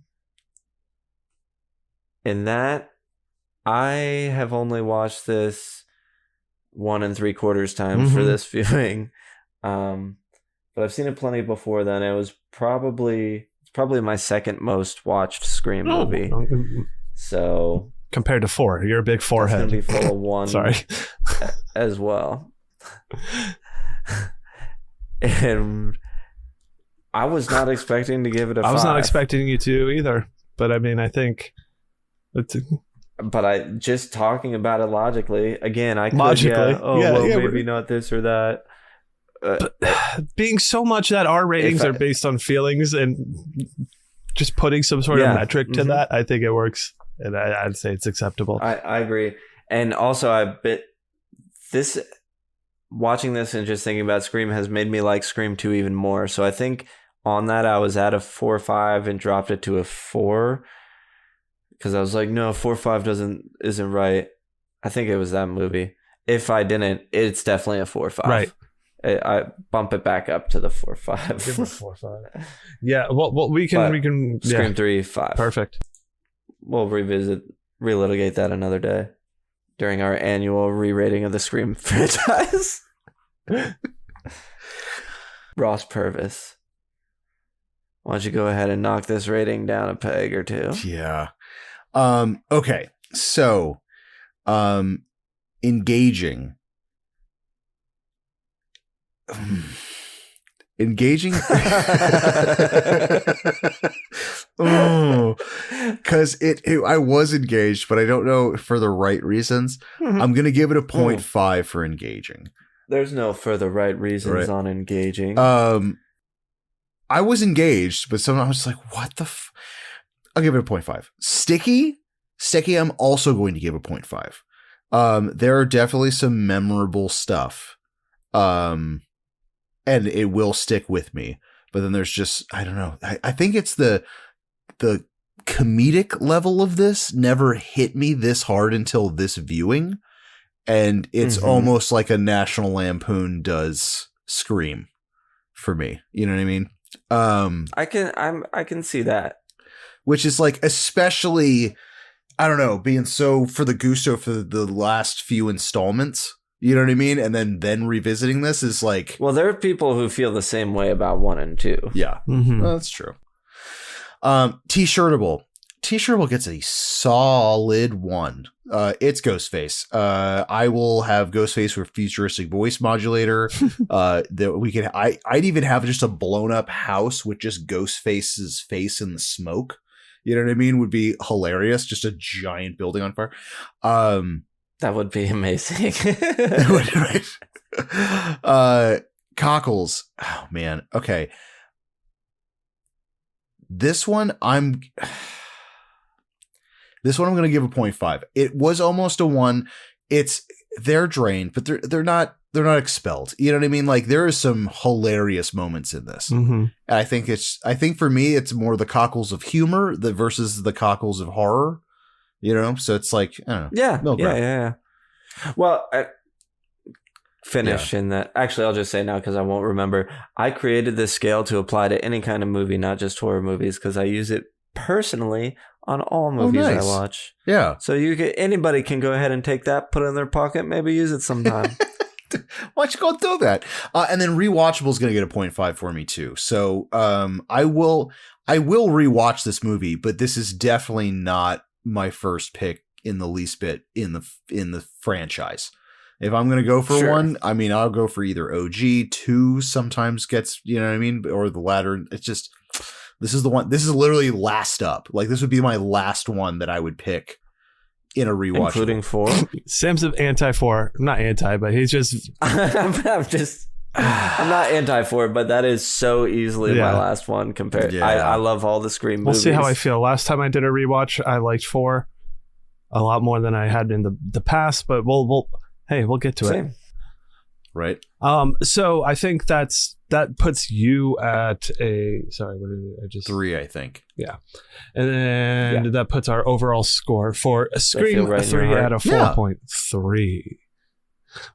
In that, I have only watched this 1 3/4 times for this viewing, but I've seen it plenty before then. It was probably my second most watched Scream movie. So compared to 4, you're a big 4 head. It's gonna be full of 1. Sorry, as well. And I was not expecting to give it a 5. I was not expecting you to either, but I mean, I think. But I just talking about it logically. Again, I could logically, maybe not this or that. But being so much that our ratings are based on feelings and just putting some sort of metric to that, I think it works, and I'd say it's acceptable. I agree, and also watching this and just thinking about Scream has made me like Scream 2 even more. So I think on that I was at a 4 or 5 and dropped it to a 4. Because I was like, no, 4 or 5 isn't right. I think it was that movie. If I didn't, it's definitely a 4 or 5. Right. I bump it back up to the 4 or 5. Give it 4 or 5. Yeah. Well, we can Scream 3, 5. Perfect. We'll relitigate that another day during our annual re-rating of the Scream franchise. Ross Purvis, why don't you go ahead and knock this rating down a peg or 2? Yeah. Okay, so engaging because I was engaged, but I don't know for the right reasons. I'm gonna give it a 0.5 for engaging. There's no further right reasons on engaging. I was engaged, but somehow I was like, what the I'll give it a 0.5. Sticky, I'm also going to give a 0.5. There are definitely some memorable stuff. And it will stick with me. But then there's just, I don't know. I think it's the comedic level of this never hit me this hard until this viewing. And it's almost like a National Lampoon does Scream for me. You know what I mean? I can see that. Which is like, especially, I don't know, being so for the gusto for the last few installments. You know what I mean? And then revisiting this is like... Well, there are people who feel the same way about 1 and 2. Yeah, well, that's true. T-Shirtable. T-Shirtable gets a solid 1. It's Ghostface. I will have Ghostface with futuristic voice modulator. That we could. I'd even have just a blown up house with just Ghostface's face in the smoke. You know what I mean? Would be hilarious. Just a giant building on fire. That would be amazing. Cockles. Oh man. Okay. This one I'm going to give a 0.5. It was almost a 1. They're drained, but they're not expelled. You know what I mean? Like there are some hilarious moments in this. Mm-hmm. And I think for me, it's more the cockles of humor versus the cockles of horror, you know? So it's like, I don't know. Yeah. Well, in that. Actually, I'll just say now because I won't remember. I created this scale to apply to any kind of movie, not just horror movies, because I use it personally on all movies I watch. Yeah. So anybody can go ahead and take that, put it in their pocket, maybe use it sometime. Why don't you go do that? And then rewatchable is going to get a 0.5 for me too. So I will rewatch this movie, but this is definitely not my first pick in the least bit in the franchise. If I'm going to go for one, I mean, I'll go for either OG. 2 sometimes gets, you know what I mean? Or the latter. It's just, this is the one, this is literally last up. Like this would be my last one that I would pick in a rewatch. Including 4? Sam's anti-4. Not anti, but he's just... I'm not anti-4, but that is so easily my last one compared. Yeah. I love all the Scream movies. We'll see how I feel. Last time I did a rewatch, I liked 4 a lot more than I had in the past, but we'll get to it. Right. So I think that puts you at a, sorry, what did I just 3, I think. Yeah. And then that puts our overall score for a Scream 3 at a 4.3.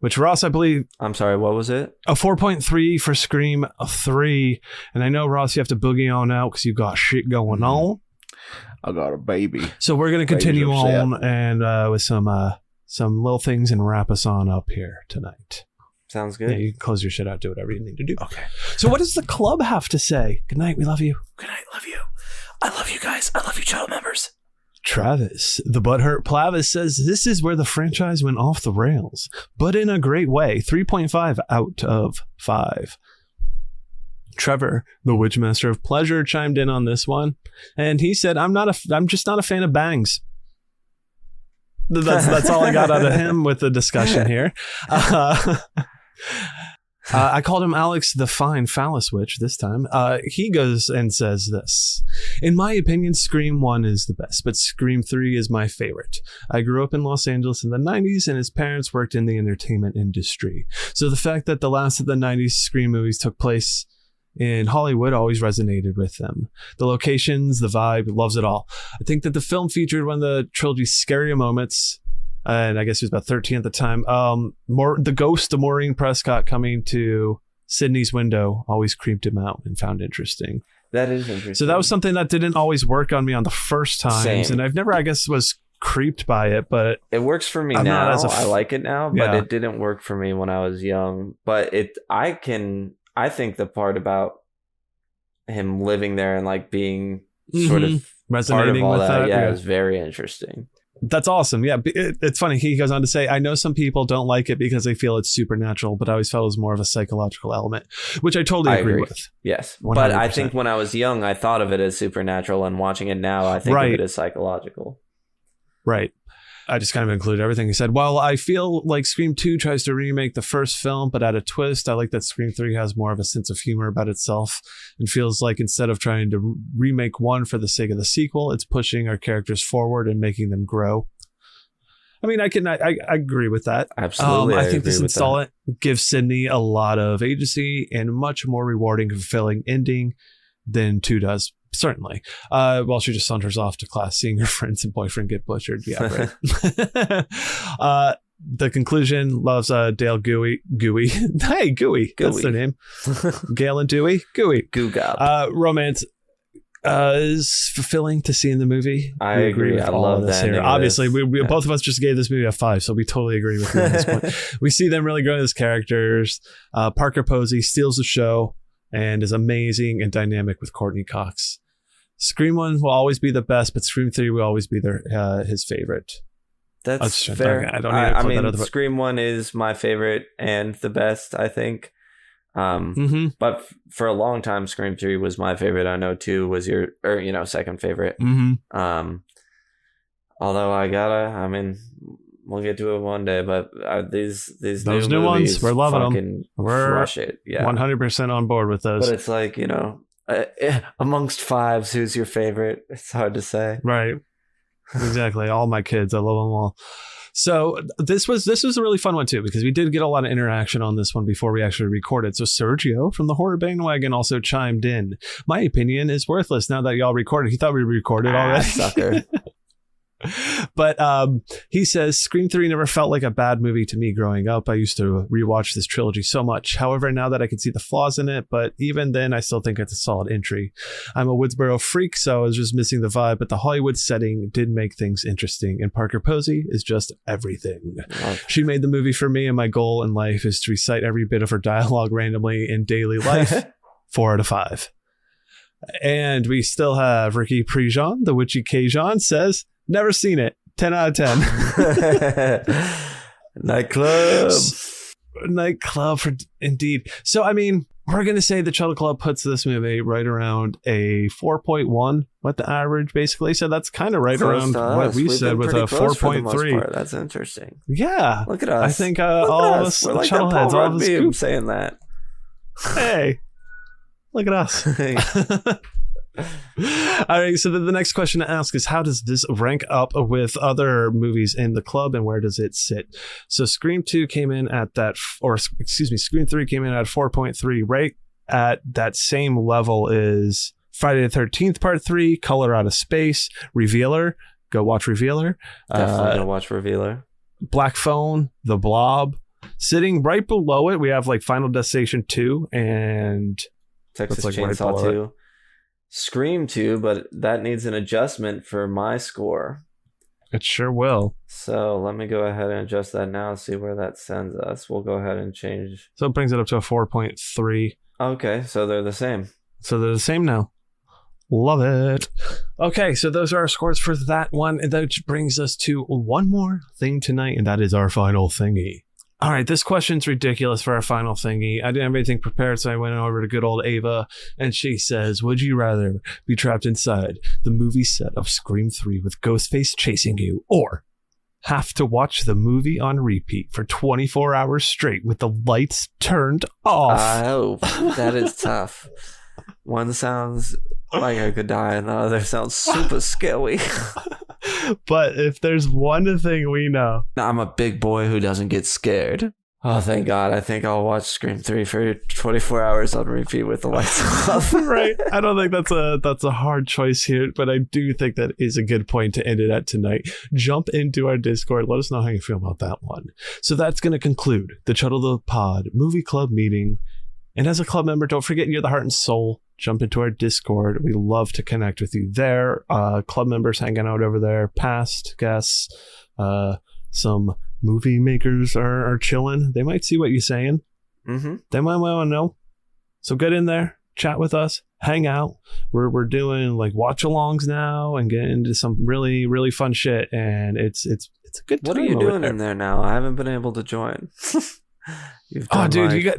Which Ross, I believe... I'm sorry, what was it? A 4.3 for Scream 3. And I know, Ross, you have to boogie on out because you got shit going on. I got a baby. So we're going to continue on and with some little things and wrap us on up here tonight. Sounds good. Yeah, you can close your shit out, do whatever you need to do. Okay. So what does the club have to say? Good night, we love you. Good night, love you. I love you guys. I love you, Chuddle members. Travis, the butthurt Plavis, says this is where the franchise went off the rails, but in a great way. 3.5 out of 5. Trevor, the Witchmaster of Pleasure, chimed in on this one, and he said, "I'm just not a fan of bangs." That's all I got out of him with the discussion here. I called him Alex the Fine Phallus Witch this time. He goes and says this. In my opinion, Scream 1 is the best, but Scream 3 is my favorite. I grew up in Los Angeles in the 90s, and his parents worked in the entertainment industry. So the fact that the last of the 90s Scream movies took place in Hollywood always resonated with them. The locations, the vibe, loves it all. I think that the film featured one of the trilogy's scarier moments, and I guess he was about 13 at the time. The ghost of Maureen Prescott coming to Sydney's window always creeped him out and found interesting. That is interesting. So that was something that didn't always work on me on the first times, and I've never, I guess, was creeped by it, but it works for me now. I like it now, but it didn't work for me when I was young. But I think the part about him living there and like being sort of resonating part of all with that, is very interesting. That's awesome. Yeah, it's funny. He goes on to say, I know some people don't like it because they feel it's supernatural, but I always felt it was more of a psychological element, which I totally agree with. Yes. 100%. But I think when I was young, I thought of it as supernatural, and watching it now, I think of it as psychological. Right. I just kind of included everything he said. While I feel like Scream 2 tries to remake the first film, but at a twist, I like that Scream 3 has more of a sense of humor about itself and feels like instead of trying to remake one for the sake of the sequel, it's pushing our characters forward and making them grow. I mean, I agree with that. Absolutely. I think this installment gives Sydney a lot of agency and much more rewarding, fulfilling ending than 2 does. Certainly. While she just saunters off to class, seeing her friends and boyfriend get butchered. Yeah, right. the conclusion loves Dale Gooey. Hey, Gooey. That's their name. Gale and Dewey. Gooey. Goo Gop. Romance is fulfilling to see in the movie. I agree. I love that. Here. Obviously, we both of us just gave this movie a 5, so we totally agree with you at this point. We see them really growing as characters. Parker Posey steals the show and is amazing and dynamic with Courtney Cox. Scream 1 will always be the best, but Scream 3 will always be his favorite. That's fair. I mean, Scream 1 is my favorite and the best, I think. But for a long time, Scream 3 was my favorite. I know 2 was your, second favorite. Although I mean, we'll get to it one day, but these those new ones, we're loving them. We're crush it. Yeah, 100% on board with those. But it's like, amongst 5s, who's your favorite? It's hard to say. Right. Exactly. All my kids, I love them all. So this was a really fun one too, because we did get a lot of interaction on this one before we actually recorded. So Sergio from the Horror Bandwagon also chimed in. My opinion is worthless now that y'all recorded. He thought we recorded already. Sucker. But he says Scream 3 never felt like a bad movie to me growing up. I used to rewatch this trilogy so much. However, now that I can see the flaws in it, but even then I still think it's a solid entry. I'm a Woodsboro freak, so I was just missing the vibe, but the Hollywood setting did make things interesting, and Parker Posey is just everything. She made the movie for me, and my goal in life is to recite every bit of her dialogue randomly in daily life. 4 out of 5. And we still have Ricky Prejean, the Witchy Cajun, says, never seen it. 10 out of 10. Nightclub for indeed. So, I mean, we're going to say the Chuddle Club puts this movie right around a 4.1, what the average basically. So that's kind of right around what we said with a 4.3. That's interesting. Yeah. Look at us. I think all of us like Chuddleheads, all of us saying that. Hey, look at us. All right, so the next question to ask is, how does this rank up with other movies in the club, and where does it sit? So Scream 2 came in at Scream 3 came in at 4.3. Right at that same level is Friday the 13th Part 3, Color Out of Space, Revealer. Go watch Revealer. Definitely gonna watch Revealer. Black Phone, The Blob. Sitting right below it, we have like Final Destination 2 and Texas Chainsaw 2. Scream 2, but that needs an adjustment for my score. It sure will. So let me go ahead and adjust that now, see where that sends us. We'll go ahead and change. So it brings it up to a 4.3. Okay, so they're the same. So they're the same now. Love it. Okay, so those are our scores for that one. And that brings us to one more thing tonight, and that is our final thingy. All right, this question's ridiculous for our final thingy. I didn't have anything prepared, so I went over to good old Ava, and she says, would you rather be trapped inside the movie set of Scream 3 with Ghostface chasing you, or have to watch the movie on repeat for 24 hours straight with the lights turned off? Oh, that is tough. One sounds like I could die, and the other sounds super scary. But if there's one thing we know, I'm a big boy who doesn't get scared. Oh, thank God. I think I'll watch Scream 3 for 24 hours on repeat with the lights off. Right. I don't think that's a hard choice here, but I do think that is a good point to end it at tonight. Jump into our Discord. Let us know how you feel about that one. So that's going to conclude the Chuddle the Pod movie club meeting. And as a club member, don't forget you're the heart and soul. Jump into our Discord. We love to connect with you there. Club members hanging out over there. Past guests. Some movie makers are chilling. They might see what you're saying. Mm-hmm. They might want to know. So get in there. Chat with us. Hang out. We're doing like watch-alongs now and getting into some really, really fun shit. And it's a good time. What are you doing in there now? I haven't been able to join. You got...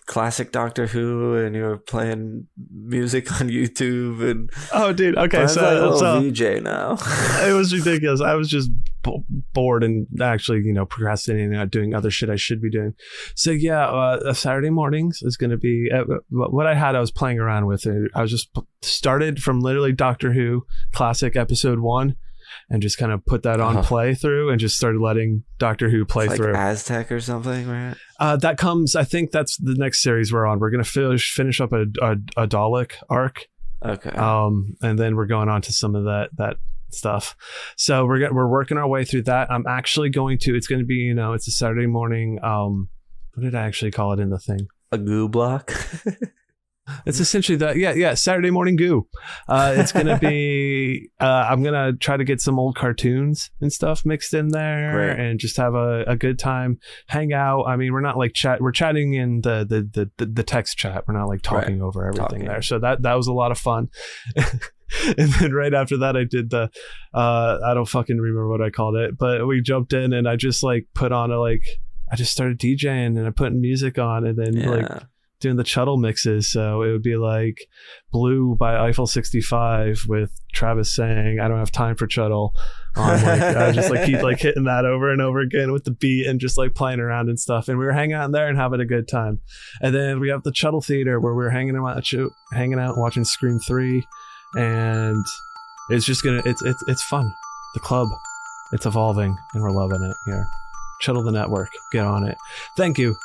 classic Doctor Who, and you're playing music on YouTube, and okay, so VJ now. It was ridiculous. I was just bored and actually procrastinating and doing other shit I should be doing. So yeah, Saturday mornings is going to be what I was playing around with. I was just started from literally Doctor Who classic episode 1 and just kind of put that on play through and just started letting Doctor Who play through. Aztec or something, right? That comes, I think that's the next series we're on. We're going to finish up a Dalek arc. Okay. And then we're going on to some of that stuff. So we're working our way through that. I'm actually going to. It's going to be, it's a Saturday morning. What did I actually call it in the thing? A goo block. It's essentially that. Yeah. Saturday morning goo. It's going to be, I'm going to try to get some old cartoons and stuff mixed in there. Great. And just have a good time, hang out. I mean, we're not like we're chatting in the text chat. We're not like talking over everything there. So that was a lot of fun. And then right after that, I did I don't fucking remember what I called it, but we jumped in and I just like put on I just started DJing and I put music on and then like doing the Chuddle mixes. So it would be like Blue by Eiffel 65 with Travis saying, I don't have time for Chuddle. On like, I just like keep like hitting that over and over again with the beat and just like playing around and stuff. And we were hanging out in there and having a good time. And then we have the Chuddle Theater where we're hanging out watching Scream 3. And it's just it's fun. The club, it's evolving and we're loving it here. Chuddle the network, get on it. Thank you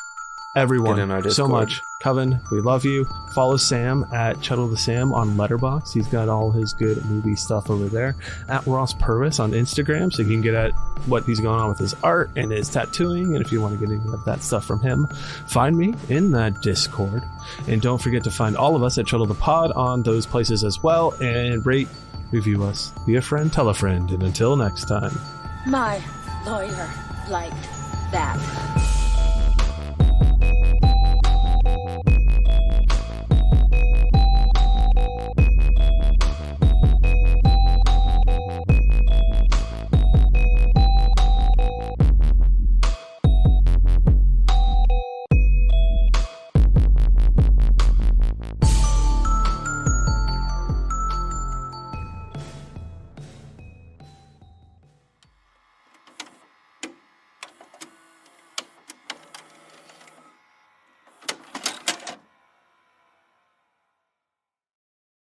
everyone so much. Coven, we love you. Follow Sam at Chuddle the Sam on Letterboxd. He's got all his good movie stuff over there. At Ross Purvis on Instagram, so you can get at what he's going on with his art and his tattooing. And if you want to get any of that stuff from him, find me in that Discord. And don't forget to find all of us at Chuddle the Pod on those places as well. And rate, review us, be a friend, tell a friend. And until next time. My lawyer liked that.